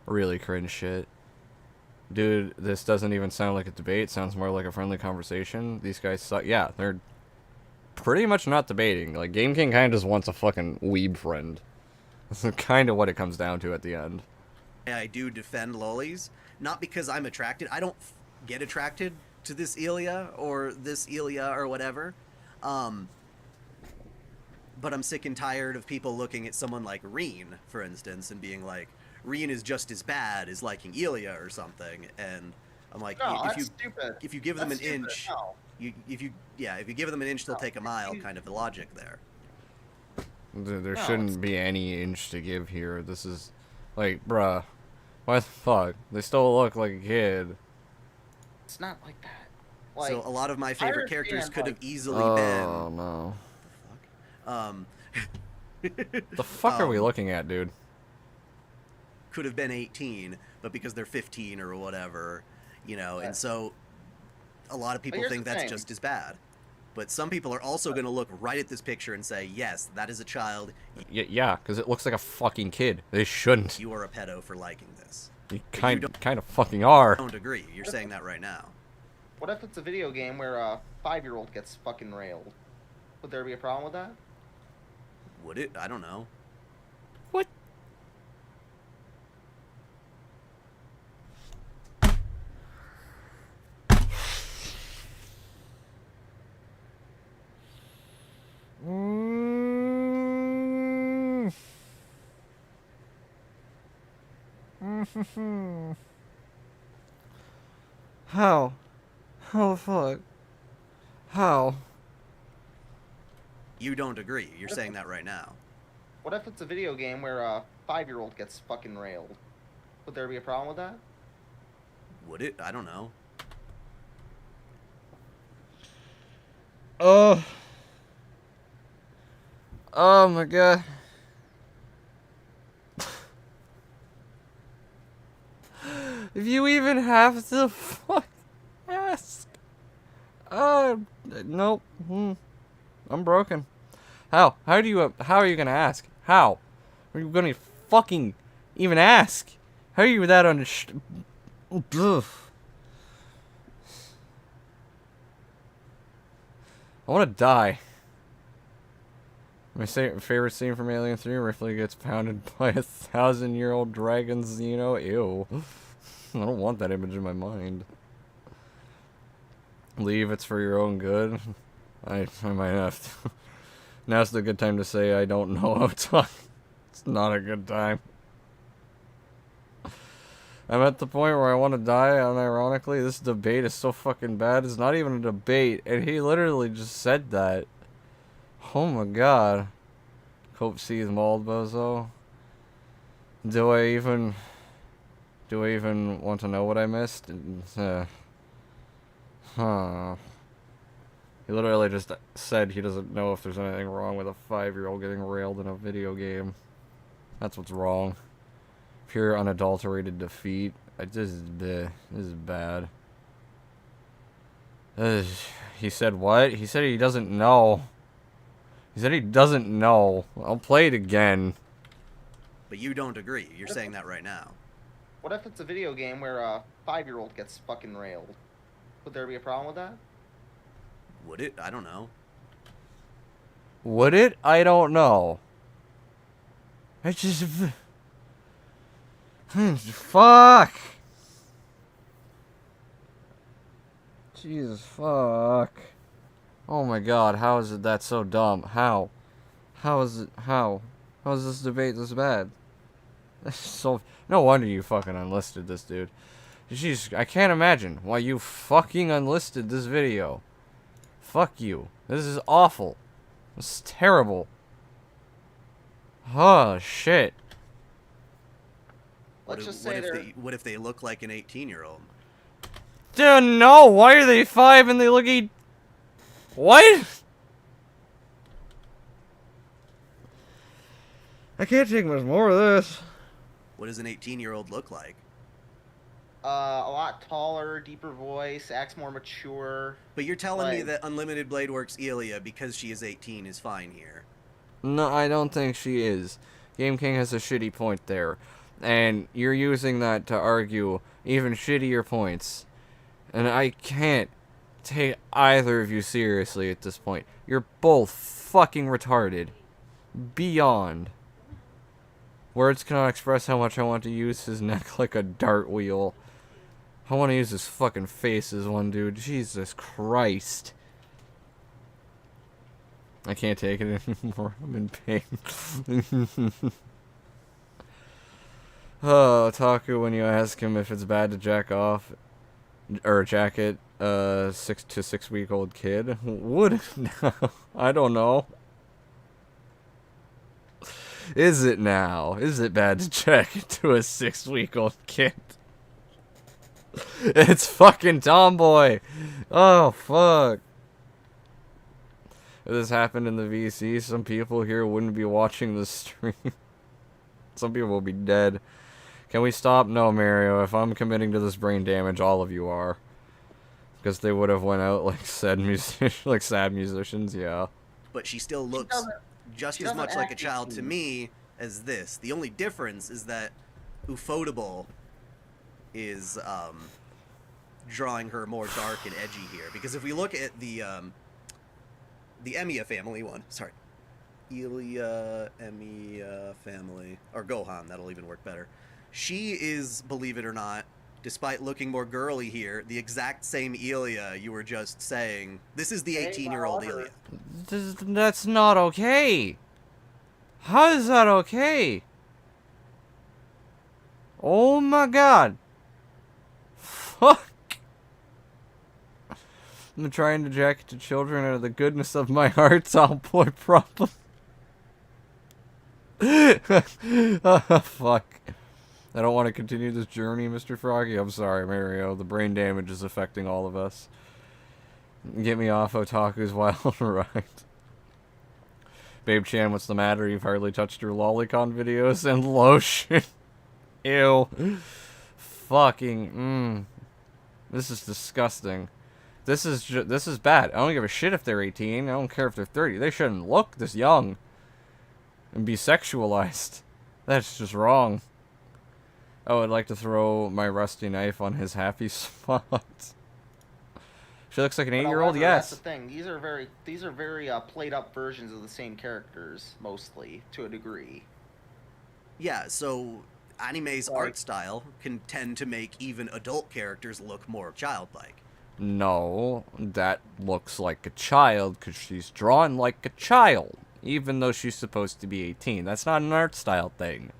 Really cringe shit. Dude, this doesn't even sound like a debate. It sounds more like a friendly conversation. These guys suck. Yeah, they're pretty much not debating. Like, Game King kind of just wants a fucking weeb friend. That's kind of what it comes down to at the end.
I do defend lollies, not because I'm attracted. I don't get attracted to this Ilya or this Ilya or whatever. But I'm sick and tired of people looking at someone like Reen, for instance, and being like, Reen is just as bad as liking Ilya or something. And I'm like,
no, stupid.
If you give them
that's
an
stupid.
inch,
No.
if you give them an inch, they'll take a mile. Kind of the logic there.
There shouldn't be any inch to give here. This is, like, bruh, why the fuck? They still look like a kid.
It's not like that. Like,
So a lot of my favorite characters could have easily
oh,
been.
Oh no.
The
fuck are we looking at, dude?
Could have been 18, but because they're 15 or whatever, you know, and so a lot of people think that's just as bad. But some people are also going to look right at this picture and say, yes, that is a child.
Yeah, because it looks like a fucking kid. They shouldn't.
You are a pedo for liking this.
You kind of fucking are.
I don't agree. You're saying that right now.
What if it's a video game where a 5-year-old gets fucking railed? Would there be a problem with that?
Would it? I don't know.
What? How? How the fuck? How?
You don't agree. You're saying that right now.
What if it's a video game where a 5-year-old gets fucking railed? Would there be a problem with that?
Would it? I don't know.
Oh. Oh my god. If you even have to fuck ask. Nope. I'm broken. How? How are you gonna ask? How? Are you gonna fucking even ask? How are you that Ugh. I wanna die. My favorite scene from Alien 3, Ripley gets pounded by a 1,000-year-old dragon Xeno. Ew. I don't want that image in my mind. Leave, it's for your own good. I might have to. Now's the good time to say I don't know how to talk. It's not a good time. I'm at the point where I want to die, unironically. This debate is so fucking bad. It's not even a debate, and he literally just said that. Oh my god. Cope sees mauled bozo. Do I even want to know what I missed? Huh. He literally just said he doesn't know if there's anything wrong with a 5-year-old getting railed in a video game. That's what's wrong. Pure unadulterated defeat. This is bad. He said what? He said he doesn't know. He said he doesn't know. I'll play it again.
But you don't agree. You're saying that right now.
What if it's a video game where a 5-year-old gets fucking railed? Would there be a problem with that?
Would it? I don't know.
Would it? I don't know. I just... Fuck! Jesus, fuck. Oh my god, how is it that so dumb? How? How is it, how? How is this debate this bad? So, no wonder you fucking unlisted this dude. Jeez, I can't imagine why you fucking unlisted this video. Fuck you. This is awful. This is terrible. Oh, shit.
Let's just say
what if they look like an 18-year-old?
Dude, no! Why are they 5 and they look What? I can't take much more of this.
What does an 18-year-old look like?
A lot taller, deeper voice, acts more mature.
But you're telling me that Unlimited Blade Works Ilya, because she is 18, is fine here.
No, I don't think she is. Game King has a shitty point there. And you're using that to argue even shittier points. And I can't take either of you seriously at this point. You're both fucking retarded. Beyond. Words cannot express how much I want to use his neck like a dart wheel. I want to use his fucking face as one dude. Jesus Christ. I can't take it anymore. I'm in pain. Oh, Otaku, when you ask him if it's bad to jack off, or jacket, 6 to 6 week old kid, would I don't know. Is it now? Is it bad to jack it to a 6-week-old kid? It's fucking Tomboy. Oh, fuck. If this happened in the VC, some people here wouldn't be watching the stream. Some people will be dead. Can we stop? No, Mario. If I'm committing to this brain damage, all of you are. Because they would have went out like sad musicians, yeah.
But she still looks just as much like a child to me as this. The only difference is that Ufotable is drawing her more dark and edgy here. Because if we look at the Emiya family one, sorry, Emiya family, or Gohan, that'll even work better. She is, believe it or not, despite looking more girly here, the exact same Elia you were just saying. This is the 18-year-old Elia.
That's not okay. How is that okay? Oh my god. Fuck. I'm trying to jack it to children out of the goodness of my heart. Oh boy, problem. Oh, fuck. I don't want to continue this journey, Mr. Froggy. I'm sorry, Mario. The brain damage is affecting all of us. Get me off Otaku's wild ride. Babe Chan, what's the matter? You've hardly touched your lolicon videos and lotion. Ew. Fucking, This is disgusting. This is bad. I don't give a shit if they're 18. I don't care if they're 30. They shouldn't look this young and be sexualized. That's just wrong. I would like to throw my rusty knife on his happy spot. She looks like an 8-year-old, yes.
That's the thing. These are very played up versions of the same characters, mostly, to a degree.
Yeah, so anime's art style can tend to make even adult characters look more childlike.
No, that looks like a child because she's drawn like a child, even though she's supposed to be 18. That's not an art style thing.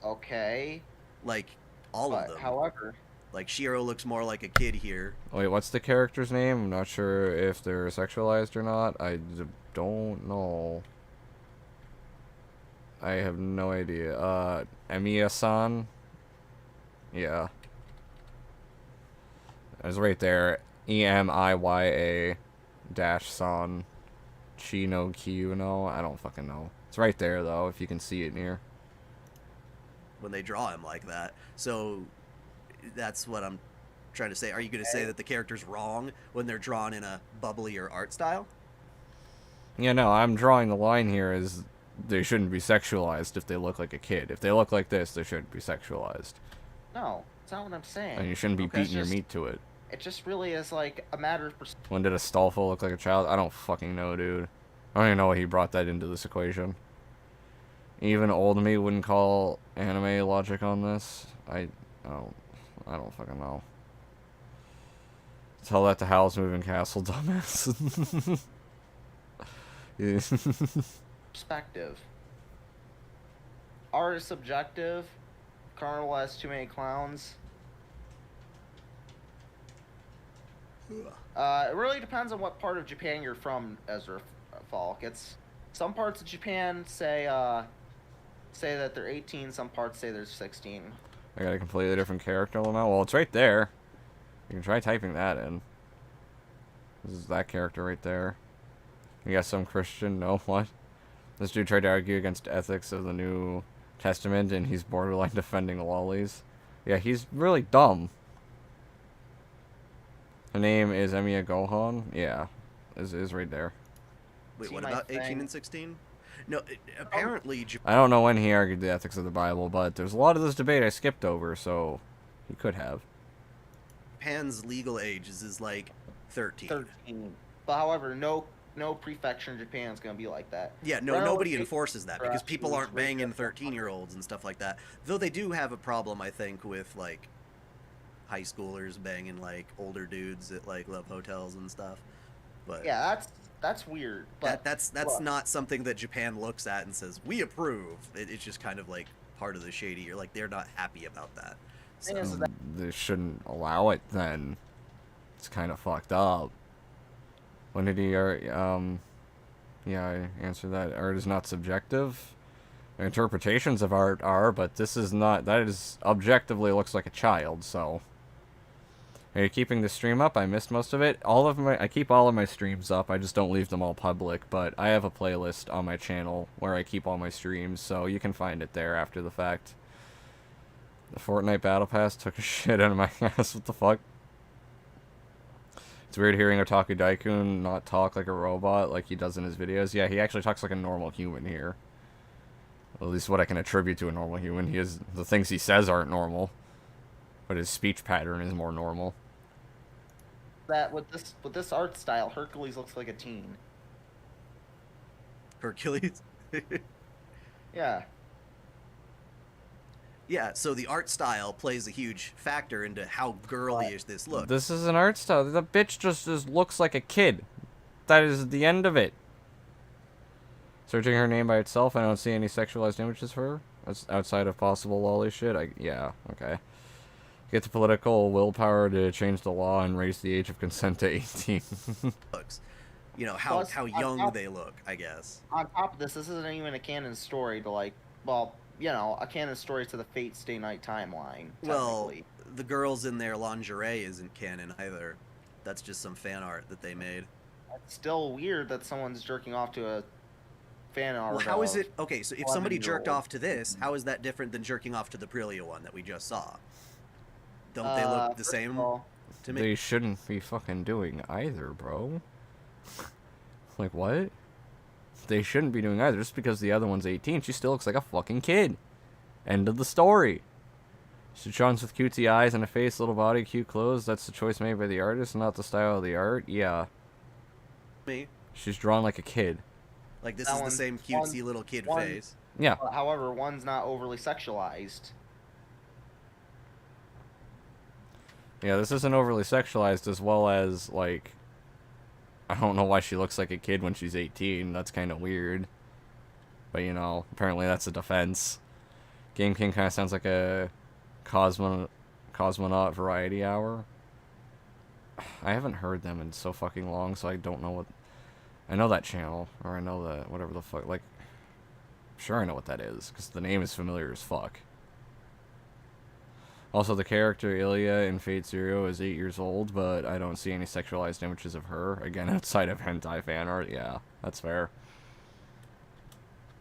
Okay.
Like, all of them.
However...
Like, Shiro looks more like a kid here.
Wait, what's the character's name? I'm not sure if they're sexualized or not. I don't know. I have no idea. Emiya-san? Yeah. It's right there. Emiya -san. Chino Kyuno. I don't fucking know. It's right there, though, if you can see it near.
When they draw him like that. So, that's what I'm trying to say. Are you going to say that the character's wrong when they're drawn in a bubblier art style?
Yeah, no, I'm drawing the line here as they shouldn't be sexualized if they look like a kid. If they look like this, they shouldn't be sexualized.
No, that's not what I'm saying.
And you shouldn't be beating your meat to it.
It just really is like a matter of...
When did Astolfo look like a child? I don't fucking know, dude. I don't even know why he brought that into this equation. Even old me wouldn't call anime logic on this. I don't fucking know. Tell that to Howl's Moving Castle, dumbass.
Perspective. Art is subjective. Carnival has too many clowns. It really depends on what part of Japan you're from, Ezra Falk. It's some parts of Japan say that they're 18, some parts say they're 16.
I got a completely different character now. Well, it's right there. You can try typing that in. This is that character right there. You got some Christian? No, what? This dude tried to argue against ethics of the New Testament, and he's borderline defending lollies. Yeah, he's really dumb. Her name is Emiya Gohan. Yeah, is right there.
Wait, what about 18 and 16? No, apparently...
I don't know when he argued the ethics of the Bible, but there's a lot of this debate I skipped over, so he could have.
Japan's legal age is like 13.
13. But however, no no prefecture in Japan is gonna be like that.
Yeah, no, nobody enforces that because people aren't banging 13-year-olds and stuff like that. Though they do have a problem, I think, with like high schoolers banging like older dudes at like love hotels and stuff. But
yeah, that's weird. But
that's not something that Japan looks at and says we approve. It's just kind of like part of the shady. Or like they're not happy about that. So.
They shouldn't allow it then. It's kind of fucked up. When did he, yeah, I answered that. Art is not subjective. Interpretations of art are, but this is not, that is, objectively looks like a child, so. Are you keeping the stream up? I missed most of it. I keep all of my streams up, I just don't leave them all public, but I have a playlist on my channel where I keep all my streams, so you can find it there after the fact. The Fortnite Battle Pass took a shit out of my ass, what the fuck? It's weird hearing OtakuDaiKun not talk like a robot like he does in his videos. Yeah, he actually talks like a normal human here. At least what I can attribute to a normal human. The things he says aren't normal, but his speech pattern is more normal.
That with this art style, Hercules looks like a teen.
Hercules?
Yeah.
Yeah, so the art style plays a huge factor into how girly-ish this looks.
This is an art style. The bitch just looks like a kid. That is the end of it. Searching her name by itself, I don't see any sexualized images for her. That's outside of possible lolly shit. Yeah, okay. Get the political willpower to change the law and raise the age of consent to 18.
Looks. You know, how young they look, I guess.
On top of this isn't even a canon story to like, well, you know, a canon story to the Fate Stay Night timeline.
Well, the girls in their lingerie isn't canon either. That's just some fan art that they made.
It's still weird that someone's jerking off to a fan art.
Well, how is it? Okay, so if somebody jerked off to this, how is that different than jerking off to the Aprilia one that we just saw? Don't they look the same to me?
They shouldn't be fucking doing either, bro. Like, what? They shouldn't be doing either. Just because the other one's 18, she still looks like a fucking kid. End of the story. She draws with cutesy eyes and a face, little body, cute clothes. That's the choice made by the artist, not the style of the art. Yeah.
Me?
She's drawn like a kid.
Like this is the same cutesy little kid face.
Yeah.
However, one's not overly sexualized.
Yeah, this isn't overly sexualized, as well as, like, I don't know why she looks like a kid when she's 18. That's kind of weird. But, you know, apparently that's a defense. Game King kind of sounds like a cosmonaut variety hour. I haven't heard them in so fucking long, so I don't know what... I know that channel, or I know that, whatever the fuck, like... Sure I know what that is, because the name is familiar as fuck. Also, the character Ilya in Fate Zero is 8 years old, but I don't see any sexualized images of her. Again, outside of hentai fan art, yeah, that's fair.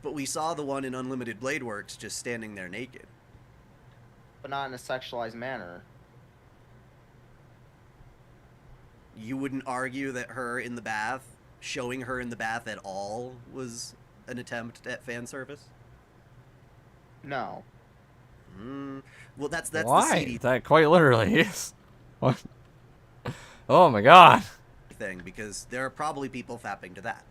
But we saw the one in Unlimited Blade Works just standing there naked.
But not in a sexualized manner.
You wouldn't argue that her in the bath, showing her in the bath at all, was an attempt at fan service?
No.
Well, that's
Why?
the seedy
That quite literally is. What? Oh my god.
thing, because there are probably people fapping to that.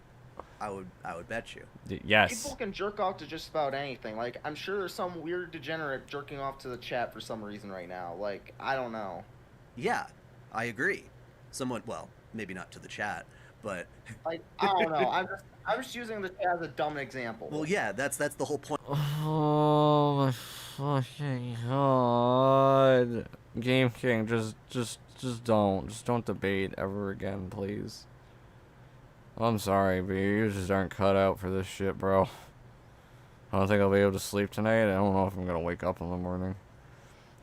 I would bet you.
Yes.
People can jerk off to just about anything. Like, I'm sure there's some weird degenerate jerking off to the chat for some reason right now. Like, I don't know.
Yeah, I agree. Someone, well, maybe not to the chat, but
like, I don't know. I'm just using the chat as a dumb example.
Well, yeah, that's the whole point.
Oh my fucking god. Game King, just don't debate ever again, please. I'm sorry, but you just aren't cut out for this shit, bro. I don't think I'll be able to sleep tonight. I don't know if I'm gonna wake up in the morning.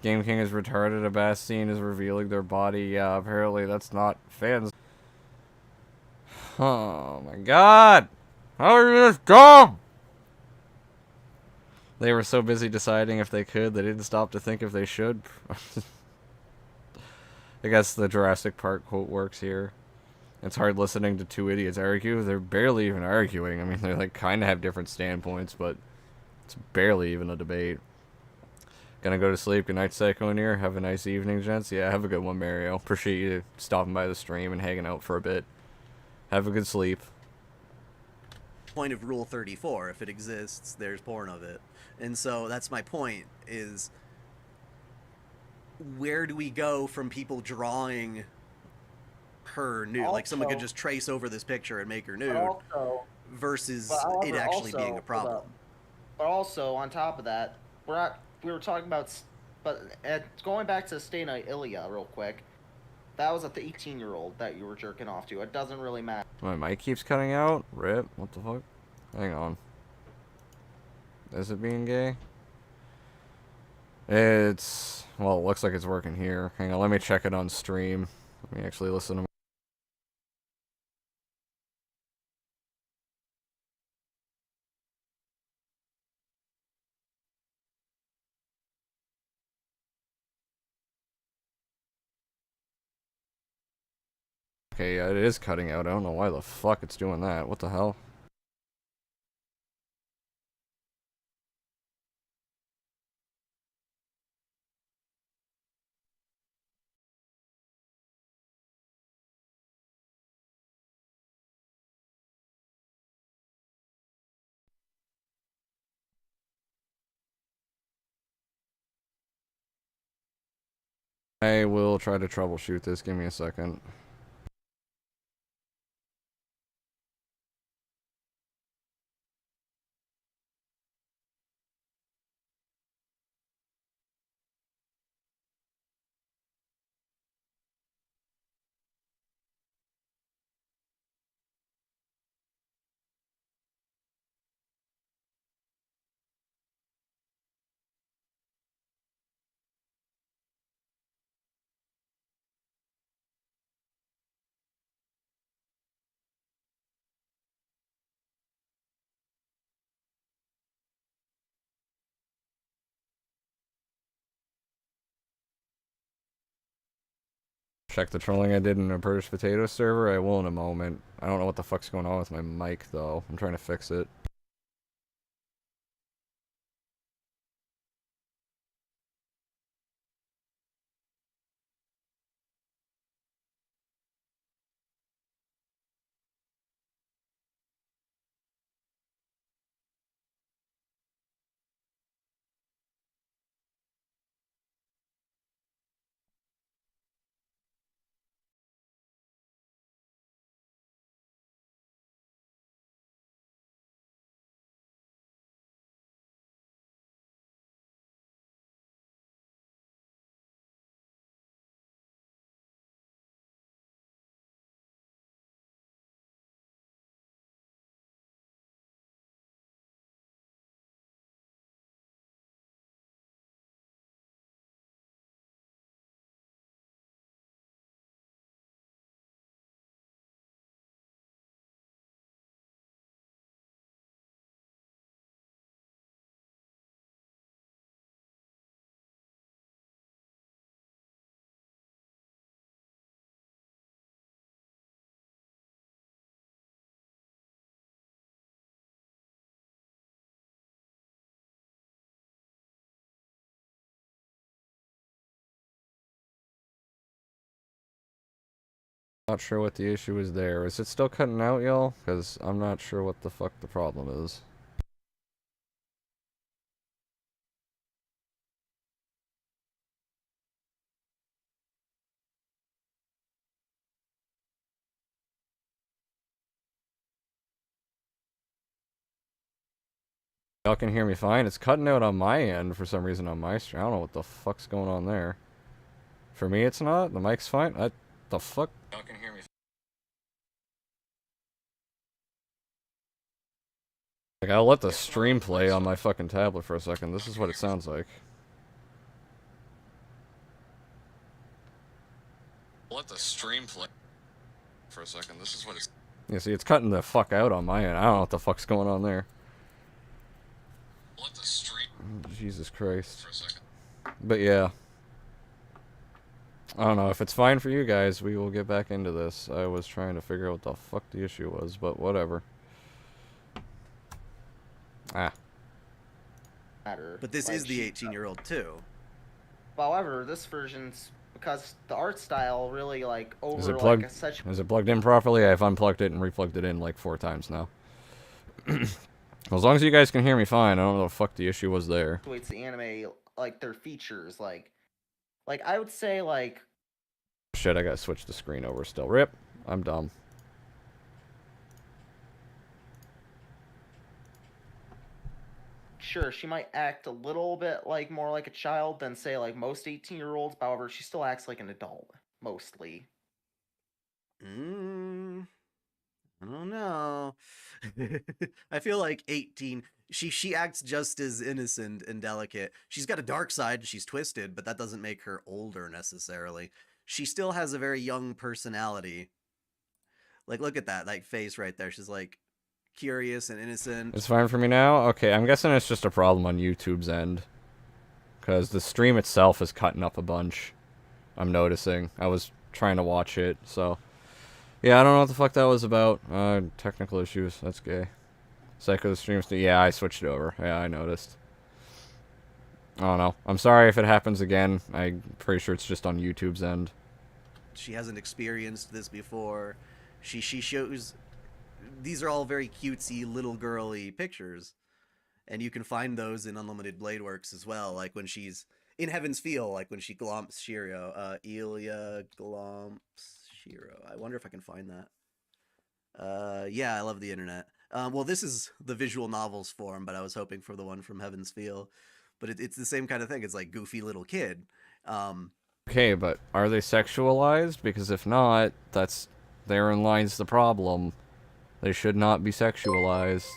Game King is retarded. A Bastine is revealing their body. Yeah, apparently that's not fans. Oh my god! How are you this dumb? They were so busy deciding if they could, they didn't stop to think if they should. I guess the Jurassic Park quote works here. It's hard listening to two idiots argue. They're barely even arguing. I mean, they like kind of have different standpoints, but it's barely even a debate. Gonna go to sleep. Good night, Psycho Near. Have a nice evening, gents. Yeah, have a good one, Mario. Appreciate you stopping by the stream and hanging out for a bit. Have a good sleep.
point of Rule 34. If it exists, there's porn of it. And so that's my point, is where do we go from people drawing her nude?
Also,
like someone could just trace over this picture and make her nude, versus it actually being a problem.
But also, on top of that, we were talking about, going back to Stena Ilya real quick, that was a 18-year-old that you were jerking off to. It doesn't really matter.
My mic keeps cutting out. Rip. What the fuck? Hang on. Is it being gay? It's... Well, it looks like it's working here. Hang on, let me check it on stream. Let me actually listen to... Okay, yeah, it is cutting out. I don't know why the fuck it's doing that. What the hell? I will try to troubleshoot this. Give me a second. Check the trolling I did in a British Potato server. I will in a moment. I don't know what the fuck's going on with my mic, though. I'm trying to fix it. Not sure what the issue is there. Is it still cutting out, y'all? Because I'm not sure what the fuck the problem is. Y'all can hear me fine? It's cutting out on my end for some reason on my stream. I don't know what the fuck's going on there. For me, it's not. The mic's fine. The fuck? Y'all can hear me. Like, I'll let the stream play on my fucking tablet for a second. This is what it sounds like. Let the stream play for a second. This is what it's... Yeah, see, it's cutting the fuck out on my end. I don't know what the fuck's going on there. Let the stream... Jesus Christ. For a second. But yeah. I don't know. If it's fine for you guys, we will get back into this. I was trying to figure out what the fuck the issue was, but whatever. Ah.
But this is the 18-year-old too.
However, this version's, because the art style really like over
is it plugged,
like such...
Is it plugged in properly? I've unplugged it and replugged it in like 4 times now. As long as you guys can hear me fine, I don't know what the fuck the issue was there.
Waits the anime, like, their features, like I would say, like...
Shit, I gotta switch the screen over still. Rip. I'm dumb.
Sure, she might act a little bit, like, more like a child than, say, like, most 18-year-olds. However, she still acts like an adult, mostly.
I don't know. I feel like 18. She acts just as innocent and delicate. She's got a dark side. She's twisted, but that doesn't make her older necessarily. She still has a very young personality. Like, look at that, like, face right there. She's like curious and innocent.
It's fine for me now? Okay, I'm guessing it's just a problem on YouTube's end. Because the stream itself is cutting up a bunch. I'm noticing. I was trying to watch it, so... Yeah, I don't know what the fuck that was about. Technical issues. That's gay. Psycho the streams. Yeah, I switched it over. Yeah, I noticed. I don't know. I'm sorry if it happens again. I'm pretty sure it's just on YouTube's end.
She hasn't experienced this before. She shows... These are all very cutesy, little girly pictures. And you can find those in Unlimited Blade Works as well. Like when she's in Heaven's Feel, like when she glomps Shiro. Elia glomps Shiro. I wonder if I can find that. Yeah, I love the internet. Well, this is the visual novels form, but I was hoping for the one from Heaven's Feel. But it's the same kind of thing. It's like goofy little kid.
Okay, but are they sexualized? Because if not, therein lies the problem. They should not be sexualized.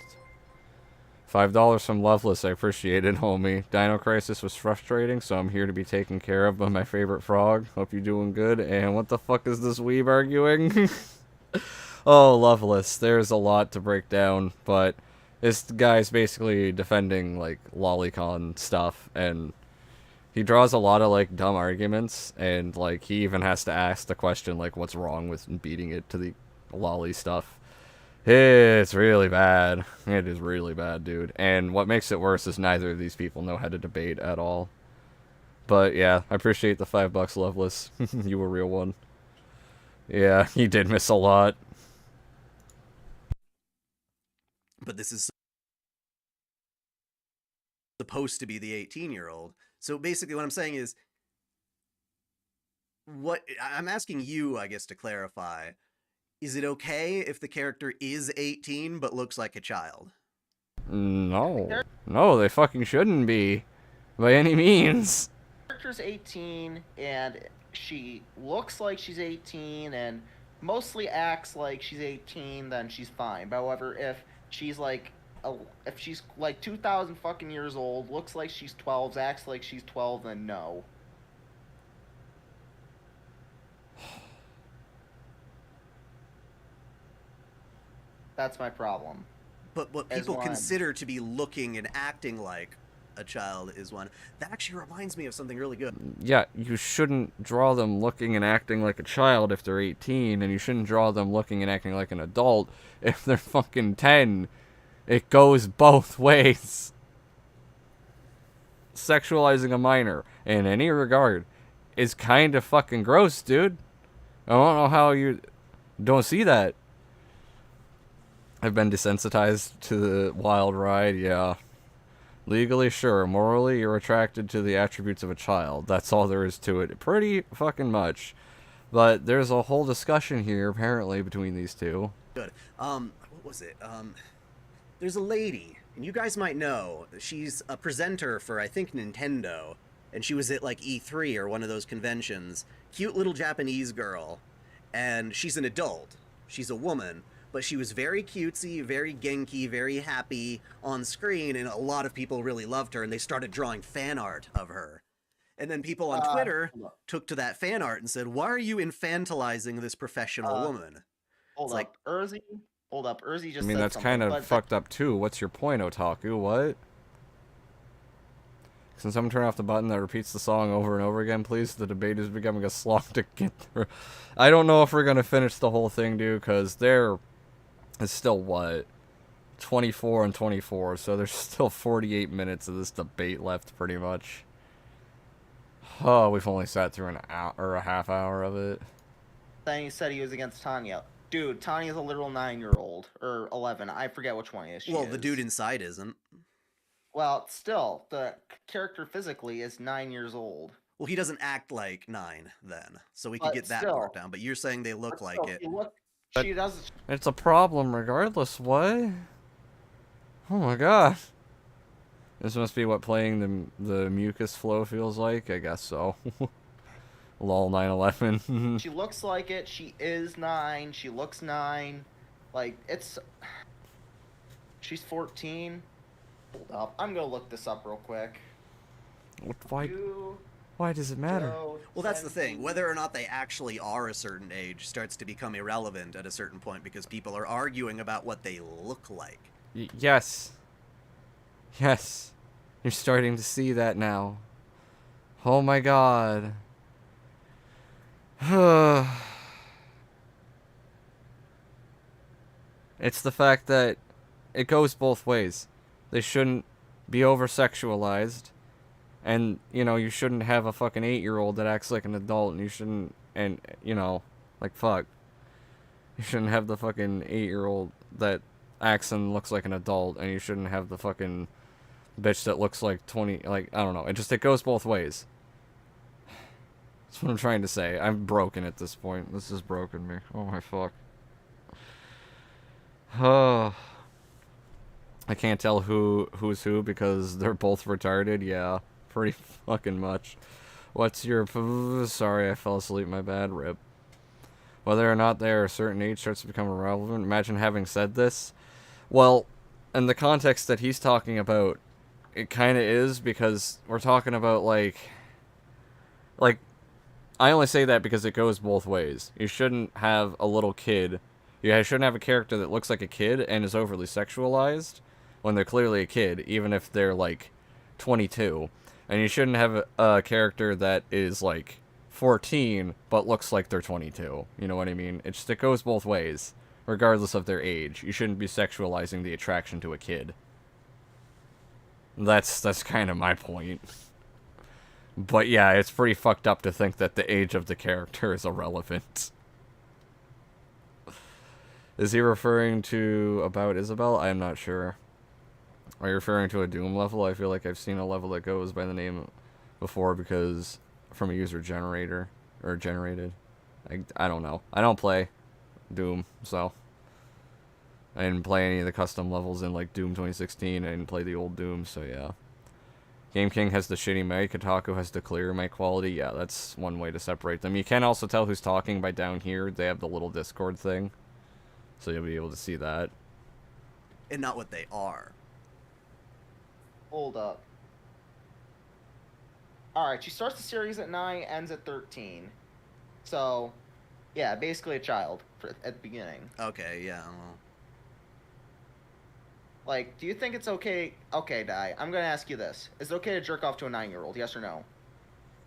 $5 from Loveless, I appreciate it, homie. Dino Crisis was frustrating, so I'm here to be taken care of by my favorite frog. Hope you're doing good. And what the fuck is this weeb arguing? Oh, Loveless, there's a lot to break down, but this guy's basically defending, like, lolicon stuff, and he draws a lot of, like, dumb arguments, and, like, he even has to ask the question, like, what's wrong with beating it to the lolly stuff. It's really bad. It is really bad, dude. And what makes it worse is neither of these people know how to debate at all. But yeah, I appreciate the $5, Loveless. You a real one. Yeah, he did miss a lot.
But this is supposed to be the 18-year-old. So basically what I'm saying is, what I'm asking you, I guess, to clarify, is it okay if the character is 18 but looks like a child?
No. No, they fucking shouldn't be. By any means.
The character's 18, and she looks like she's 18, and mostly acts like she's 18, then she's fine. However, if she's like 2,000 fucking years old, looks like she's 12, acts like she's 12, then no. That's my problem.
But what people consider to be looking and acting like a child is one. That actually reminds me of something really good.
Yeah, you shouldn't draw them looking and acting like a child if they're 18, and you shouldn't draw them looking and acting like an adult if they're fucking 10. It goes both ways. Sexualizing a minor in any regard is kind of fucking gross, dude. I don't know how you don't see that. I've been desensitized to the wild ride, yeah. Legally, sure. Morally, you're attracted to the attributes of a child. That's all there is to it. Pretty fucking much. But there's a whole discussion here, apparently, between these two.
Good. What was it? There's a lady, and you guys might know. She's a presenter for, I think, Nintendo. And she was at, like, E3 or one of those conventions. Cute little Japanese girl. And she's an adult. She's a woman. But she was very cutesy, very genki, very happy on screen, and a lot of people really loved her, and they started drawing fan art of her. And then people on Twitter took to that fan art and said, why are you infantilizing this professional woman?
Hold up, Urzi just
I mean, that's kind of fucked up, too. What's your point, Otaku? What? Can someone turn off the button that repeats the song over and over again, please? The debate is becoming a slog to get through. I don't know if we're going to finish the whole thing, dude, because it's still, what, 24 and 24, so there's still 48 minutes of this debate left, pretty much. Oh, we've only sat through an hour or a half hour of it.
Then he said he was against Tanya. dude, Tanya's a literal 9-year-old or 11. I forget which one she is.
Well, the dude inside isn't.
Well, still, the character physically is 9 years old.
Well, he doesn't act like 9 then, so we could get that part down. But you're saying they look like it.
She does.
It's a problem regardless. What? Oh my god. This must be what playing the mucus flow feels like. I guess so. Lol 9/11.
She looks like it. She is 9. She looks 9. Like, it's... She's 14. Hold up. I'm gonna look this up real quick.
Why does it matter?
Well, that's the thing. Whether or not they actually are a certain age starts to become irrelevant at a certain point because people are arguing about what they look like.
Yes. Yes. You're starting to see that now. Oh my god. It's the fact that it goes both ways. They shouldn't be over-sexualized. And, you know, you shouldn't have a fucking 8-year-old that acts like an adult, and you shouldn't, and, you know, like, fuck. You shouldn't have the fucking 8-year-old that acts and looks like an adult, and you shouldn't have the fucking bitch that looks like 20, like, I don't know. It goes both ways. That's what I'm trying to say. I'm broken at this point. This has broken me. Oh my fuck. Oh. I can't tell who's who because they're both retarded. Yeah, pretty fucking much. What's your... Sorry, I fell asleep. My bad. Rip. Whether or not they're a certain age starts to become irrelevant. Imagine having said this. Well, in the context that he's talking about, it kind of is because we're talking about, like, I only say that because it goes both ways. You shouldn't have a little kid. You shouldn't have a character that looks like a kid and is overly sexualized when they're clearly a kid, even if they're, like, 22. And you shouldn't have a character that is, like, 14, but looks like they're 22. You know what I mean? It goes both ways, regardless of their age. You shouldn't be sexualizing the attraction to a kid. That's kind of my point. But yeah, it's pretty fucked up to think that the age of the character is irrelevant. Is he referring to about Isabel? I'm not sure. Are you referring to a Doom level? I feel like I've seen a level that goes by the name before because from a user generator or generated. I don't know. I don't play Doom, so I didn't play any of the custom levels in like Doom 2016. I didn't play the old Doom, so yeah. Game King has the shitty mic. Otaku has the clear mic quality. Yeah, that's one way to separate them. You can also tell who's talking by down here. They have the little Discord thing, so you'll be able to see that.
And not what they are.
Hold up. Alright, she starts the series at 9, ends at 13. So, yeah, basically a child at the beginning.
Okay, yeah, well.
Like, do you think it's okay... Okay, Dai, I'm gonna ask you this. Is it okay to jerk off to a 9-year-old, yes or no?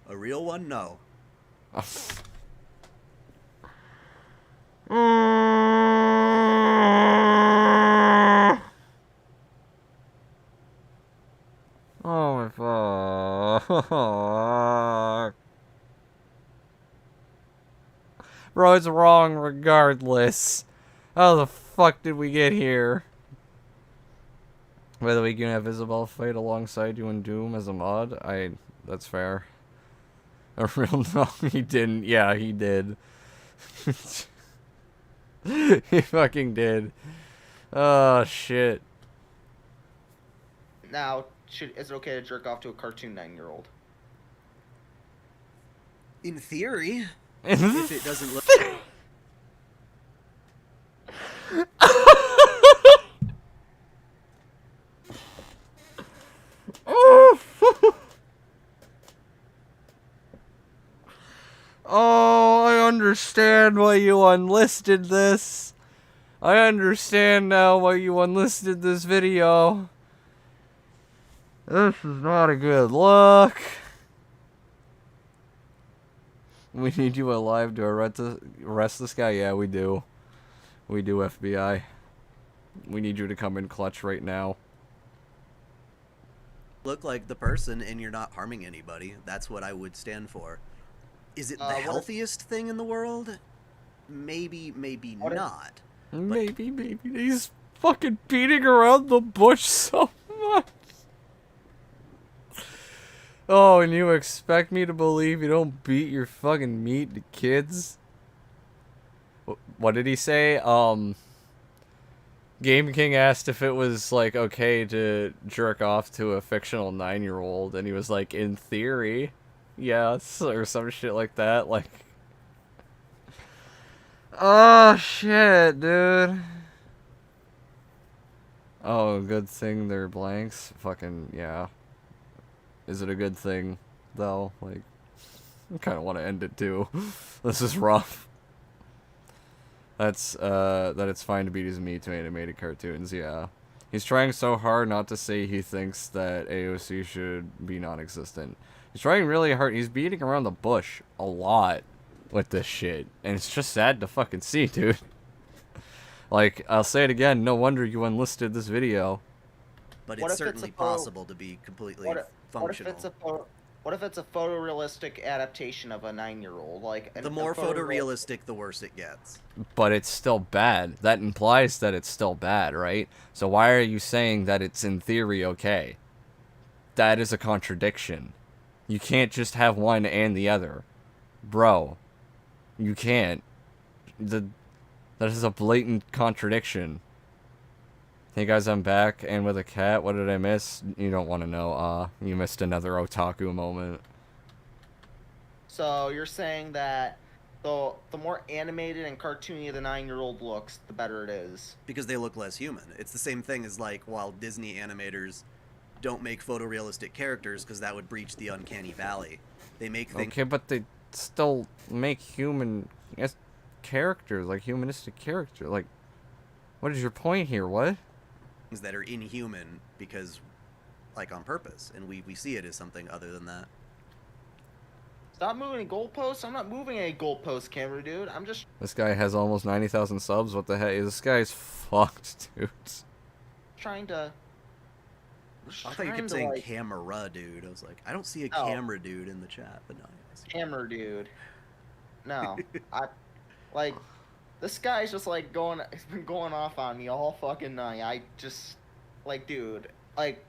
A real one? No.
Oh my fuck. Bro, it's wrong regardless. How the fuck did we get here? By the way, you can have Isabel fight alongside you in Doom as a mod. That's fair. A real no, he didn't. Yeah, he did. He fucking did. Oh, shit.
Now, is it okay to jerk off to a cartoon 9-year-old?
In theory. If it doesn't look...
Oh, I understand why you unlisted this. I understand now why you unlisted this video. This is not a good look. We need you alive to arrest this guy? Yeah, we do. We do, FBI. We need you to come in clutch right now.
Look like the person and you're not harming anybody. That's what I would stand for. Is it the healthiest thing in the world? maybe not.
Maybe. He's fucking beating around the bush so much. Oh, and you expect me to believe you don't beat your fucking meat to kids? What did he say? Game King asked if it was, like, okay to jerk off to a fictional 9-year-old, and he was like, in theory, yes, or some shit like that, like... Oh, shit, dude. Oh, good thing they're blanks? Fucking, yeah. Is it a good thing, though? Like, I kind of want to end it, too. This is rough. That's, that it's fine to beat his meat to animated cartoons, yeah. He's trying so hard not to say he thinks that AOC should be non-existent. He's trying really hard. He's beating around the bush a lot with this shit. And it's just sad to fucking see, dude. Like, I'll say it again, no wonder you unlisted this video.
But it's certainly possible to be completely functional.
What if it's a photorealistic adaptation of a 9-year-old? Like,
the more photorealistic, the worse it gets.
But it's still bad. That implies that it's still bad, right? So why are you saying that it's in theory okay? That is a contradiction. You can't just have one and the other. Bro. You can't. That is a blatant contradiction. Hey guys, I'm back, and with a cat. What did I miss? You don't want to know. You missed another otaku moment.
So you're saying that the more animated and cartoony the 9-year-old looks, the better it is.
Because they look less human. It's the same thing as, like, while Disney animators don't make photorealistic characters because that would breach the uncanny valley. They make things...
Okay, but they still make human characters, like humanistic characters. Like, what is your point here? What?
That are inhuman because, like, on purpose, and we see it as something other than that.
Stop moving a goalpost. I'm not moving a goalpost, camera dude. I'm just...
This guy has almost 90,000 subs. What the heck? This guy's fucked, dude.
Trying to...
I thought you kept saying, like, camera dude. I was like, I don't see a camera dude in the chat, but no.
Camera dude. No. Like... This guy's just, like, he's been going off on me all fucking night. I just, like, dude, like,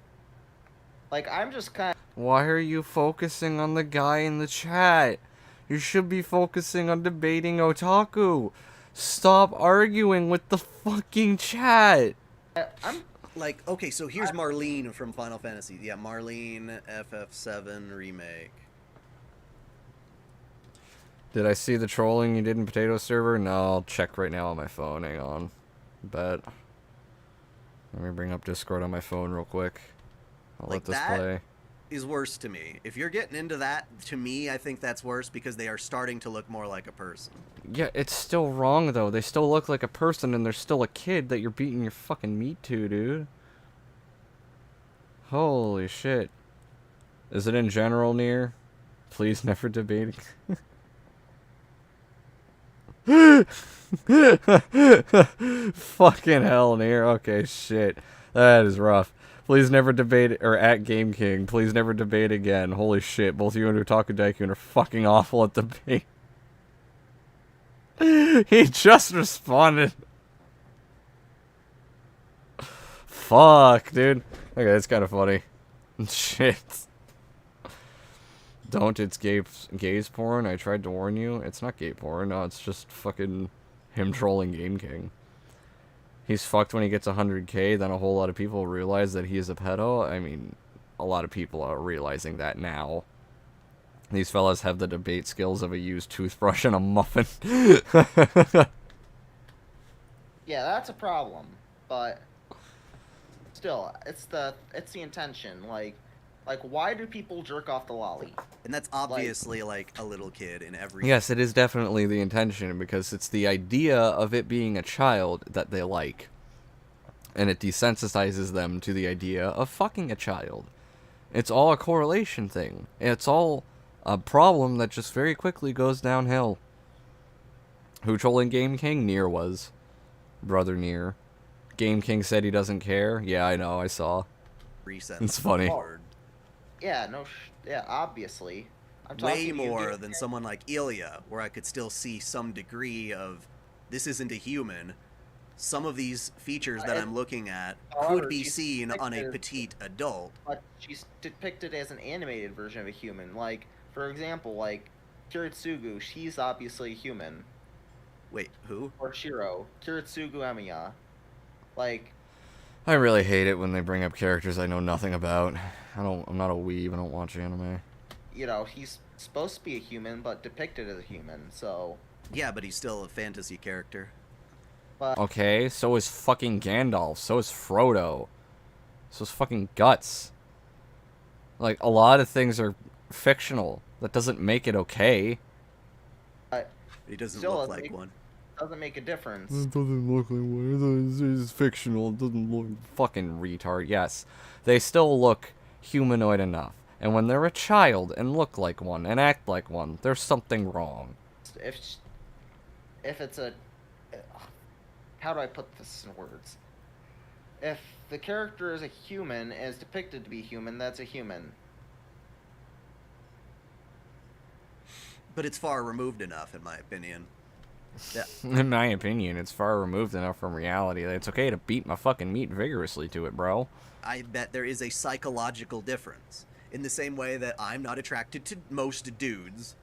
I'm just kind of...
Why are you focusing on the guy in the chat? You should be focusing on debating otaku. Stop arguing with the fucking chat.
I'm, like, okay, so here's Marlene from Final Fantasy. Yeah, Marlene, FF7 Remake.
Did I see the trolling you did in Potato Server? No, I'll check right now on my phone. Hang on. Bet. Let me bring up Discord on my phone real quick. I'll let this play.
Is worse to me. If you're getting into that, to me, I think that's worse because they are starting to look more like a person.
Yeah, it's still wrong, though. They still look like a person, and they're still a kid that you're beating your fucking meat to, dude. Holy shit. Is it in general, Nier? Please never debate. Fucking hell, Nier. Okay, shit. That is rough. Please never debate, or at Game King, please never debate again. Holy shit, both you and OtakuDaiKun are fucking awful at debate. He just responded. Fuck, dude. Okay, that's kind of funny. Shit. Don't, it's gaze porn. I tried to warn you. It's not gay porn. No, it's just fucking him trolling Game King. He's fucked when he gets 100k, then a whole lot of people realize that he is a pedo. I mean, a lot of people are realizing that now. These fellas have the debate skills of a used toothbrush and a muffin.
Yeah, that's a problem, but still, it's the intention. Like, why do people jerk off the lolly?
And that's obviously, like a little kid in every...
Yes, it is definitely the intention, because it's the idea of it being a child that they like. And it desensitizes them to the idea of fucking a child. It's all a correlation thing. It's all a problem that just very quickly goes downhill. Who trolling Game King? Nier was. Brother Nier. Game King said he doesn't care. Yeah, I know, I saw.
Reset.
It's funny.
Yeah, yeah, obviously.
way more than someone like Ilya, where I could still see some degree of this isn't a human. Some of these features that I'm looking at could be seen on a petite adult.
But she's depicted as an animated version of a human. Like, for example, like Kiritsugu, she's obviously a human.
Wait, who?
Or Shiro. Kiritsugu Emiya. Like,
I really hate it when they bring up characters I know nothing about. I'm not a weeb, I don't watch anime.
You know, he's supposed to be a human, but depicted as a human, so...
Yeah, but he's still a fantasy character.
But...
Okay, so is fucking Gandalf, so is Frodo. So is fucking Guts. Like, a lot of things are fictional. That doesn't make it okay.
He doesn't look like one.
Doesn't make a difference.
It doesn't look like one. It's fictional. It doesn't look... Fucking retard. Yes. They still look humanoid enough. And when they're a child and look like one and act like one, there's something wrong.
If it's a... How do I put this in words? If the character is a human, as depicted to be human, that's a human.
But it's far removed enough, in my opinion. Yeah.
In my opinion, it's far removed enough from reality that it's okay to beat my fucking meat vigorously to it, bro.
I bet there is a psychological difference. In the same way that I'm not attracted to most dudes,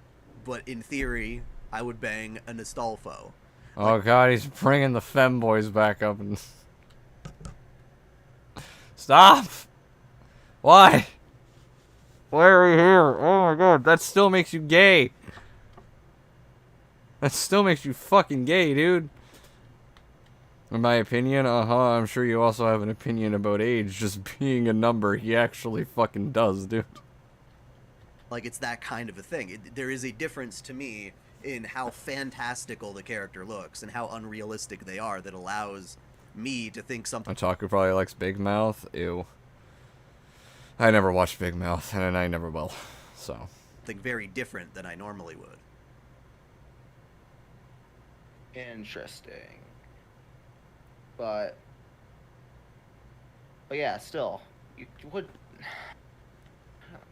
but in theory, I would bang a Nostalfo.
Oh god, he's bringing the femboys back up and... Stop! Why? Why are we here? Oh my god, that still makes you gay. That still makes you fucking gay, dude. In my opinion, I'm sure you also have an opinion about age just being a number. He actually fucking does, dude.
Like, it's that kind of a thing. There is a difference to me in how fantastical the character looks and how unrealistic they are that allows me to think something...
Otaku probably likes Big Mouth. Ew. I never watched Big Mouth, and I never will, so...
Something very different than I normally would.
Interesting. But yeah, still, you would...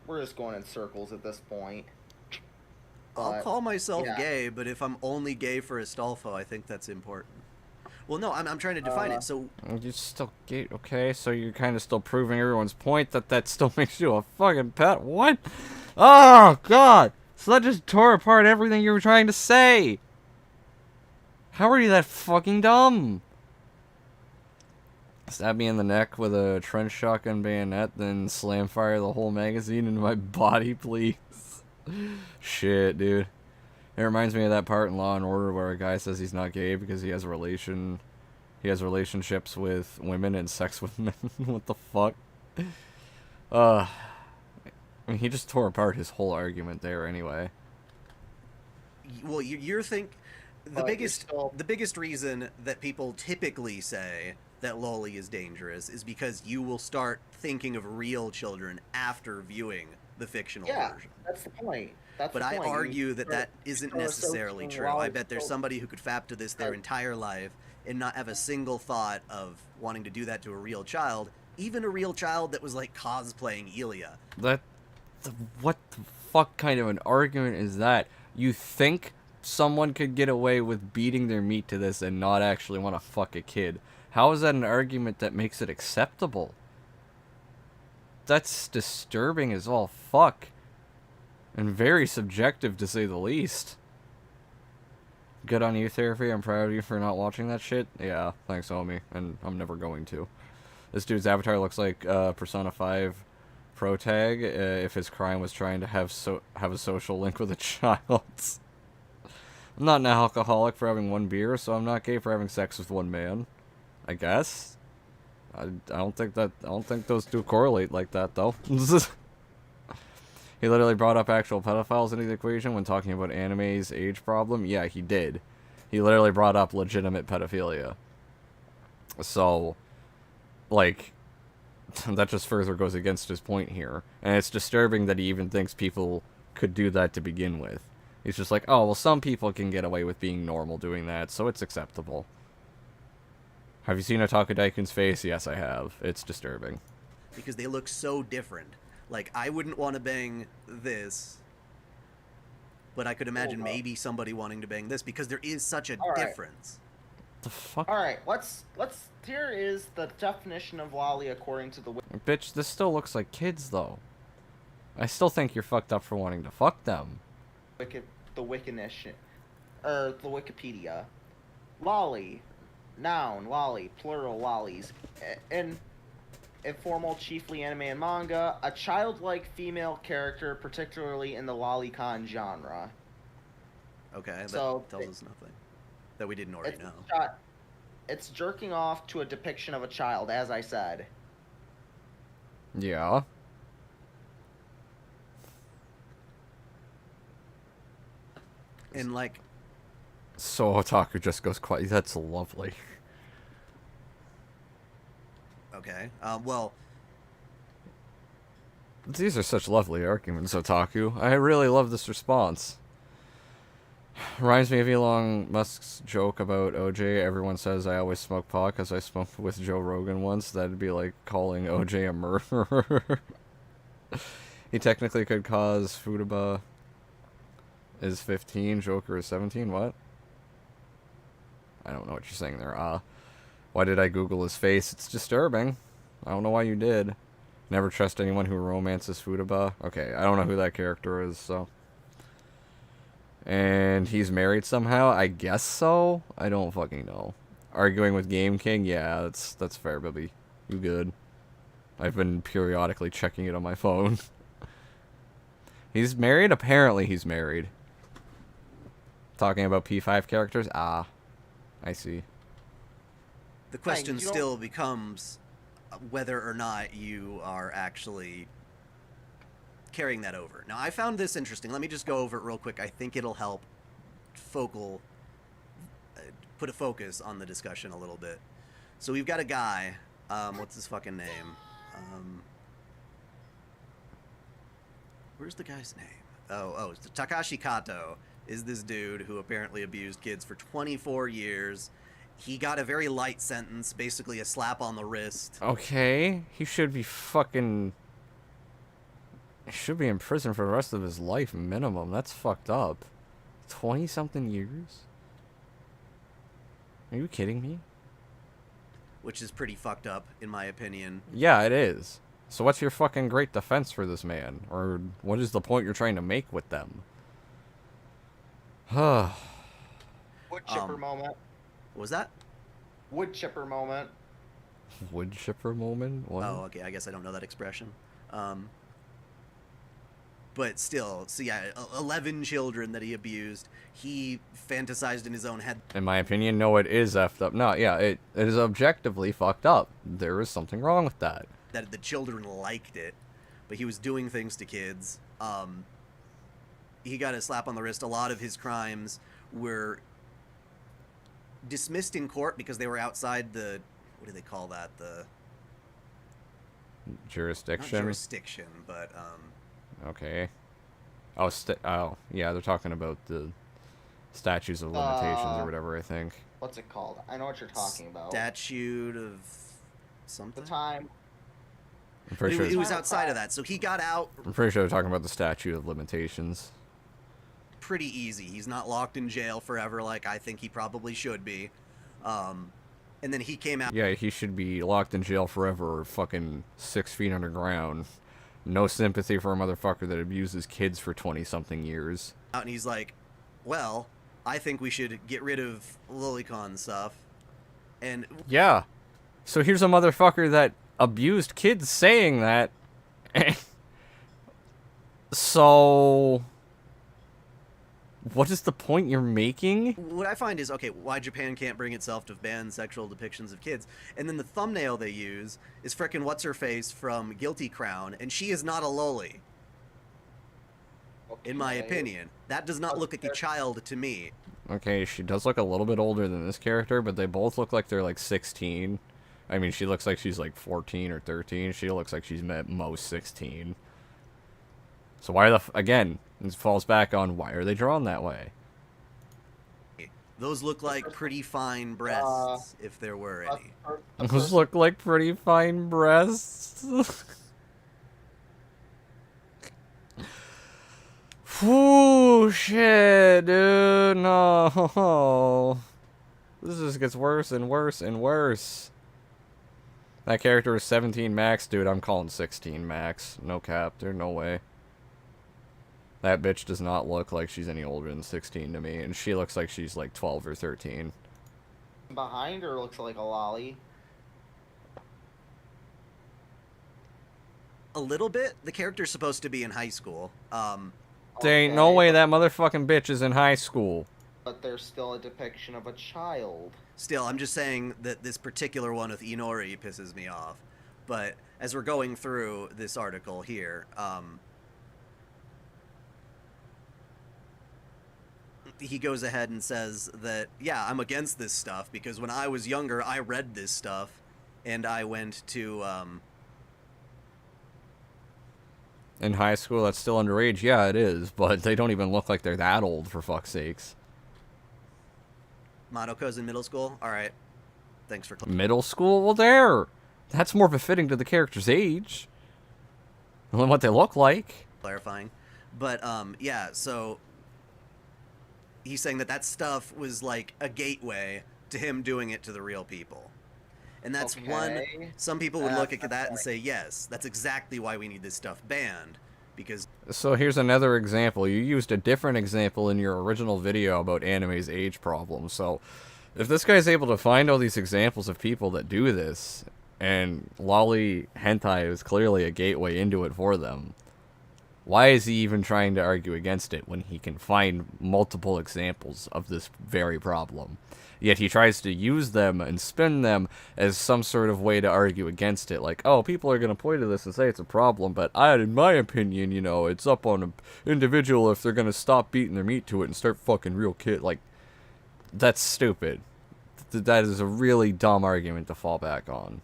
We're just going in circles at this point.
I'll call myself gay, but if I'm only gay for Astolfo, I think that's important. Well, no, I'm trying to define it, so...
You're still gay, okay? So you're kind of still proving everyone's point that still makes you a fucking pet? What? Oh, God! So that just tore apart everything you were trying to say! How are you that fucking dumb? Stab me in the neck with a trench shotgun bayonet, then slam fire the whole magazine into my body, please. Shit, dude. It reminds me of that part in Law and Order where a guy says he's not gay because he has relationships with women and sex with men. What the fuck? I mean, he just tore apart his whole argument there anyway.
Well, you're the biggest reason that people typically say that loli is dangerous is because you will start thinking of real children after viewing the fictional version.
That's the point.
But I argue that isn't necessarily true. I bet there's somebody who could fap to this their entire life and not have a single thought of wanting to do that to a real child, even a real child that was like cosplaying Ilya.
What the fuck kind of an argument is that? You think someone could get away with beating their meat to this and not actually want to fuck a kid? How is that an argument that makes it acceptable? That's disturbing as all fuck. And very subjective, to say the least. Good on you, Therapy. I'm proud of you for not watching that shit. Yeah, thanks, homie. And I'm never going to. This dude's avatar looks like Persona 5 Protag if his crime was trying to have a social link with a child. I'm not an alcoholic for having one beer, so I'm not gay for having sex with one man. I guess. I don't think those two correlate like that, though. He literally brought up actual pedophiles into the equation when talking about anime's age problem. Yeah, he did. He literally brought up legitimate pedophilia. So, like, that just further goes against his point here. And it's disturbing that he even thinks people could do that to begin with. He's just like, oh, well, some people can get away with being normal doing that, so it's acceptable. Have you seen OtakuDaiKun's face? Yes, I have. It's disturbing.
Because they look so different. Like, I wouldn't want to bang this, but I could imagine maybe somebody wanting to bang this because there is such a difference.
The fuck?
All right, let's. Here is the definition of lolly according to the.
Bitch, this still looks like kids though. I still think you're fucked up for wanting to fuck them.
The Wikinition, or the Wikipedia. Lolly, noun, lolly, plural lollies. Informal, chiefly anime and manga, a childlike female character, particularly in the lolicon genre.
Okay,
so
that tells us nothing that we didn't already know.
It's jerking off to a depiction of a child, as I said.
Yeah.
And like,
so Otaku just goes quiet. That's lovely.
Okay. Well,
these are such lovely arguments, Otaku. I really love this response. Reminds me of Elon Musk's joke about OJ. Everyone says I always smoke pot because I smoked with Joe Rogan once. That'd be like calling OJ a murderer. He technically could cause Futaba is 15, Joker is 17. What? I don't know what you're saying there. Why did I Google his face? It's disturbing. I don't know why you did. Never trust anyone who romances Futaba. Okay, I don't know who that character is, so. And he's married somehow? I guess so? I don't fucking know. Arguing with Game King? Yeah, that's fair, baby. You good. I've been periodically checking it on my phone. He's married? Apparently he's married. Talking about P5 characters? Ah. I see.
The question still becomes whether or not you are actually carrying that over. Now, I found this interesting. Let me just go over it real quick. I think it'll help put a focus on the discussion a little bit. So we've got a guy. What's his fucking name? Where's the guy's name? Oh, Takashi Kato is this dude who apparently abused kids for 24 years. He got a very light sentence, basically a slap on the wrist.
Okay, he should be fucking... He should be in prison for the rest of his life, minimum. That's fucked up. 20-something years? Are you kidding me?
Which is pretty fucked up, in my opinion.
Yeah, it is. So what's your fucking great defense for this man? Or what is the point you're trying to make with them?
Wood chipper moment.
What was that?
Wood chipper moment.
Wood chipper moment? What?
Oh, okay. I guess I don't know that expression. But still, so yeah, 11 children that he abused. He fantasized in his own head.
In my opinion, no, it is effed up. No, yeah, it is objectively fucked up. There is something wrong with that.
That the children liked it, but he was doing things to kids. He got a slap on the wrist. A lot of his crimes were dismissed in court because they were outside the, what do they call that? The
jurisdiction.
Not jurisdiction, but
okay. Oh, yeah, they're talking about the statutes of limitations or whatever. I think.
What's it called? I know what you're talking about.
Statute of something.
The time.
I'm pretty sure
he was outside of that, so he got out.
I'm pretty sure they're talking about the statute of limitations.
Pretty easy. He's not locked in jail forever like I think he probably should be. And then he came out.
Yeah, he should be locked in jail forever or fucking 6 feet underground. No sympathy for a motherfucker that abuses kids for 20-something years.
And he's like, well, I think we should get rid of lolicon stuff. And
yeah. So here's a motherfucker that abused kids saying that. So what is the point you're making?
What I find is, okay, why Japan can't bring itself to ban sexual depictions of kids. And then the thumbnail they use is frickin' what's-her-face from Guilty Crown, and she is not a loli. Okay. In my opinion. That does not look like a child to me.
Okay, she does look a little bit older than this character, but they both look like they're like 16. I mean, she looks like she's like 14 or 13. She looks like she's at most 16. So why again, it falls back on why are they drawn that way?
Those look like pretty fine breasts, if there were any.
Those look like pretty fine breasts. Whoo, shit, dude, no. This just gets worse and worse and worse. That character is 17 max, dude. I'm calling 16 max. No cap. There's no way. That bitch does not look like she's any older than 16 to me, and she looks like she's like 12 or 13.
Behind her looks like a lolly.
A little bit. The character's supposed to be in high school.
There ain't no way that motherfucking bitch is in high school.
But there's still a depiction of a child.
Still, I'm just saying that this particular one with Inori pisses me off. But as we're going through this article here, he goes ahead and says that, yeah, I'm against this stuff because when I was younger, I read this stuff, and I went to,
In high school, that's still underage. Yeah, it is, but they don't even look like they're that old, for fuck's sakes.
Madoko's in middle school? Alright. Thanks for...
Middle school? Well, there! That's more befitting to the character's age than what they look like.
Clarifying. But, yeah, so... he's saying that that stuff was, like, a gateway to him doing it to the real people. And that's one... Some people would look at that and say, yes, that's exactly why we need this stuff banned. Because...
So here's another example. You used a different example in your original video about anime's age problem. So if this guy's able to find all these examples of people that do this, and lolly hentai is clearly a gateway into it for them, why is he even trying to argue against it when he can find multiple examples of this very problem? Yet he tries to use them and spin them as some sort of way to argue against it. Like, oh, people are going to point to this and say it's a problem, but in my opinion, you know, it's up on an individual if they're going to stop beating their meat to it and start fucking real kid. Like, that's stupid. That is a really dumb argument to fall back on.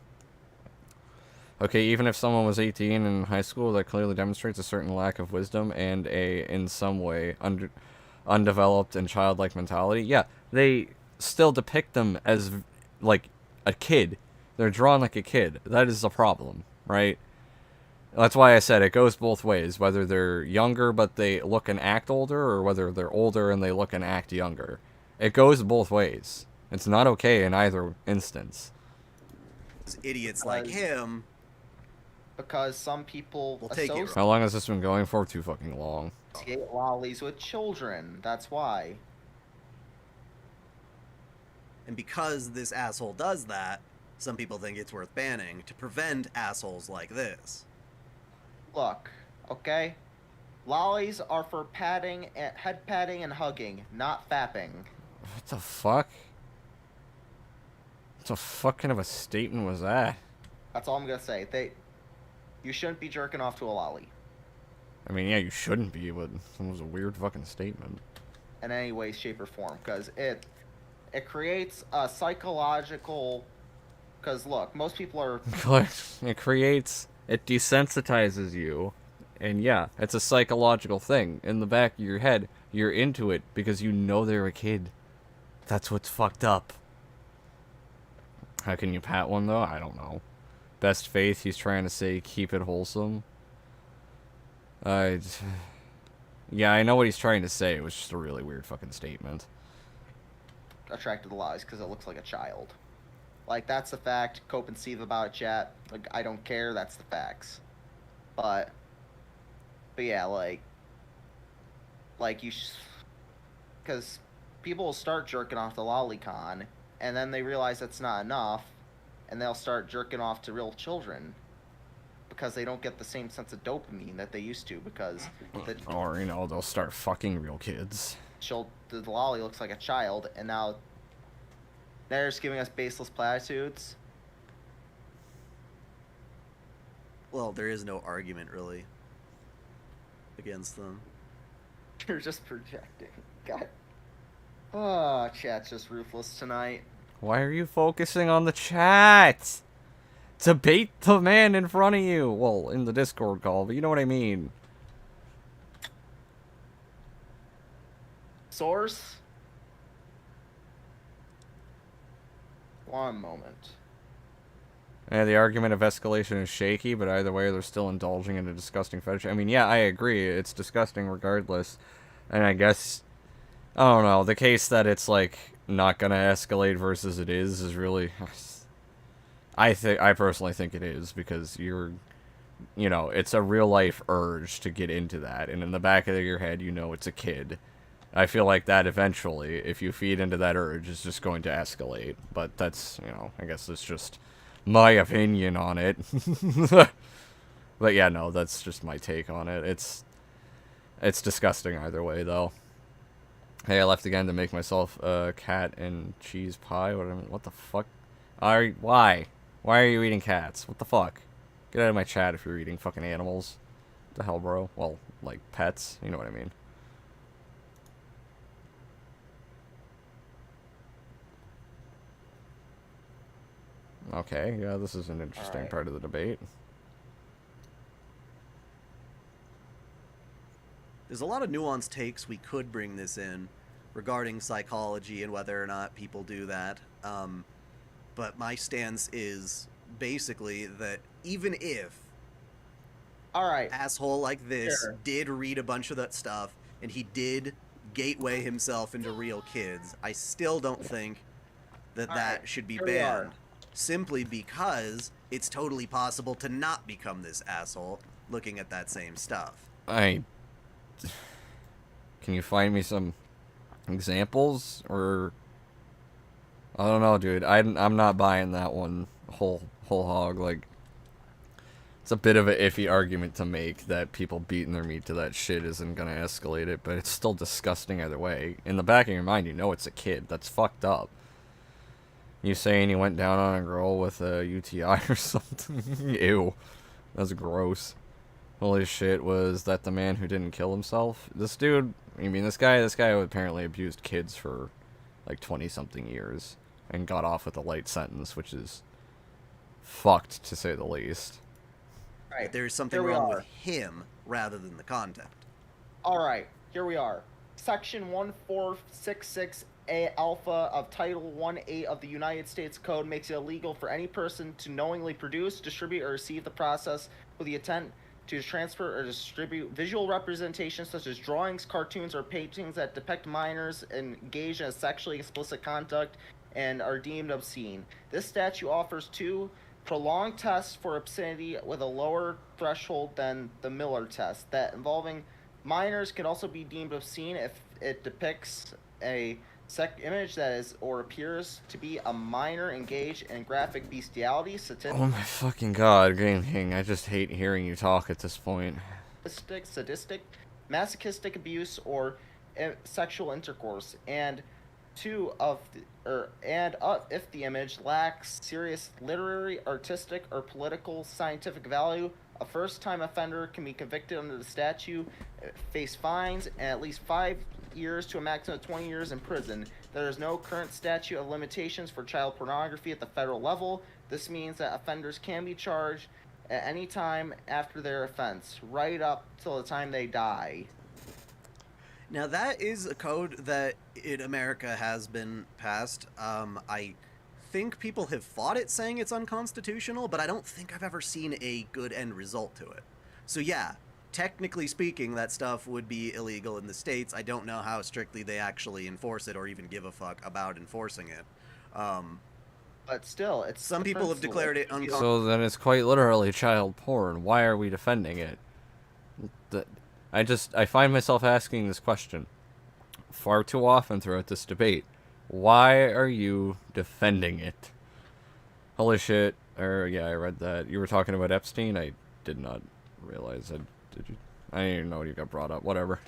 Okay, even if someone was 18 in high school, that clearly demonstrates a certain lack of wisdom and in some way, undeveloped and childlike mentality. Yeah, they still depict them as, like, a kid. They're drawn like a kid. That is a problem, right? That's why I said it goes both ways, whether they're younger but they look and act older, or whether they're older and they look and act younger. It goes both ways. It's not okay in either instance.
Idiots like him...
Because some people
will take it.
How long has this been going for? Too fucking long.
Associate lollies with children. That's why.
And because this asshole does that, some people think it's worth banning to prevent assholes like this.
Look, okay? Lollies are for patting, head patting and hugging, not fapping.
What the fuck? What the fuck kind of a statement was that?
That's all I'm gonna say. You shouldn't be jerking off to a lolly.
I mean, yeah, you shouldn't be, but it was a weird fucking statement.
In any way, shape, or form, because it creates a psychological... Because, look, most people are...
It desensitizes you. And yeah, it's a psychological thing. In the back of your head, you're into it because you know they're a kid. That's what's fucked up. How can you pat one, though? I don't know. Best faith, he's trying to say keep it wholesome. Yeah, I know what he's trying to say. It was just a really weird fucking statement.
Attracted to lies because it looks like a child. Like, that's the fact. Cope and seethe about it, chat. Like, I don't care. That's the facts. But yeah, like you... Because people will start jerking off the lolicon, and then they realize that's not enough, and they'll start jerking off to real children because they don't get the same sense of dopamine that they used to because...
Or, you know, they'll start fucking real kids.
The lolly looks like a child, and now they're just giving us baseless platitudes.
Well, there is no argument, really, against them.
You're just projecting. God. Oh, chat's just ruthless tonight.
Why are you focusing on the chat? Debate the man in front of you. Well, in the Discord call, but you know what I mean.
Source? One moment.
And the argument of escalation is shaky, but either way, they're still indulging in a disgusting fetish. I mean, yeah, I agree. It's disgusting regardless. And I guess, I don't know, the case that it's, like, not gonna escalate versus it is really... I personally think it is, because you're... You know, it's a real-life urge to get into that, and in the back of your head, you know it's a kid. I feel like that eventually, if you feed into that urge, is just going to escalate. But that's, you know, I guess it's just... my opinion on it. But yeah, no, that's just my take on it. It's disgusting either way, though. Hey, I left again to make myself a cat and cheese pie. What the fuck? Why? Why are you eating cats? What the fuck? Get out of my chat if you're eating fucking animals. What the hell, bro? Well, like pets. You know what I mean. Okay, yeah, this is an interesting part of the debate.
There's a lot of nuanced takes we could bring this in regarding psychology and whether or not people do that. But my stance is basically that even if asshole like this did read a bunch of that stuff and he did gateway himself into real kids, I still don't think that that should be banned. Simply because it's totally possible to not become this asshole looking at that same stuff.
Can you find me some examples? Or... I don't know, dude. I'm not buying that one whole hog. Like, it's a bit of an iffy argument to make that people beating their meat to that shit isn't gonna escalate it, but it's still disgusting either way. In the back of your mind, you know it's a kid. That's fucked up. You saying he went down on a girl with a UTI or something? Ew. That's gross. Holy shit, was that the man who didn't kill himself? This dude, I mean, this guy apparently abused kids for like 20-something years and got off with a light sentence, which is fucked, to say the least.
Right. There's something wrong with him rather than the content.
Alright, here we are. Section 1466 A alpha of Title 1A of the United States Code makes it illegal for any person to knowingly produce, distribute, or receive the process with the intent to transfer or distribute visual representations such as drawings, cartoons, or paintings that depict minors engaged in sexually explicit conduct and are deemed obscene. This statute offers two prolonged tests for obscenity with a lower threshold than the Miller test. That involving minors can also be deemed obscene if it depicts a image that is or appears to be a minor engaged in graphic bestiality,
oh my fucking god, Game King, I just hate hearing you talk at this point.
Sadistic, masochistic abuse, or sexual intercourse, and if the image lacks serious literary, artistic, or political scientific value, a first-time offender can be convicted under the statute, face fines, and at least 5 years to a maximum of 20 years in prison. There is no current statute of limitations for child pornography at the federal level. This means that offenders can be charged at any time after their offense, right up till the time they die.
Now that is a code that in America has been passed. I think people have fought it saying it's unconstitutional, but I don't think I've ever seen a good end result to it. So yeah, technically speaking, that stuff would be illegal in the States. I don't know how strictly they actually enforce it or even give a fuck about enforcing it.
But still, it's
some people have declared it unconstitutional.
So then it's quite literally child porn. Why are we defending it? I find myself asking this question far too often throughout this debate. Why are you defending it? Holy shit. Yeah, I read that. You were talking about Epstein? I did not realize. Did you? I didn't even know you got brought up. Whatever.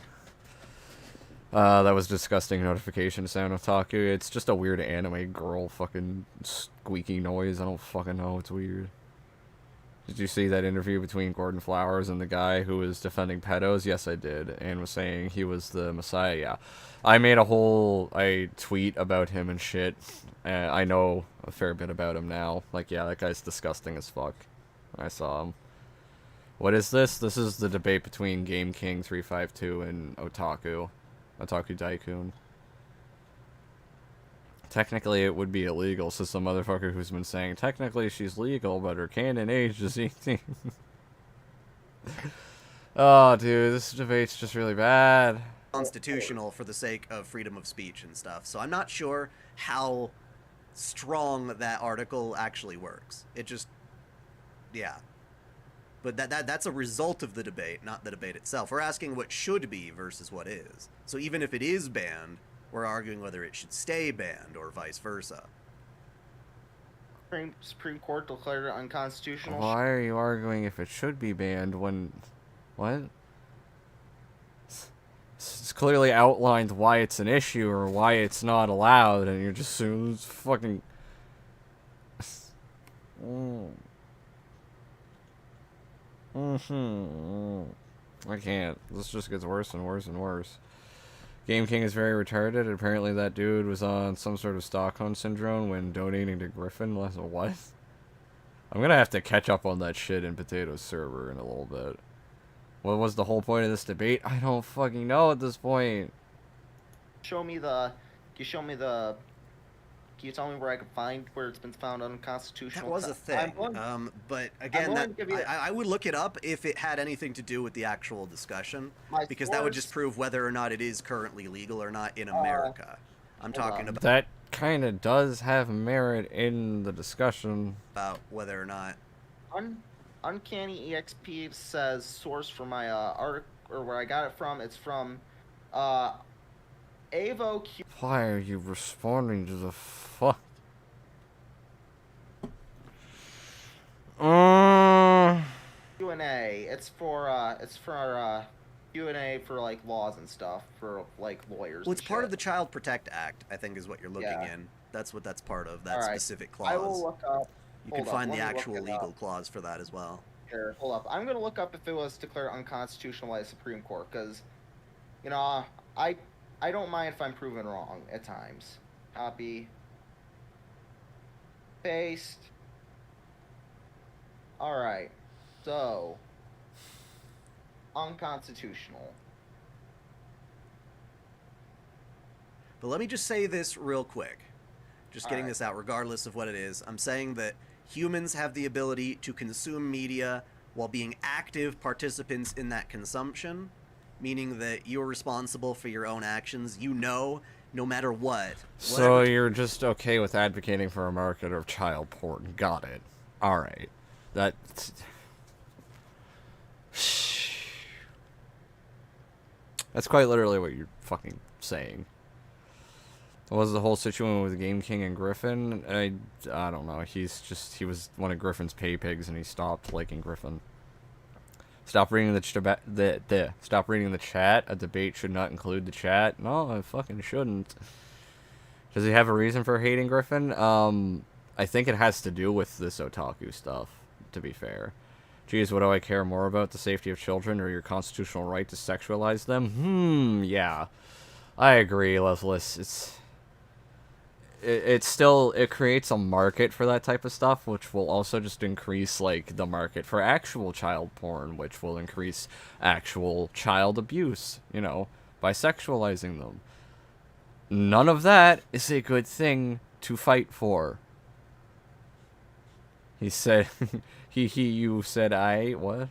That was disgusting notification sound of Otaku. It's just a weird anime girl fucking squeaky noise. I don't fucking know. It's weird. Did you see that interview between Gordon Flowers and the guy who was defending pedos? Yes, I did. And was saying he was the Messiah. Yeah. I made a whole tweet about him and shit. I know a fair bit about him now. Like, yeah, that guy's disgusting as fuck. I saw him. What is this? This is the debate between Game King 352 and OtakuDaiKun. technically it would be illegal, so some motherfucker who's been saying technically she's legal, but her canon age is 18. Oh, dude, this debate's just really bad.
Constitutional for the sake of freedom of speech and stuff. So I'm not sure how strong that article actually works. It just, yeah. But that's a result of the debate, not the debate itself. We're asking what should be versus what is. So even if it is banned, we're arguing whether it should stay banned or vice versa.
Supreme Court declared it unconstitutional.
Why are you arguing if it should be banned when... What? It's clearly outlined why it's an issue or why it's not allowed, and you're just it's fucking... I can't. This just gets worse and worse and worse. Game King is very retarded. Apparently that dude was on some sort of Stockholm syndrome when donating to Griffin. What? I'm gonna have to catch up on that shit in Potato's server in a little bit. What was the whole point of this debate? I don't fucking know at this point.
Show me the... Can you tell me where I can find where it's been found unconstitutional?
That was a thing. But again, I would look it up if it had anything to do with the actual discussion, because that would just prove whether or not it is currently legal or not in America. I'm talking about...
That kind of does have merit in the discussion.
About whether or not...
Uncanny EXP says source for my article, or where I got it from. It's from Avo Q.
Why are you responding to the fuck?
Q&A. It's for Q&A for like laws and stuff for like lawyers.
Well, it's part of the Child Protect Act, I think, is what you're looking in. That's what that's part of. That specific clause.
I will look up.
You can find the actual legal clause for that as well.
Here, hold up. I'm gonna look up if it was declared unconstitutional by the Supreme Court, because, you know, I don't mind if I'm proven wrong at times. Copy. Paste. Alright. So. Unconstitutional.
But let me just say this real quick. Just getting this out, regardless of what it is. I'm saying that humans have the ability to consume media while being active participants in that consumption, meaning that you're responsible for your own actions. You know, no matter what.
So you're just okay with advocating for a market of child porn. Got it. Alright. That's quite literally what you're fucking saying. What was the whole situation with Game King and Griffin? I don't know. He was one of Griffin's pay pigs, and he stopped liking Griffin. Stop reading stop reading the chat. A debate should not include the chat. No, it fucking shouldn't. Does he have a reason for hating Griffin? I think it has to do with this otaku stuff, to be fair. Geez, what do I care more about? The safety of children or your constitutional right to sexualize them? Yeah. I agree, Loveless. It creates a market for that type of stuff, which will also just increase, like, the market for actual child porn, which will increase actual child abuse, you know, by sexualizing them. None of that is a good thing to fight for. He said, you said what?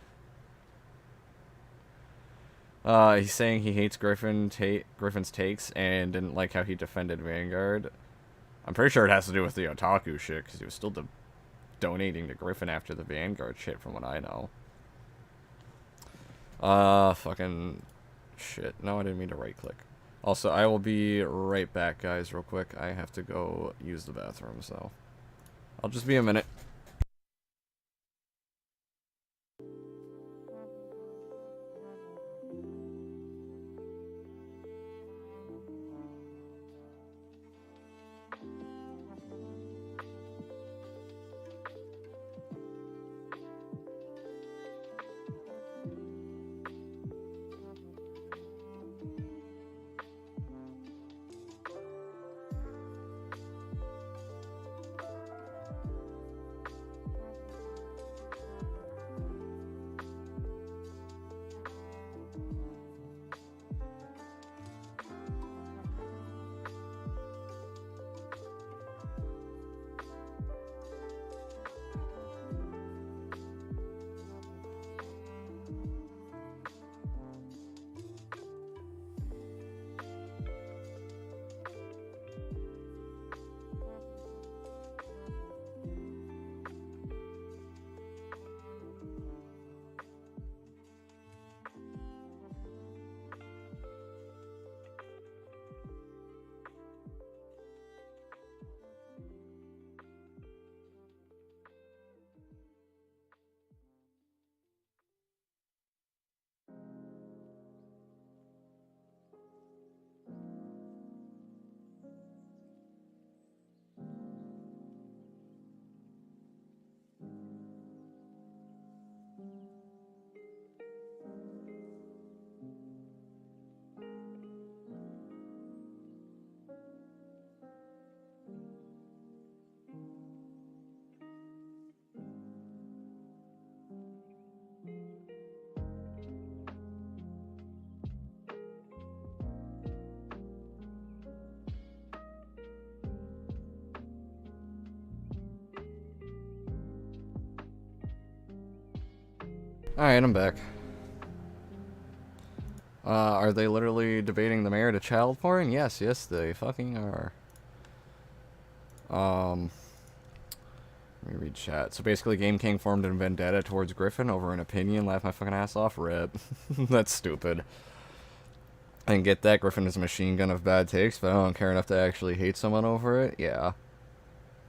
He's saying he hates Griffin's takes and didn't like how he defended Vanguard. I'm pretty sure it has to do with the otaku shit, because he was still donating to Griffin after the Vanguard shit, from what I know. Fucking shit. No, I didn't mean to right-click. Also, I will be right back, guys, real quick. I have to go use the bathroom, so I'll just be a minute. Alright, I'm back. Are they literally debating the merit of child porn? Yes, yes, they fucking are. Let me read chat. So basically, Game King formed a vendetta towards Griffin over an opinion. Laugh my fucking ass off. Rip. That's stupid. I can get that. Griffin is a machine gun of bad takes, but I don't care enough to actually hate someone over it. Yeah.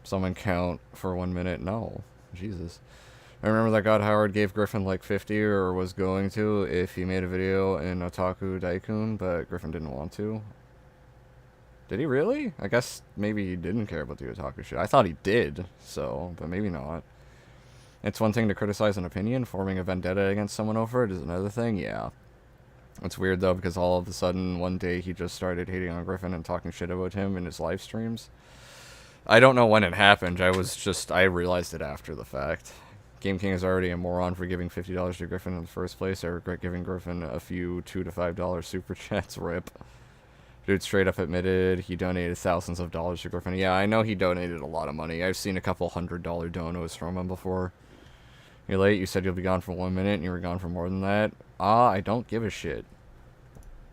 Someone count for 1 minute? No. Jesus. I remember that God Howard gave Griffin like 50 or was going to if he made a video in OtakuDaiKun, but Griffin didn't want to. Did he really? I guess maybe he didn't care about the otaku shit. I thought he did, so, but maybe not. It's one thing to criticize an opinion, forming a vendetta against someone over it is another thing, yeah. It's weird though, because all of a sudden, one day he just started hating on Griffin and talking shit about him in his live streams. I don't know when it happened, I realized it after the fact. Game King is already a moron for giving $50 to Griffin in the first place. I regret giving Griffin a few $2 to $5 super chats, rip. Dude straight up admitted he donated thousands of dollars to Griffin. Yeah, I know he donated a lot of money. I've seen a couple $100 donos from him before. You're late, you said you'll be gone for 1 minute, and you were gone for more than that. I don't give a shit.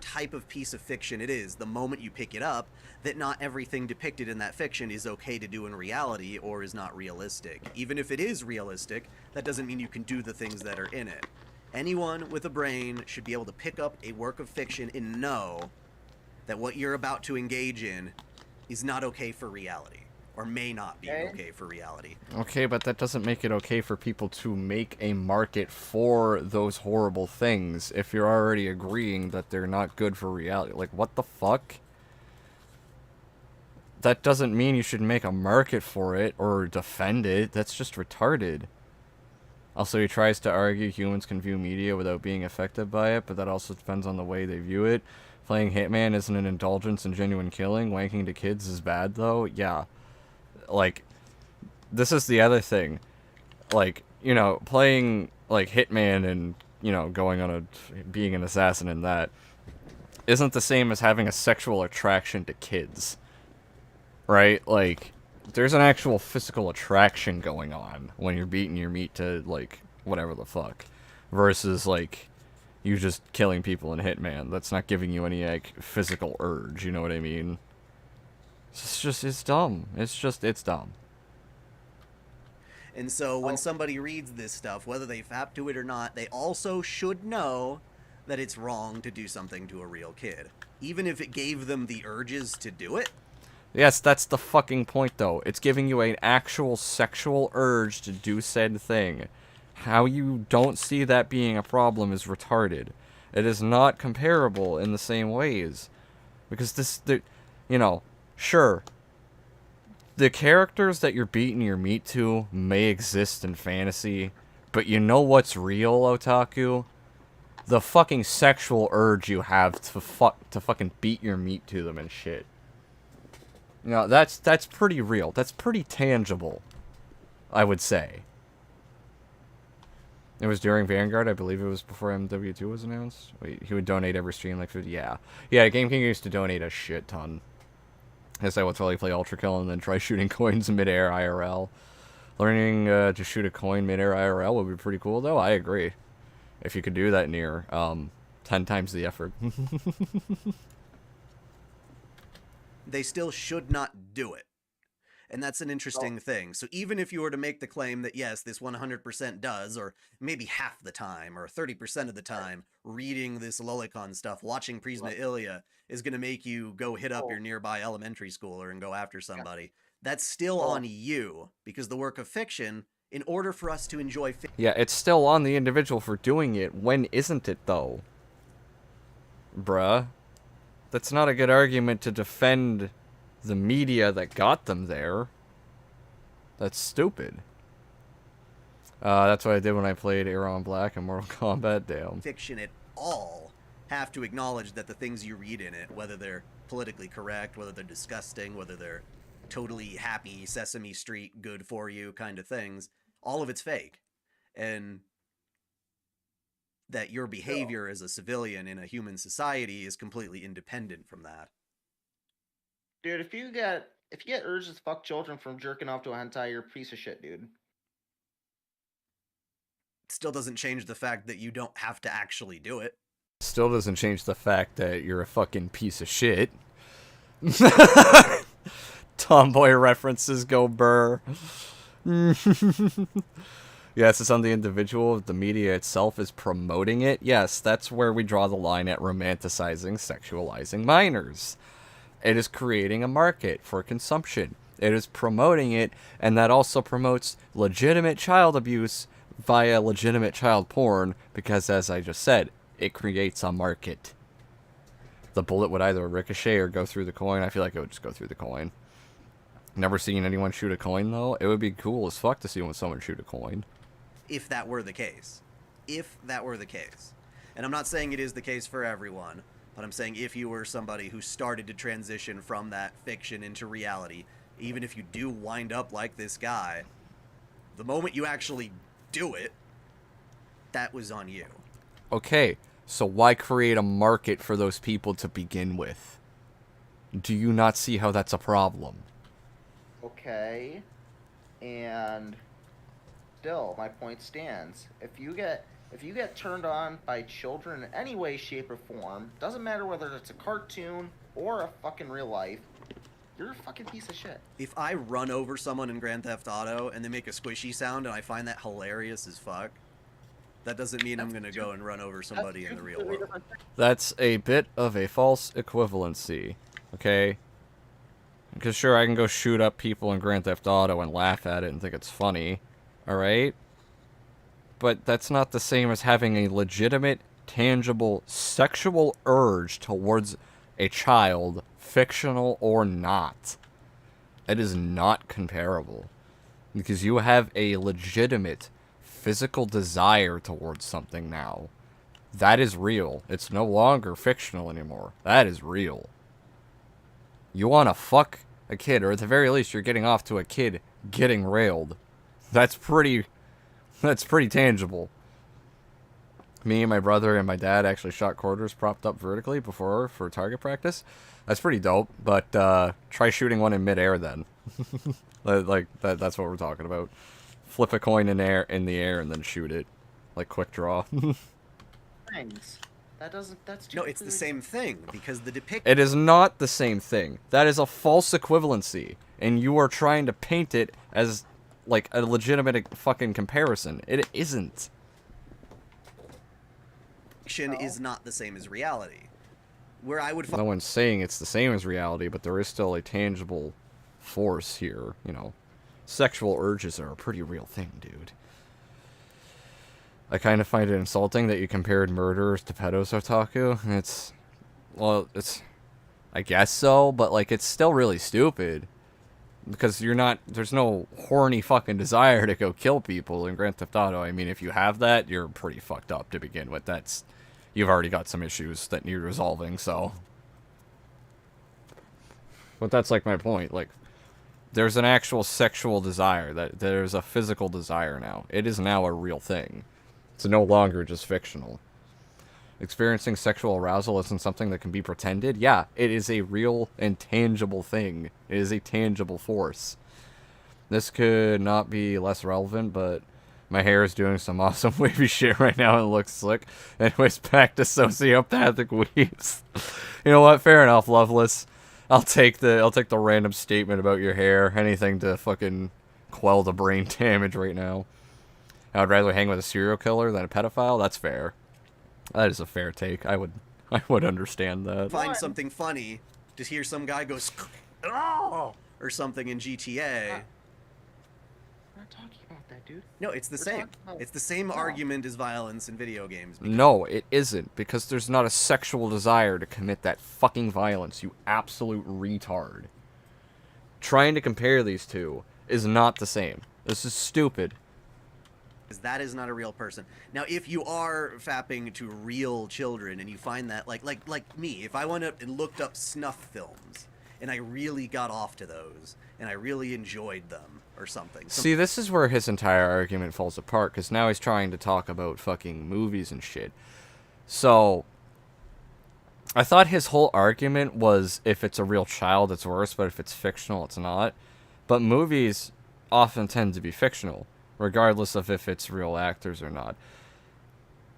Type of piece of fiction it is, the moment you pick it up, that not everything depicted in that fiction is okay to do in reality or is not realistic. Even if it is realistic, that doesn't mean you can do the things that are in it. Anyone with a brain should be able to pick up a work of fiction and know that what you're about to engage in is not okay for reality, or may not be okay for reality.
Okay, but that doesn't make it okay for people to make a market for those horrible things if you're already agreeing that they're not good for reality. Like, what the fuck? That doesn't mean you should make a market for it or defend it. That's just retarded. Also, he tries to argue humans can view media without being affected by it, but that also depends on the way they view it. Playing Hitman isn't an indulgence in genuine killing. Wanking to kids is bad, though. Yeah. Like, this is the other thing. Like, you know, playing, like, Hitman and, you know, being an assassin in that isn't the same as having a sexual attraction to kids. Right? Like, there's an actual physical attraction going on when you're beating your meat to, like, whatever the fuck. Versus, like, you just killing people in Hitman. That's not giving you any, like, physical urge, you know what I mean? It's dumb. It's dumb.
And so when somebody reads this stuff, whether they fap to it or not, they also should know that it's wrong to do something to a real kid. Even if it gave them the urges to do it.
Yes, that's the fucking point, though. It's giving you an actual sexual urge to do said thing. How you don't see that being a problem is retarded. It is not comparable in the same ways. Because you know, sure, the characters that you're beating your meat to may exist in fantasy, but you know what's real, otaku? The fucking sexual urge you have to fucking beat your meat to them and shit. You know, that's pretty real. That's pretty tangible, I would say. It was during Vanguard, I believe it was before MW2 was announced. Wait, he would donate every stream like 50. Yeah, Game King used to donate a shit ton. I guess I will totally play Ultra Kill and then try shooting coins mid-air IRL. Learning to shoot a coin mid-air IRL would be pretty cool, though. I agree. If you could do that near 10 times the effort.
They still should not do it. And that's an interesting thing. So even if you were to make the claim that, yes, this 100% does, or maybe half the time, or 30% of the time, reading this lolicon stuff, watching Prisma Ilia, is going to make you go hit up your nearby elementary schooler and go after somebody. That's still on you, because the work of fiction, in order for us to enjoy
yeah, it's still on the individual for doing it. When isn't it, though? Bruh. That's not a good argument to defend the media that got them there. That's stupid. That's what I did when I played Aeron Black and Mortal Kombat, damn.
Fiction at all have to acknowledge that the things you read in it, whether they're politically correct, whether they're disgusting, whether they're totally happy, Sesame Street, good for you kind of things, all of it's fake. And that your behavior as a civilian in a human society is completely independent from that.
Dude, if you get urges to fuck children from jerking off to a hentai, you're a piece of shit, dude.
Still doesn't change the fact that you don't have to actually do it.
Still doesn't change the fact that you're a fucking piece of shit. Tomboy references go burr. Yes, it's on the individual. If the media itself is promoting it, yes, that's where we draw the line at romanticizing, sexualizing minors. It is creating a market for consumption. It is promoting it, and that also promotes legitimate child abuse via legitimate child porn, because as I just said, it creates a market. The bullet would either ricochet or go through the coin. I feel like it would just go through the coin. Never seen anyone shoot a coin, though. It would be cool as fuck to see when someone shoot a coin.
If that were the case. If that were the case. And I'm not saying it is the case for everyone, but I'm saying if you were somebody who started to transition from that fiction into reality, even if you do wind up like this guy, the moment you actually do it, that was on you.
Okay, so why create a market for those people to begin with? Do you not see how that's a problem?
Okay, and still, my point stands. If you get turned on by children in any way, shape, or form, doesn't matter whether it's a cartoon or a fucking real life, you're a fucking piece of shit.
If I run over someone in Grand Theft Auto and they make a squishy sound and I find that hilarious as fuck, that doesn't mean I'm gonna go and run over somebody in the real world.
That's a bit of a false equivalency, okay? Because sure, I can go shoot up people in Grand Theft Auto and laugh at it and think it's funny, alright? But that's not the same as having a legitimate, tangible, sexual urge towards a child, fictional or not. It is not comparable. Because you have a legitimate, physical desire towards something now. That is real. It's no longer fictional anymore. That is real. You want to fuck a kid, or at the very least, you're getting off to a kid getting railed. That's pretty tangible. Me and my brother and my dad actually shot quarters propped up vertically before for target practice. That's pretty dope, but try shooting one in midair then. That's what we're talking about. Flip a coin in the air and then shoot it. Like quick draw.
Thanks. That's
No, it's the same thing, because the depiction...
It is not the same thing. That is a false equivalency, and you are trying to paint it as, like, a legitimate fucking comparison. It isn't.
Fiction is not the same as reality. Where I would...
No one's saying it's the same as reality, but there is still a tangible force here, you know. Sexual urges are a pretty real thing, dude. I kind of find it insulting that you compared murderers to pedos, Otaku. It's... I guess so, but, like, it's still really stupid. Because there's no horny fucking desire to go kill people in Grand Theft Auto. I mean, if you have that, you're pretty fucked up to begin with. You've already got some issues that need resolving, so... But that's, like, my point. Like, there's an actual sexual desire. There's a physical desire now. It is now a real thing. It's no longer just fictional. Experiencing sexual arousal isn't something that can be pretended. Yeah, it is a real and tangible thing. It is a tangible force. This could not be less relevant, but my hair is doing some awesome wavy shit right now and it looks slick. Anyways, back to sociopathic weaves. You know what? Fair enough, Loveless. I'll take the random statement about your hair. Anything to fucking quell the brain damage right now. I would rather hang with a serial killer than a pedophile. That's fair. That is a fair take. I would understand that.
Find something funny to hear some guy go oh! Or something in GTA.
We're not talking about that, dude.
No, it's the same. It's the same argument as violence in video games.
No, it isn't, because there's not a sexual desire to commit that fucking violence, you absolute retard. Trying to compare these two is not the same. This is stupid.
That is not a real person. Now, if you are fapping to real children and you find that, like me, if I went up and looked up snuff films and I really got off to those and I really enjoyed them or something.
See, this is where his entire argument falls apart, because now he's trying to talk about fucking movies and shit. So, I thought his whole argument was if it's a real child, it's worse, but if it's fictional, it's not. But movies often tend to be fictional. regardless of if it's real actors or not.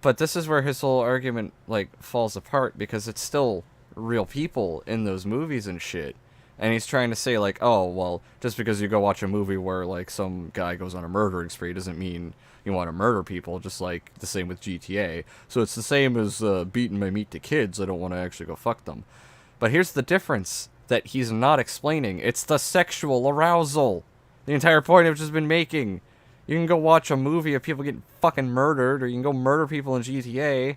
But this is where his whole argument, like, falls apart, because it's still real people in those movies and shit. And he's trying to say, like, oh, well, just because you go watch a movie where, like, some guy goes on a murdering spree doesn't mean you want to murder people, just like the same with GTA. So it's the same as beating my meat to kids. I don't want to actually go fuck them. But here's the difference that he's not explaining. It's the sexual arousal. The entire point I've just been making. You can go watch a movie of people getting fucking murdered, or you can go murder people in GTA.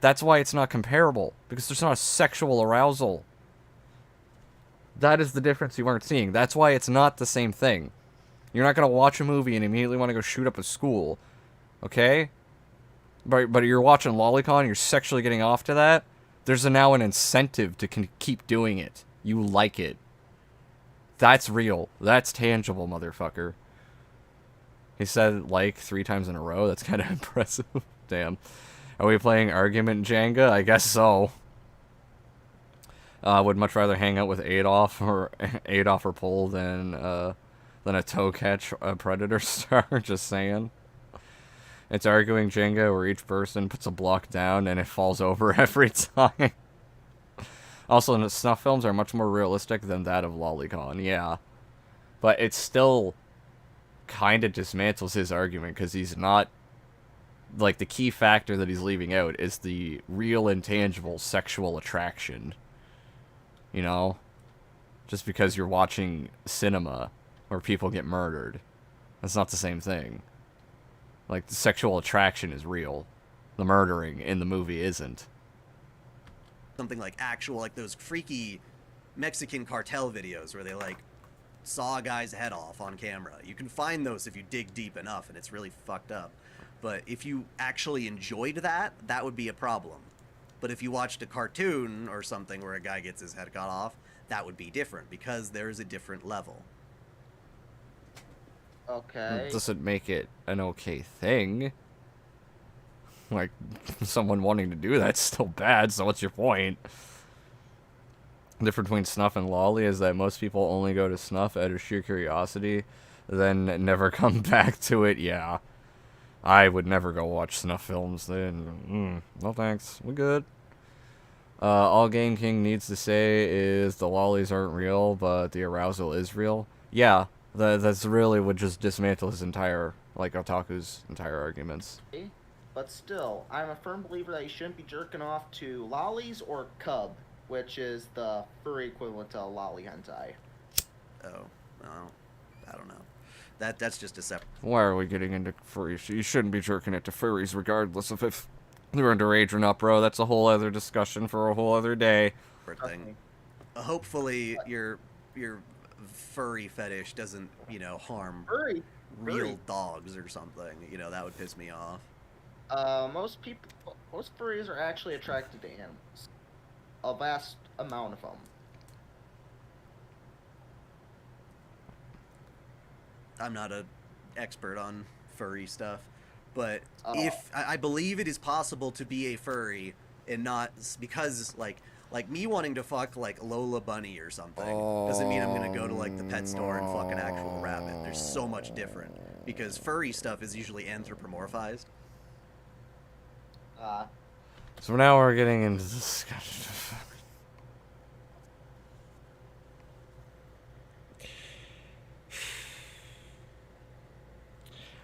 That's why it's not comparable, because there's not a sexual arousal. That is the difference you aren't seeing. That's why it's not the same thing. You're not going to watch a movie and immediately want to go shoot up a school. Okay? But you're watching Lolicon, you're sexually getting off to that. There's now an incentive to keep doing it. You like it. That's real. That's tangible, motherfucker. He said like 3 times in a row. That's kind of impressive. Damn. Are we playing Argument Jenga? I guess so. Would much rather hang out with Adolf or Pole than a toe catch Predator star. Just saying. It's arguing Jenga where each person puts a block down and it falls over every time. Also, the snuff films are much more realistic than that of Lolicon. Yeah. But it's still kind of dismantles his argument, because he's not, like, the key factor that he's leaving out is the real intangible sexual attraction. You know? Just because you're watching cinema where people get murdered. That's not the same thing. Like, the sexual attraction is real. The murdering in the movie isn't.
Something like actual, like those freaky Mexican cartel videos where they, like, saw a guy's head off on camera. You can find those if you dig deep enough, and it's really fucked up. But if you actually enjoyed that, that would be a problem. But if you watched a cartoon or something where a guy gets his head cut off, that would be different, because there's a different level.
Okay.
It doesn't make it an okay thing. Like, someone wanting to do that's still bad, so what's your point? The difference between snuff and lolly is that most people only go to snuff out of sheer curiosity, then never come back to it. Yeah. I would never go watch snuff films then. No thanks. We're good. All Game King needs to say is the lollies aren't real, but the arousal is real. Yeah, that's really would just dismantle his entire, like, Otaku's entire arguments.
But still, I'm a firm believer that you shouldn't be jerking off to lollies or cub, which is the furry equivalent to lolly hentai.
Oh, well, I don't know. That's just a separate...
Why are we getting into furries? You shouldn't be jerking it to furries regardless of if they're underage or not, bro. That's a whole other discussion for a whole other day.
thing. Hopefully your furry fetish doesn't, you know, harm real dogs or something. You know, that would piss me off.
Most furries are actually attracted to animals. A vast amount of them.
I'm not an expert on furry stuff, but if I believe it is possible to be a furry and not, because like me wanting to fuck like Lola Bunny or something doesn't mean I'm gonna go to like the pet store and fuck an actual rabbit. There's so much different, because furry stuff is usually anthropomorphized.
So now we're getting into discussion.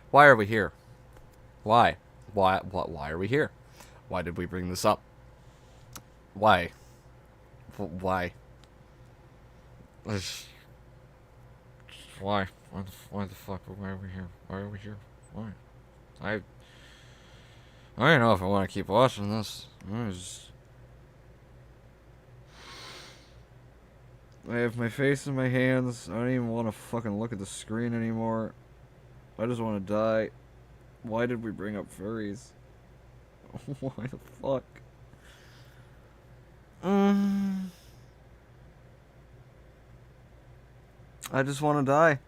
Why are we here? Why? Why are we here? Why did we bring this up? Why? Why? Why? Why the fuck? Why are we here? Why are we here? Why? I don't know if I want to keep watching this. I have my face in my hands. I don't even want to fucking look at the screen anymore. I just want to die. Why did we bring up furries? Why the fuck? I just want to die.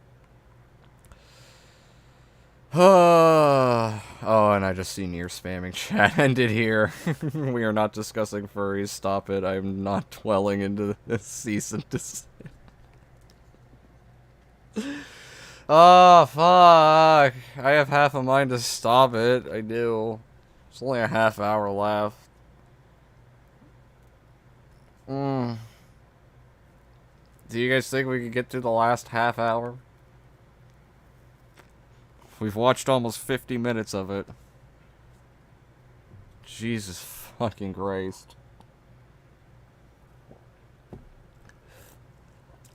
Oh, and I just see near spamming chat ended here. We are not discussing furries. Stop it. I'm not dwelling into this cease and desist. Oh, fuck. I have half a mind to stop it. I do. There's only a half hour left. Do you guys think we could get through the last half hour? We've watched almost 50 minutes of it. Jesus fucking Christ.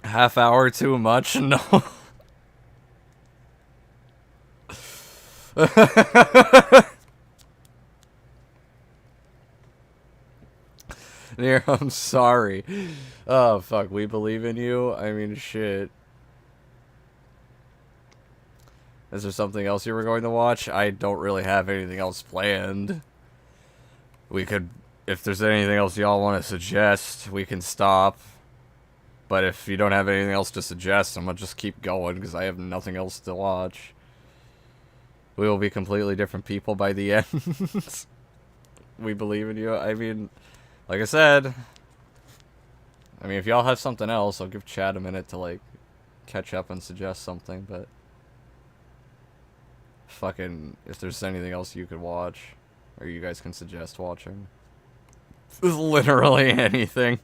Half hour too much? No. Nero, I'm sorry. Oh, fuck. We believe in you? I mean, shit. Is there something else you were going to watch? I don't really have anything else planned. We could... If there's anything else y'all want to suggest, we can stop. But if you don't have anything else to suggest, I'm gonna just keep going, because I have nothing else to watch. We will be completely different people by the end. We believe in you. I mean, like I said... I mean, if y'all have something else, I'll give Chad a minute to, like, catch up and suggest something, but... Fucking, if there's anything else you could watch, or you guys can suggest watching. Literally anything.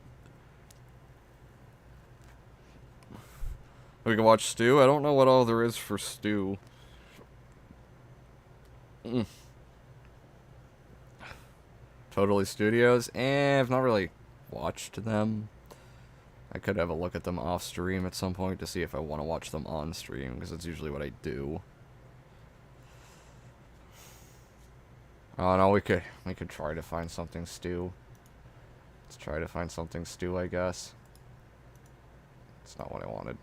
We can watch Stew? I don't know what all there is for Stew. Totally Studios? I've not really watched them. I could have a look at them off stream at some point to see if I want to watch them on stream, because that's usually what I do. Oh no, we could try to find something Stew. Let's try to find something Stew, I guess. It's not what I wanted.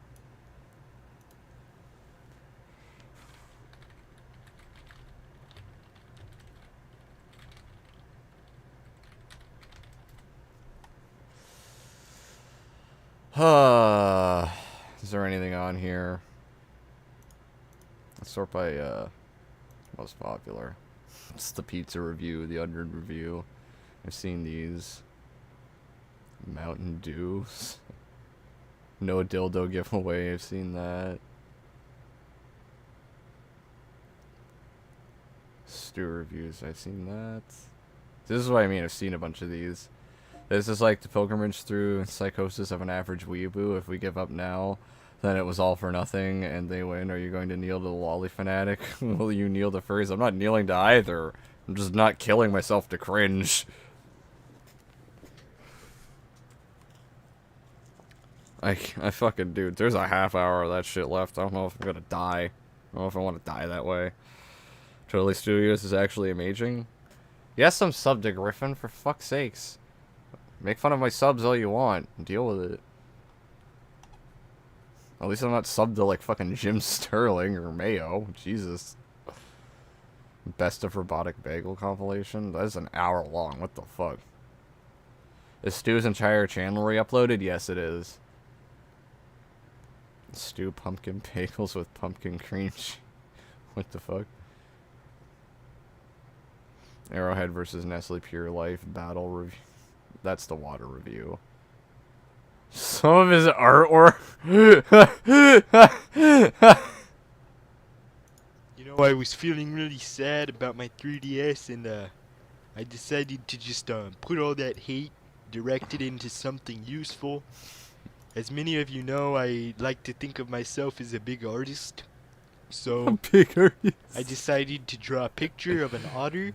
Is there anything on here? Let's sort by most popular. It's the pizza review, the onion review. I've seen these. Mountain Dew. No dildo giveaway, I've seen that. Stew reviews, I've seen that. This is what I mean, I've seen a bunch of these. This is like the pilgrimage through psychosis of an average weeaboo. If we give up now, then it was all for nothing, and they win. Are you going to kneel to the lolly fanatic? Will you kneel to furries? I'm not kneeling to either. I'm just not killing myself to cringe. I fucking, dude, there's a half hour of that shit left. I don't know if I'm gonna die. I don't know if I want to die that way. Totally Studios is actually amazing. Yes, I'm sub to Griffin, for fuck's sakes. Make fun of my subs all you want. Deal with it. At least I'm not subbed to, like, fucking Jim Sterling or Mayo. Jesus. Best of Robotic Bagel compilation? That is an hour long. What the fuck? Is Stu's entire channel re-uploaded? Yes, it is. Stew pumpkin bagels with pumpkin cream. What the fuck? Arrowhead versus Nestle Pure Life battle review. That's the water review. Some of his artwork.
You know, I was feeling really sad about my 3DS, and I decided to just put all that hate, direct it into something useful. As many of you know, I like to think of myself as a big artist. So
A big artist.
I decided to draw a picture of an otter.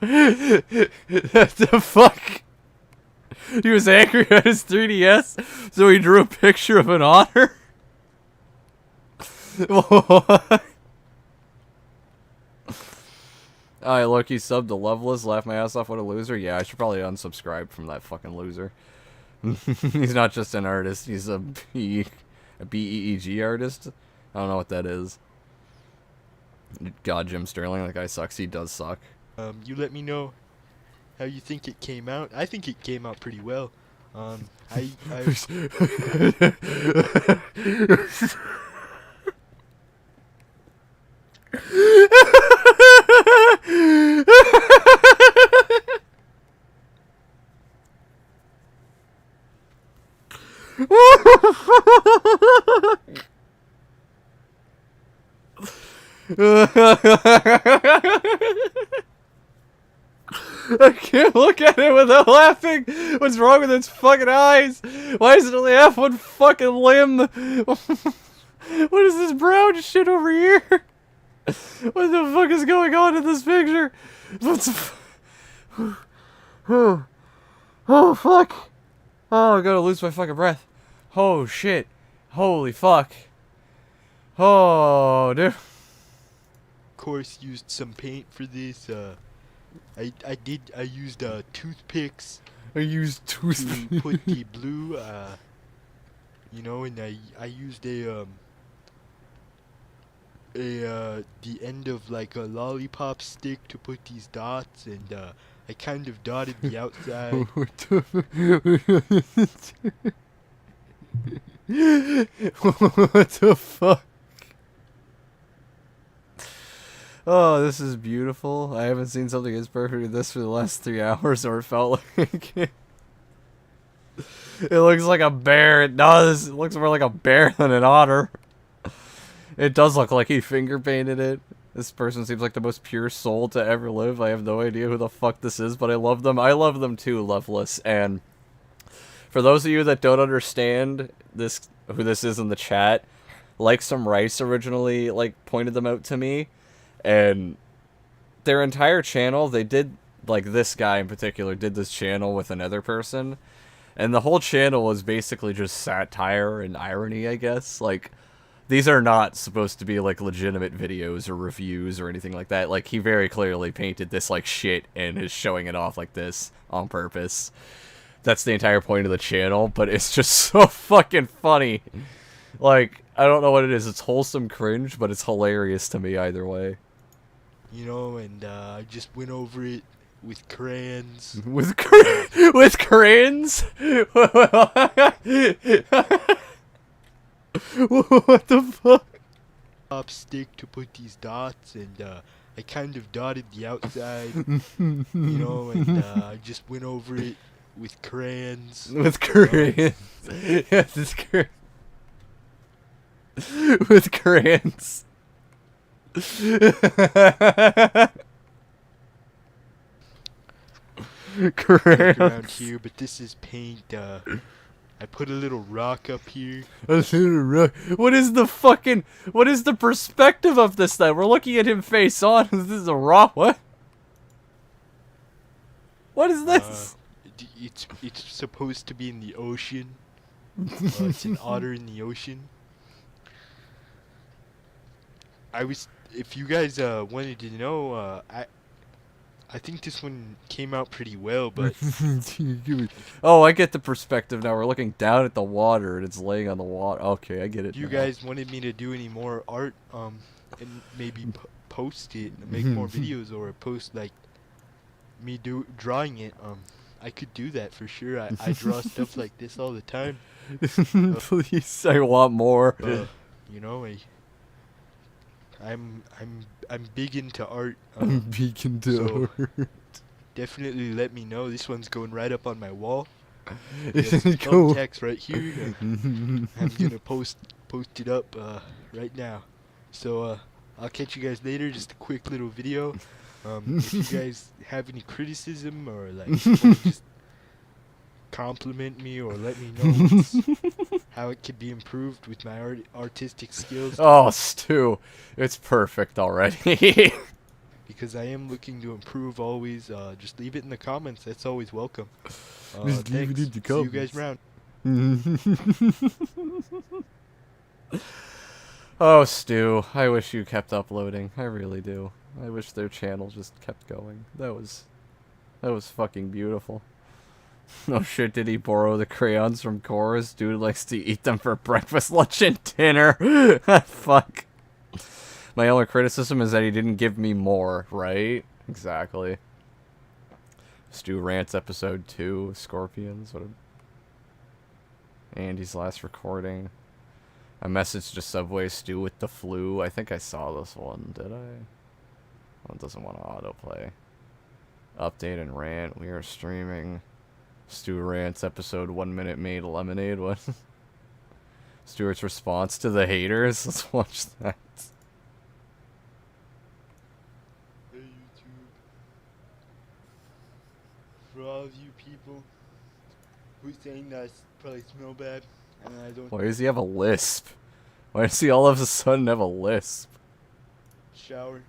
What the fuck? He was angry at his 3DS, so he drew a picture of an otter? What? Alright, look, he subbed to Loveless, laughed my ass off, what a loser. Yeah, I should probably unsubscribe from that fucking loser. He's not just an artist, he's a BEEG artist. I don't know what that is. God, Jim Sterling, that guy sucks. He does suck.
You let me know how you think it came out. I think it came out pretty well. I
I can't look at it without laughing. What's wrong with its fucking eyes? Why does it only have one fucking limb? What is this brown shit over here? What the fuck is going on in this picture? What's oh fuck. Oh, I'm gonna lose my fucking breath. Oh shit. Holy fuck. Oh, dude.
Of course, used some paint for this. I used toothpicks
I used
to put the blue, you know, and I used the end of like a lollipop stick to put these dots, and I kind of dotted the outside.
What the fuck? Oh, this is beautiful. I haven't seen something as perfect as this for the last 3 hours, or it felt like it. It looks like a bear. It does. It looks more like a bear than an otter. It does look like he finger painted it. This person seems like the most pure soul to ever live. I have no idea who the fuck this is, but I love them. I love them too, Loveless. And for those of you that don't understand this, who this is in the chat, Like Some Rice originally pointed them out to me, and their entire channel, they did, like, this guy in particular did this channel with another person, and the whole channel was basically just satire and irony, I guess. Like, these are not supposed to be, like, legitimate videos or reviews or anything like that. Like, he very clearly painted this like shit and is showing it off like this on purpose. That's the entire point of the channel, but it's just so fucking funny. Like, I don't know what it is. It's wholesome cringe, but it's hilarious to me either way.
You know, and I just went over it with crayons.
With crayons? What the fuck?
Stick to put these dots, and I kind of dotted the outside. You know, and I just went over it with crayons.
With crayons. Yes, it's with crayons. Crayons.
Around here, but this is paint. I put a little rock up here.
What is the perspective of this then? We're looking at him face on. This is a rock. What? What is this?
It's supposed to be in the ocean. It's an otter in the ocean. If you guys wanted to know, I think this one came out pretty well, but
oh, I get the perspective now. We're looking down at the water and it's laying on the water. Okay, I get it.
You guys wanted me to do any more art, and maybe post it, and make more videos, or post like me drawing it. I could do that for sure. I draw stuff like this all the time.
Please, I want more.
You know, I'm big into art.
I'm big into art.
Definitely let me know. This one's going right up on my wall.
Cool.
Text right here. I'm gonna post it up right now. So I'll catch you guys later. Just a quick little video. If you guys have any criticism or like wanna just compliment me or let me know how it could be improved with my artistic skills.
Oh, Stu, it's perfect already.
Because I am looking to improve always. Just leave it in the comments. That's always welcome.
Just leave it in the
See you
comments.
guys around.
Oh, Stu, I wish you kept uploading. I really do. I wish their channel just kept going. That was fucking beautiful. No shit, did he borrow the crayons from Chorus? Dude likes to eat them for breakfast, lunch, and dinner. Fuck. My only criticism is that he didn't give me more, right? Exactly. Stu Rants episode 2, Scorpions. Andy's last recording. I messaged a Subway Stu with the flu. I think I saw this one, did I? Oh, it doesn't want to autoplay. Update and rant. We are streaming. Stu Rants episode 1 minute made lemonade. What? Stuart's response to the haters. Let's watch that.
for all of you people who's saying that I probably smell bad, and I don't
Why does he have a lisp? Why does he all of a sudden have a lisp?
shower.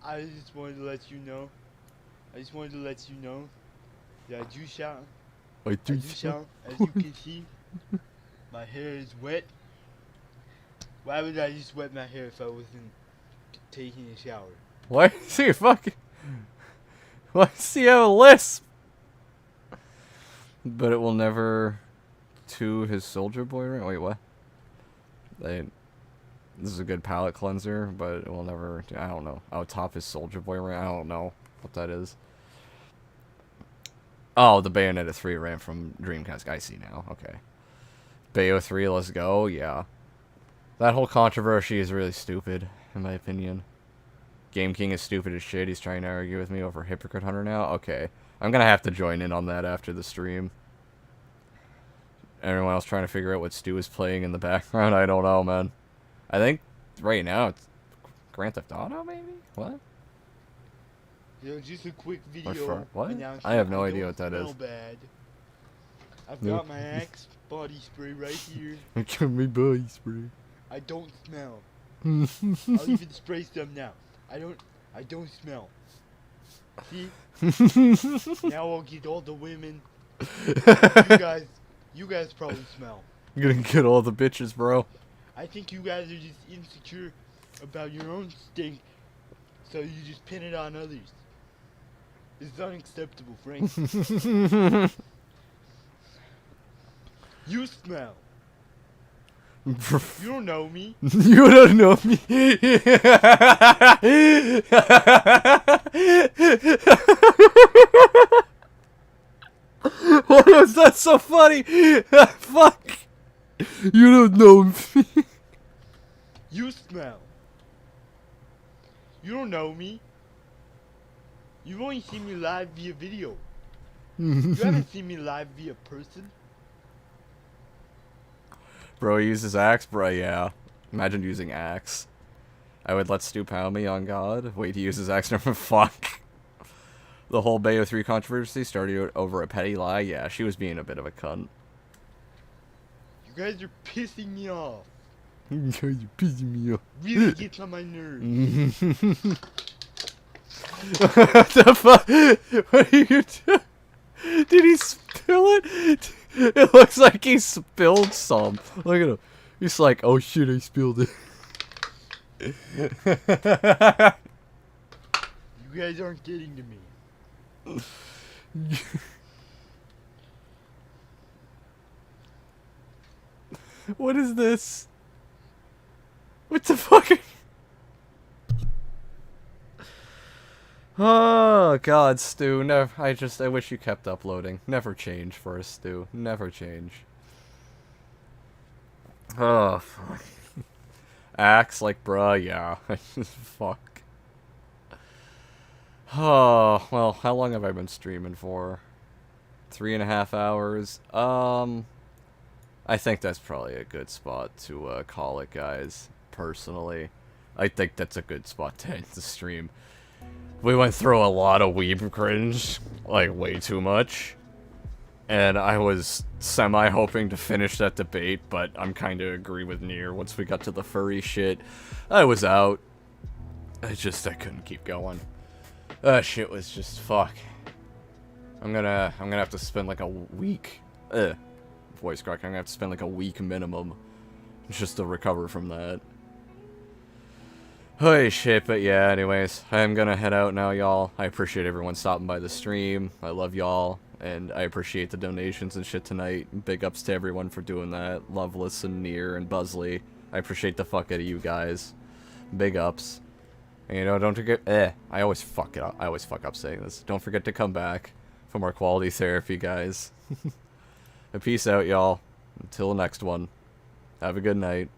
I just wanted to let you know. I just wanted to let you know that I do shower.
I
I do shower. As you can see, my hair is wet. Why would I just wet my hair if I wasn't taking a shower?
Why is he fucking... Why does he have a lisp? But it will never... To his soldier boy ring? Wait, what? This is a good palate cleanser, but it will never... I don't know. Oh, top his soldier boy ring? I don't know what that is. Oh, the Bayonetta 3 ran from Dreamcast. I see now. Okay. Bayo 3, let's go. Yeah. That whole controversy is really stupid, in my opinion. Game King is stupid as shit. He's trying to argue with me over Hypocrite Hunter now. Okay. I'm gonna have to join in on that after the stream. Everyone else trying to figure out what Stu is playing in the background? I don't know, man. I think right now it's Grand Theft Auto, maybe? What?
Just a quick video.
What?
announcing
I have no
I
idea
don't
what that is.
smell bad. I've
No.
got my Axe body spray right here.
Give me body spray.
I don't smell. I'll even spray some now. I don't smell. See? Now I'll get all the women. You guys probably smell.
You're gonna get all the bitches, bro.
I think you guys are just insecure about your own stink, so you just pin it on others. It's unacceptable, Frank. You smell. You don't know me.
You don't know me. Why was that so funny? Fuck. You don't know me.
You smell. You don't know me. You've only seen me live via video. You haven't seen me live via person.
Bro uses axe? Bro, yeah. Imagine using axe. I would let Stu pound me on God. Wait, he uses axe number. Fuck. The whole Bayo 3 controversy started over a petty lie. Yeah, she was being a bit of a cunt.
You guys are pissing me off.
You're pissing me off.
Really gets on my nerves.
What the fuck? What are you doing? Did he spill it? It looks like he spilled some. Look at him. He's like, oh shit, I spilled it.
You guys aren't getting to me.
What is this? What the fuck? Oh god, Stu, never. I wish you kept uploading. Never change for us, Stu. Never change. Oh fuck. Axe like bruh, yeah. Fuck. Oh well, how long have I been streaming for? 3.5 hours. I think that's probably a good spot to call it, guys. Personally, I think that's a good spot to end the stream. We went through a lot of weeb cringe, like way too much. And I was semi-hoping to finish that debate, but I'm kind of agree with Nier. Once we got to the furry shit, I was out. I couldn't keep going. That shit was just, fuck. I'm gonna have to spend like a week, voice crack, I'm gonna have to spend like a week minimum just to recover from that. Holy shit, but yeah, anyways, I'm gonna head out now, y'all. I appreciate everyone stopping by the stream. I love y'all, and I appreciate the donations and shit tonight. Big ups to everyone for doing that. Loveless and Nier and Buzzley. I appreciate the fuck out of you guys. Big ups. And you know, don't forget, I always fuck it up. I always fuck up saying this. Don't forget to come back for more quality therapy, guys. Peace out, y'all. Until next one. Have a good night.